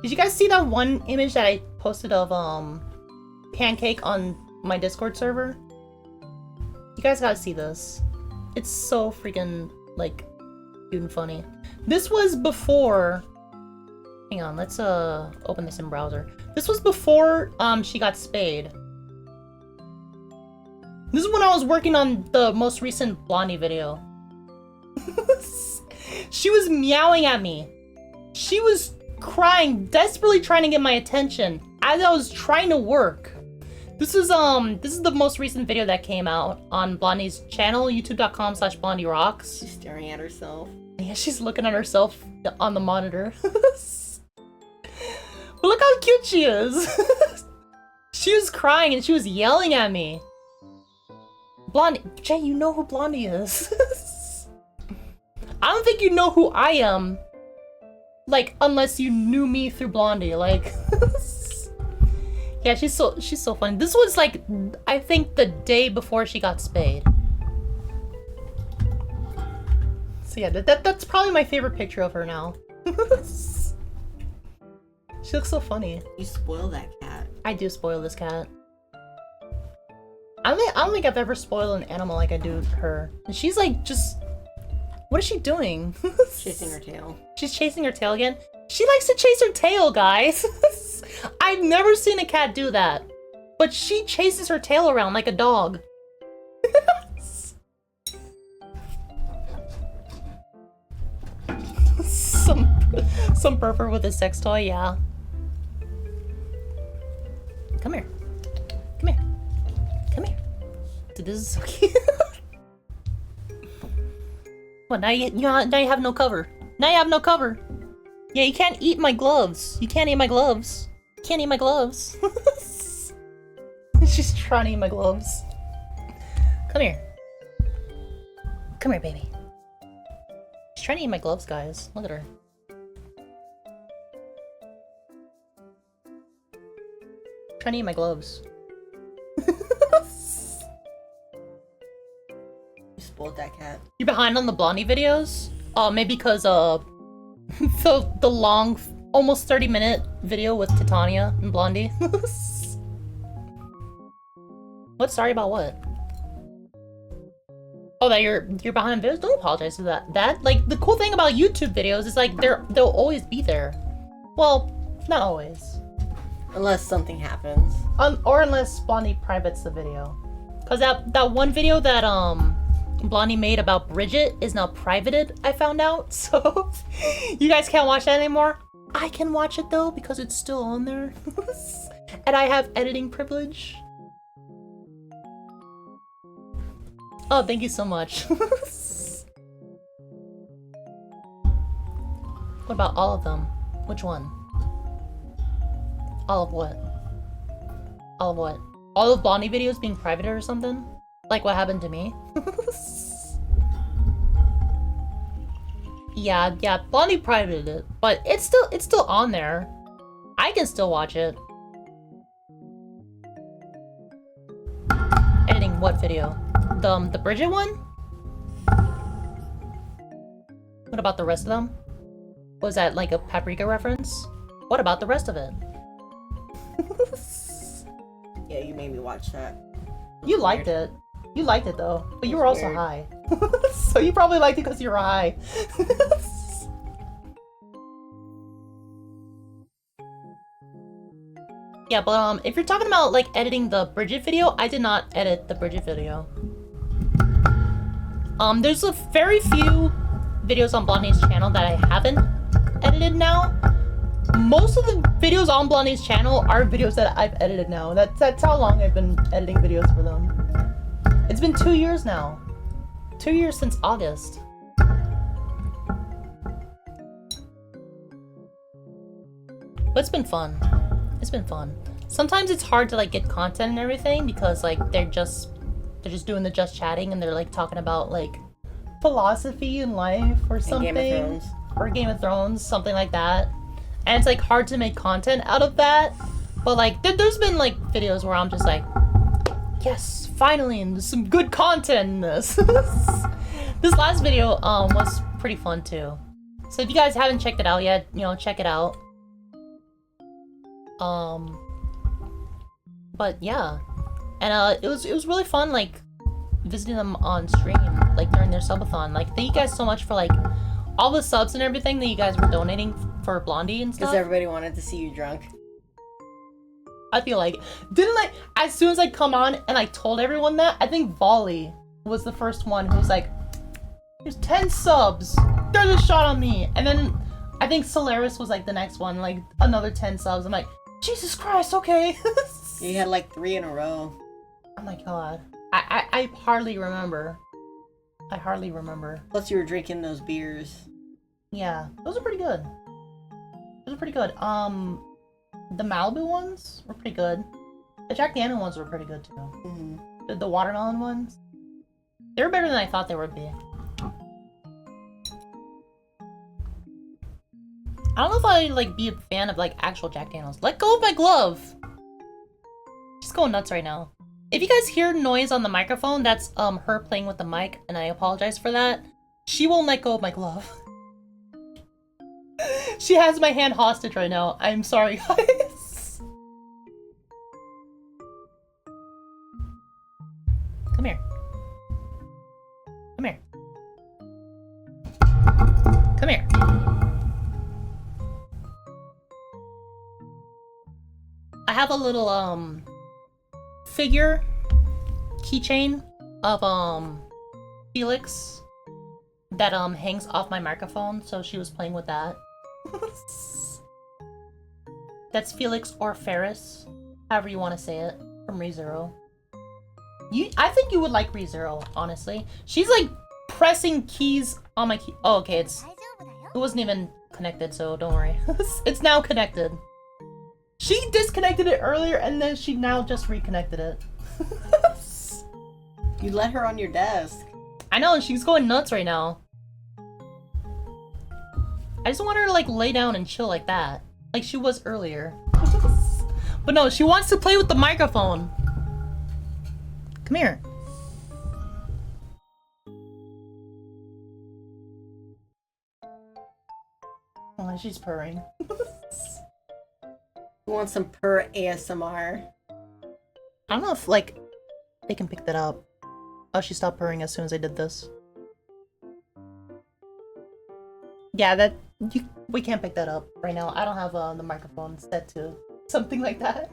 Did you guys see that one image that I posted of, Pancake on my Discord server? You guys gotta see this. It's so freaking, like, cute and funny. This was before... Hang on, let's, open this in browser. This was before, she got spayed. This is when I was working on the most recent Blondie video. She was meowing at me. She was crying, desperately trying to get my attention as I was trying to work. This is the most recent video that came out on Blondie's channel, youtube.com/BlondieRocks. She's staring at herself. Yeah, she's looking at herself on the monitor. But look how cute she is. She was crying and she was yelling at me. Blondie. Jay, you know who Blondie is. I don't think you know who I am. Like, unless you knew me through Blondie, like... Yeah, she's so funny. This was like, I think the day before she got spayed. So yeah, that's probably my favorite picture of her now. She looks so funny. You spoil that cat. I do spoil this cat. I don't think I've ever spoiled an animal like I do her. And she's like just... What is she doing? Chasing her tail. She's chasing her tail again? She likes to chase her tail, guys! I've never seen a cat do that. But she chases her tail around like a dog. Some pervert with a sex toy, yeah. Come here. Come here. Come here. Dude, this is so cute. What, now you have no cover. Now you have no cover. Yeah, you can't eat my gloves. You can't eat my gloves. You can't eat my gloves. She's trying to eat my gloves. Come here. Come here, baby. She's trying to eat my gloves, guys. Look at her. Trying to eat my gloves. You spoiled that cat. You're behind on the Blondie videos? Maybe because the long, almost 30-minute video with Titania and Blondie. What? Sorry about what? Oh, that you're behind videos? Don't apologize for that. Like, the cool thing about YouTube videos is like they'll always be there. Well, not always. Unless something happens. Or unless Blondie privates the video. Cause that one video that Blondie made about Bridget is now privated, I found out. So you guys can't watch that anymore. I can watch it though because it's still on there. And I have editing privilege. Oh, thank you so much. What about all of them? Which one? All of what? All of what? All of Blondie videos being private or something? Like what happened to me? Yeah, Blondie privated it, but it's still on there. I can still watch it. Editing what video? The Bridget one? What about the rest of them? Was that like a Paprika reference? What about the rest of it? Yeah, you made me watch that. You liked it. You liked it though, but you were also high. So you probably liked it because you were high. Yeah, but if you're talking about like editing the Bridget video, I did not edit the Bridget video. There's a very few videos on Blondie's channel that I haven't edited now. Most of the videos on Blondie's channel are videos that I've edited now. That's how long I've been editing videos for them. It's been 2 years now. 2 years since August. But it's been fun. It's been fun. Sometimes it's hard to like get content and everything because like they're just doing the just chatting and they're like talking about like philosophy and life or something. And Game of Thrones. Or Game of Thrones, something like that. And it's like hard to make content out of that. But like there's been like videos where I'm just like, yes, finally, and there's some good content in this. This last video was pretty fun too. So if you guys haven't checked it out yet, you know, check it out. But yeah. And it was really fun like visiting them on stream, like during their subathon. Like thank you guys so much for like all the subs and everything that you guys were donating for Blondie and stuff. Because everybody wanted to see you drunk. I feel like, didn't like, as soon as I come on and I told everyone that, I think Volley was the first one who was like, there's 10 subs, there's a shot on me. And then I think Solaris was like the next one, like another 10 subs. I'm like, Jesus Christ, okay. You had like 3 in a row. Oh my god. I hardly remember. I hardly remember. Plus you were drinking those beers. Yeah, those are pretty good. Those are pretty good. The Malibu ones were pretty good. The Jack Daniel ones were pretty good too. Mm-hmm. The watermelon ones. They're better than I thought they would be. I don't know if I like be a fan of like actual Jack Daniels. Let go of my glove! She's going nuts right now. If you guys hear noise on the microphone, that's her playing with the mic, and I apologize for that. She won't let go of my glove. She has my hand hostage right now. I'm sorry, guys. Come here. Come here. Come here. I have a little, figure keychain of, Felix that, hangs off my microphone, so she was playing with that. That's Felix or Ferris, however you want to say it, from ReZero. I think you would like ReZero, honestly. She's like pressing keys on my key. Oh, okay, it wasn't even connected, so don't worry. It's now connected. She disconnected it earlier, and then she now just reconnected it. You let her on your desk. I know, and she's going nuts right now. I just want her to like lay down and chill like that. Like she was earlier. But no, she wants to play with the microphone. Come here. Oh, she's purring. Who wants some purr ASMR? I don't know if like they can pick that up. Oh, she stopped purring as soon as I did this. Yeah, we can't pick that up right now. I don't have the microphone set to something like that.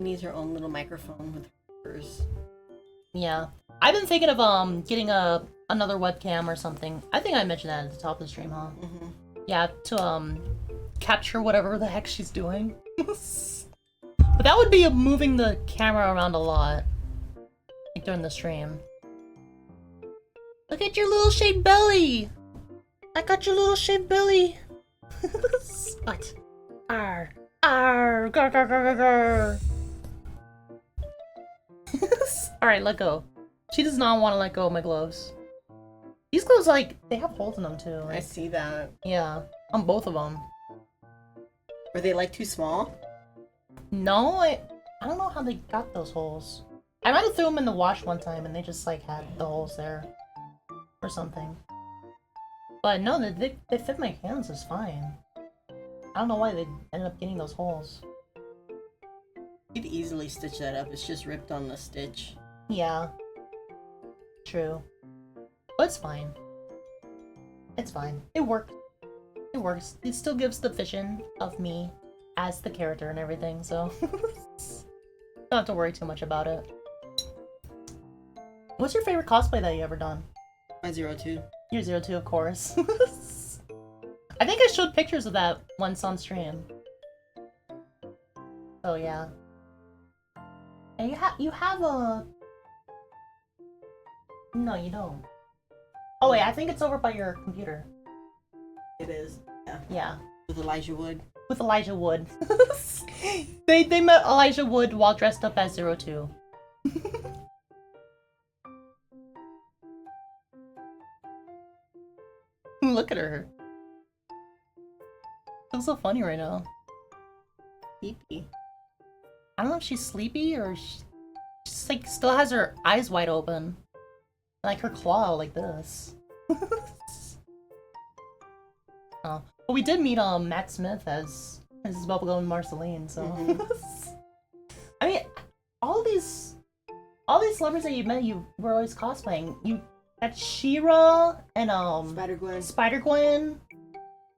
Needs her own little microphone with hers. Yeah, I've been thinking of getting another webcam or something. I think I mentioned that at the top of the stream, huh? Mm-hmm. Yeah, to capture whatever the heck she's doing. But that would be moving the camera around a lot, like during the stream. Look at your little shaved belly! I got your little shaved belly! What? Arr! Arr! Gar gar gar gar gar! Alright, let go. She does not want to let go of my gloves. These gloves, like, they have holes in them too. Like, I see that. yeah, on both of them. Were they like too small? No, I don't know how they got those holes. I might have threw them in the wash one time and they just like had the holes there. Or something. But no, they fit my hands just fine. I don't know why they ended up getting those holes. You could easily stitch that up. It's just ripped on the stitch. Yeah. True. But it's fine. It's fine. It worked. It works. It still gives the vision of me as the character and everything, so don't have to worry too much about it. What's your favorite cosplay that you ever done? My 02. You're 02, of course. I think I showed pictures of that once on stream. Oh yeah. And you have a... No, you don't. Oh wait, I think it's over by your computer. It is. Yeah. Yeah. With Elijah Wood. With Elijah Wood. They met Elijah Wood while dressed up as 02. Look at her. Looks so funny right now. Sleepy. I don't know if she's sleepy or she's like still has her eyes wide open. Like her claw like this. Oh. But we did meet Matt Smith as Mrs. Bubblegum and Marceline, so I mean all these celebrities that you met, you were always cosplaying. You had She-Ra and Spider-Gwen.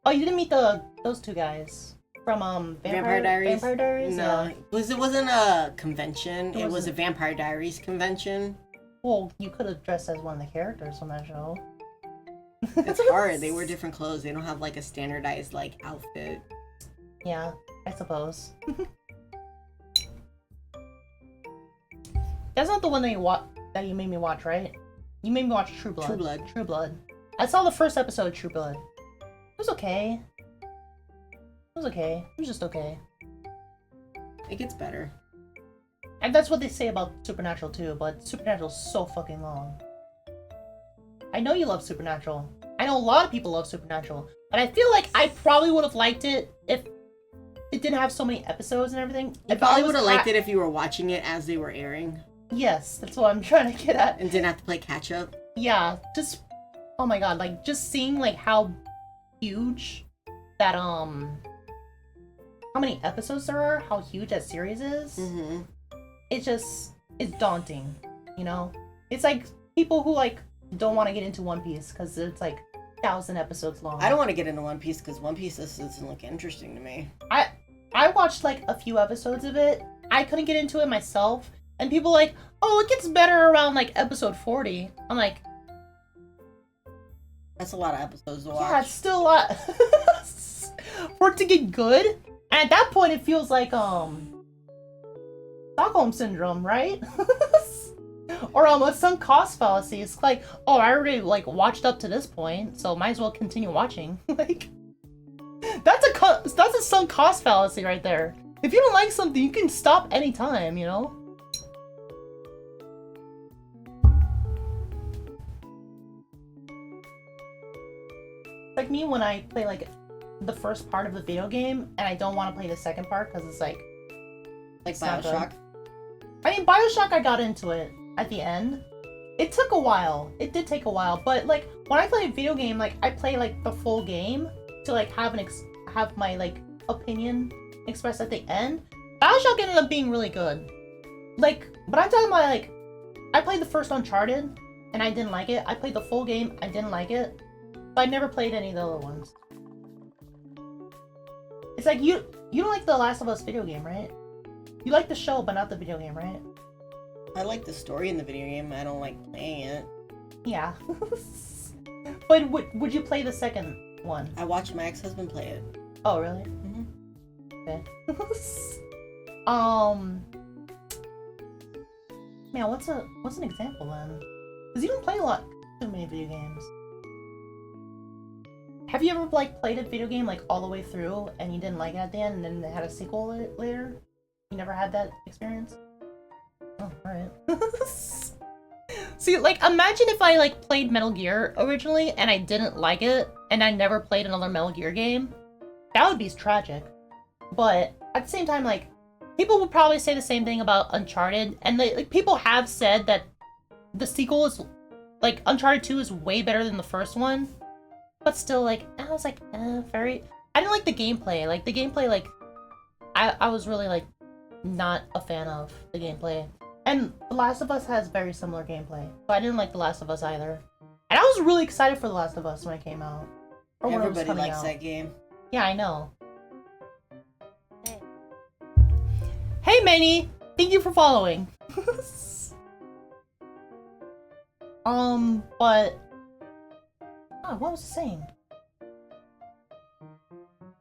Oh, you didn't meet those two guys from Vampire Diaries? Vampire Diaries? No. Yeah. It wasn't a convention. It was a wasn't. Vampire Diaries convention. Well, you could have dressed as one of the characters from that show. It's hard. They wear different clothes. They don't have like a standardized like outfit. Yeah, I suppose. That's not the one that you made me watch, right? You made me watch True Blood. True Blood. True Blood. I saw the first episode of True Blood. It was okay. It was okay. It was just okay. It gets better. And that's what they say about Supernatural too, but Supernatural's so fucking long. I know you love Supernatural. I know a lot of people love Supernatural. But I feel like I probably would have liked it if it didn't have so many episodes and everything. You probably would have liked it if you were watching it as they were airing. Yes, that's what I'm trying to get at. And didn't have to play catch up. Yeah, just oh my god, like just seeing like how huge that how many episodes there are, how huge that series is. Mm-hmm. It's daunting, you know? It's like people who like don't want to get into One Piece because it's like 1,000 episodes long. I don't want to get into One Piece because One Piece doesn't look interesting to me. I watched like a few episodes of it. I couldn't get into it myself. And people like, oh, it gets better around like episode 40. I'm like, that's a lot of episodes to watch. yeah, it's still a lot. For it to get good. And at that point it feels like Stockholm syndrome, right? Or a sunk cost fallacy. It's like, oh, I already like watched up to this point, so might as well continue watching. Like, that's a sunk cost fallacy right there. If you don't like something, you can stop anytime, you know? Like me when I play like the first part of the video game and I don't want to play the second part because it's like Bioshock. I mean, Bioshock, I got into it at the end. It took a while. It did take a while, but like when I play a video game, like I play like the full game to like have my like opinion expressed at the end. Bioshock ended up being really good. Like, but I'm talking about like I played the first Uncharted and I didn't like it. I played the full game, I didn't like it. But I never played any of the other ones. It's like you don't like the Last of Us video game, right? You like the show, but not the video game, right? I like the story in the video game. I don't like playing it. Yeah. But would you play the second one? I watched my ex-husband play it. Oh, really? Mm-hmm. Okay. Man, what's an example then? Because you don't play too many video games. Have you ever like played a video game like all the way through and you didn't like it at the end and then they had a sequel later? You never had that experience? Oh, alright. See, like, imagine if I like played Metal Gear originally and I didn't like it and I never played another Metal Gear game. That would be tragic. But at the same time, like, people would probably say the same thing about Uncharted, and like people have said that the sequel is like Uncharted 2 is way better than the first one. But still, like, I was like, I didn't like the gameplay. Like, the gameplay, like, I was really, like, not a fan of the gameplay. And The Last of Us has very similar gameplay. So I didn't like The Last of Us either. And I was really excited for The Last of Us when it came out. Or when Everybody it was coming likes out. that game. Yeah, I know. Hey, Manny! Thank you for following. But... Oh, what was I saying?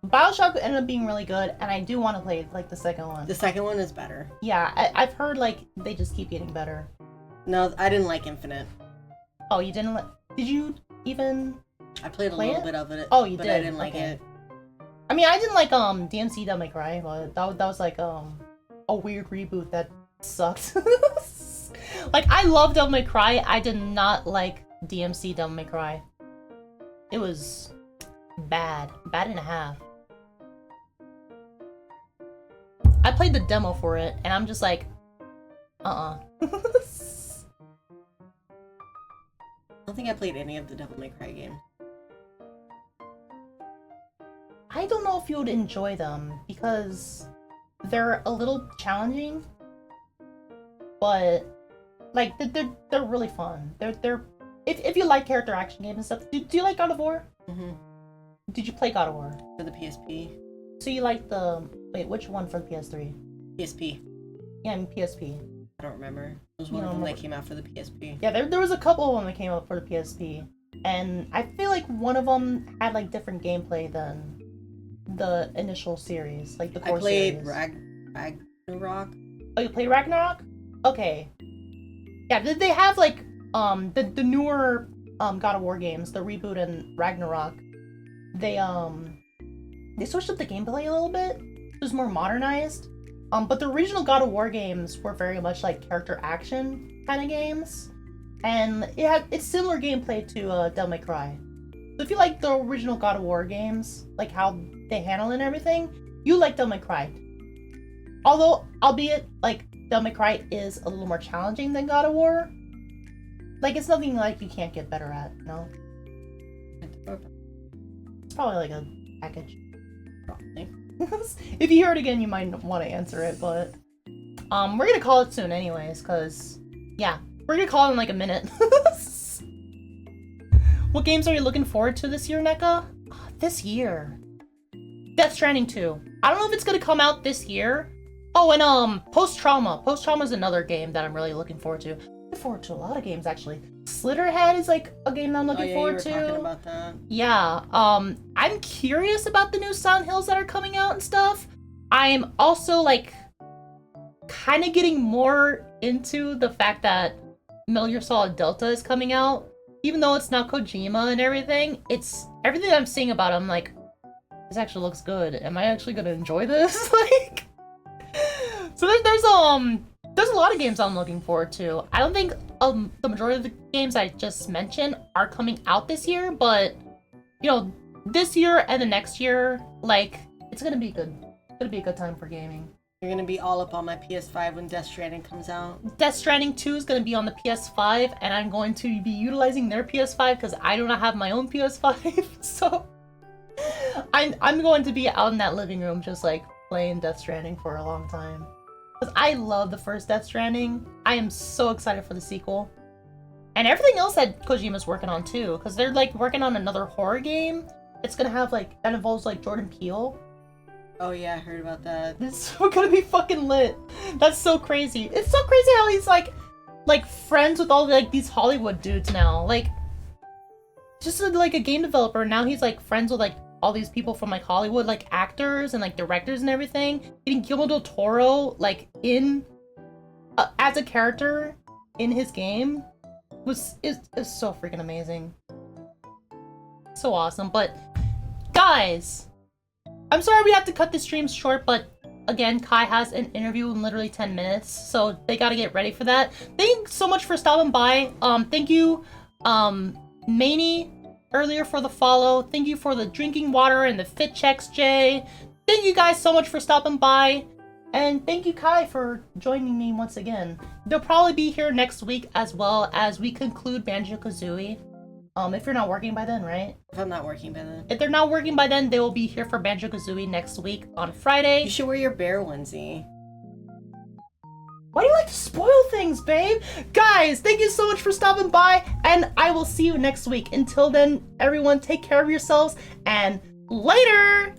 Bioshock ended up being really good, and I do want to play, like, the second one. The second one is better. Yeah, I've heard, like, they just keep getting better. No, I didn't like Infinite. Oh, you didn't like... Did you even... I played a play little it? bit of it. Oh, you but did? I didn't like Okay. it. I mean, I didn't like, DMC Devil May Cry, but that was, like, a weird reboot that sucked. Like, I love Devil May Cry, I did not like DMC Devil May Cry. It was bad. Bad and a half. I played the demo for it, and I'm just like, I don't think I played any of the Devil May Cry games. I don't know if you would enjoy them, because they're a little challenging, but, like, they're really fun. They're if you like character action games and stuff, do you like God of War? Mm-hmm. Did you play God of War? For the PSP. So you like wait, which one for the PS3? PSP. Yeah, I mean PSP. I don't remember. It was one You of don't them that remember? came out for the PSP. Yeah, there was a couple of them that came out for the PSP, and I feel like one of them had like different gameplay than the initial series, like the core I played series. Ragnarok. Oh, you played Ragnarok? Okay. Yeah, did they have like the newer God of War games, the reboot and Ragnarok? They switched up the gameplay a little bit. It was more modernized. But the original God of War games were very much like character action kind of games. And it's similar gameplay to Devil May Cry. So if you like the original God of War games, like how they handle and everything, you like Devil May Cry. Although, albeit, like, Devil May Cry is a little more challenging than God of War. Like, it's nothing like you can't get better at, you know? It's probably like a package. Probably. If you hear it again, you might want to answer it, but... we're gonna call it soon anyways, because... Yeah, we're gonna call it in like a minute. What games are you looking forward to this year, Neka? This year? Death Stranding 2. I don't know if it's gonna come out this year. Oh, and Post-Trauma. Post-Trauma is another game that I'm really looking forward to. Looking forward to a lot of games, actually. Slitterhead is like a game that I'm looking forward to. You were talking about that. Yeah. I'm curious about the new Silent Hills that are coming out and stuff. I'm also like kind of getting more into the fact that Metal Gear Solid Delta is coming out. Even though it's not Kojima and everything, it's everything I'm seeing about it, I'm like, this actually looks good. Am I actually gonna enjoy this? Like, so there's a lot of games I'm looking forward to. I don't think the majority of the games I just mentioned are coming out this year, but you know, this year and the next year, like, it's gonna be good. It's gonna be a good time for gaming. You're gonna be all up on my PS5 when Death Stranding comes out. Death Stranding 2 is gonna be on the PS5, and I'm going to be utilizing their PS5 because I do not have my own PS5, so I'm going to be out in that living room just like playing Death Stranding for a long time. Because I love the first Death Stranding. I am so excited for the sequel. And everything else that Kojima's working on too, because they're like working on another horror game. It's gonna have like, that involves like Jordan Peele. Oh yeah, I heard about that. It's so gonna be fucking lit. That's so crazy. It's so crazy how he's like friends with all like these Hollywood dudes now. Like, just like a game developer, now he's like friends with like all these people from like Hollywood, like actors and like directors and everything. Getting Guillermo del Toro like in as a character in his game is so freaking amazing. So awesome. But guys, I'm sorry we have to cut the stream short, but again, Kai has an interview in literally 10 minutes, so they gotta get ready for that. Thanks so much for stopping by. Thank you, Maney, earlier for the follow. Thank you for the drinking water and the fit checks, Jay. Thank you guys so much for stopping by. And thank you, Kai, for joining me once again. They'll probably be here next week as well as we conclude Banjo-Kazooie. If you're not working by then, right? If I'm not working by then. If they're not working by then, they will be here for Banjo-Kazooie next week on Friday. You should wear your bear onesie. Why do you like to spoil things, babe? Guys, thank you so much for stopping by, and I will see you next week. Until then, everyone, take care of yourselves, and later!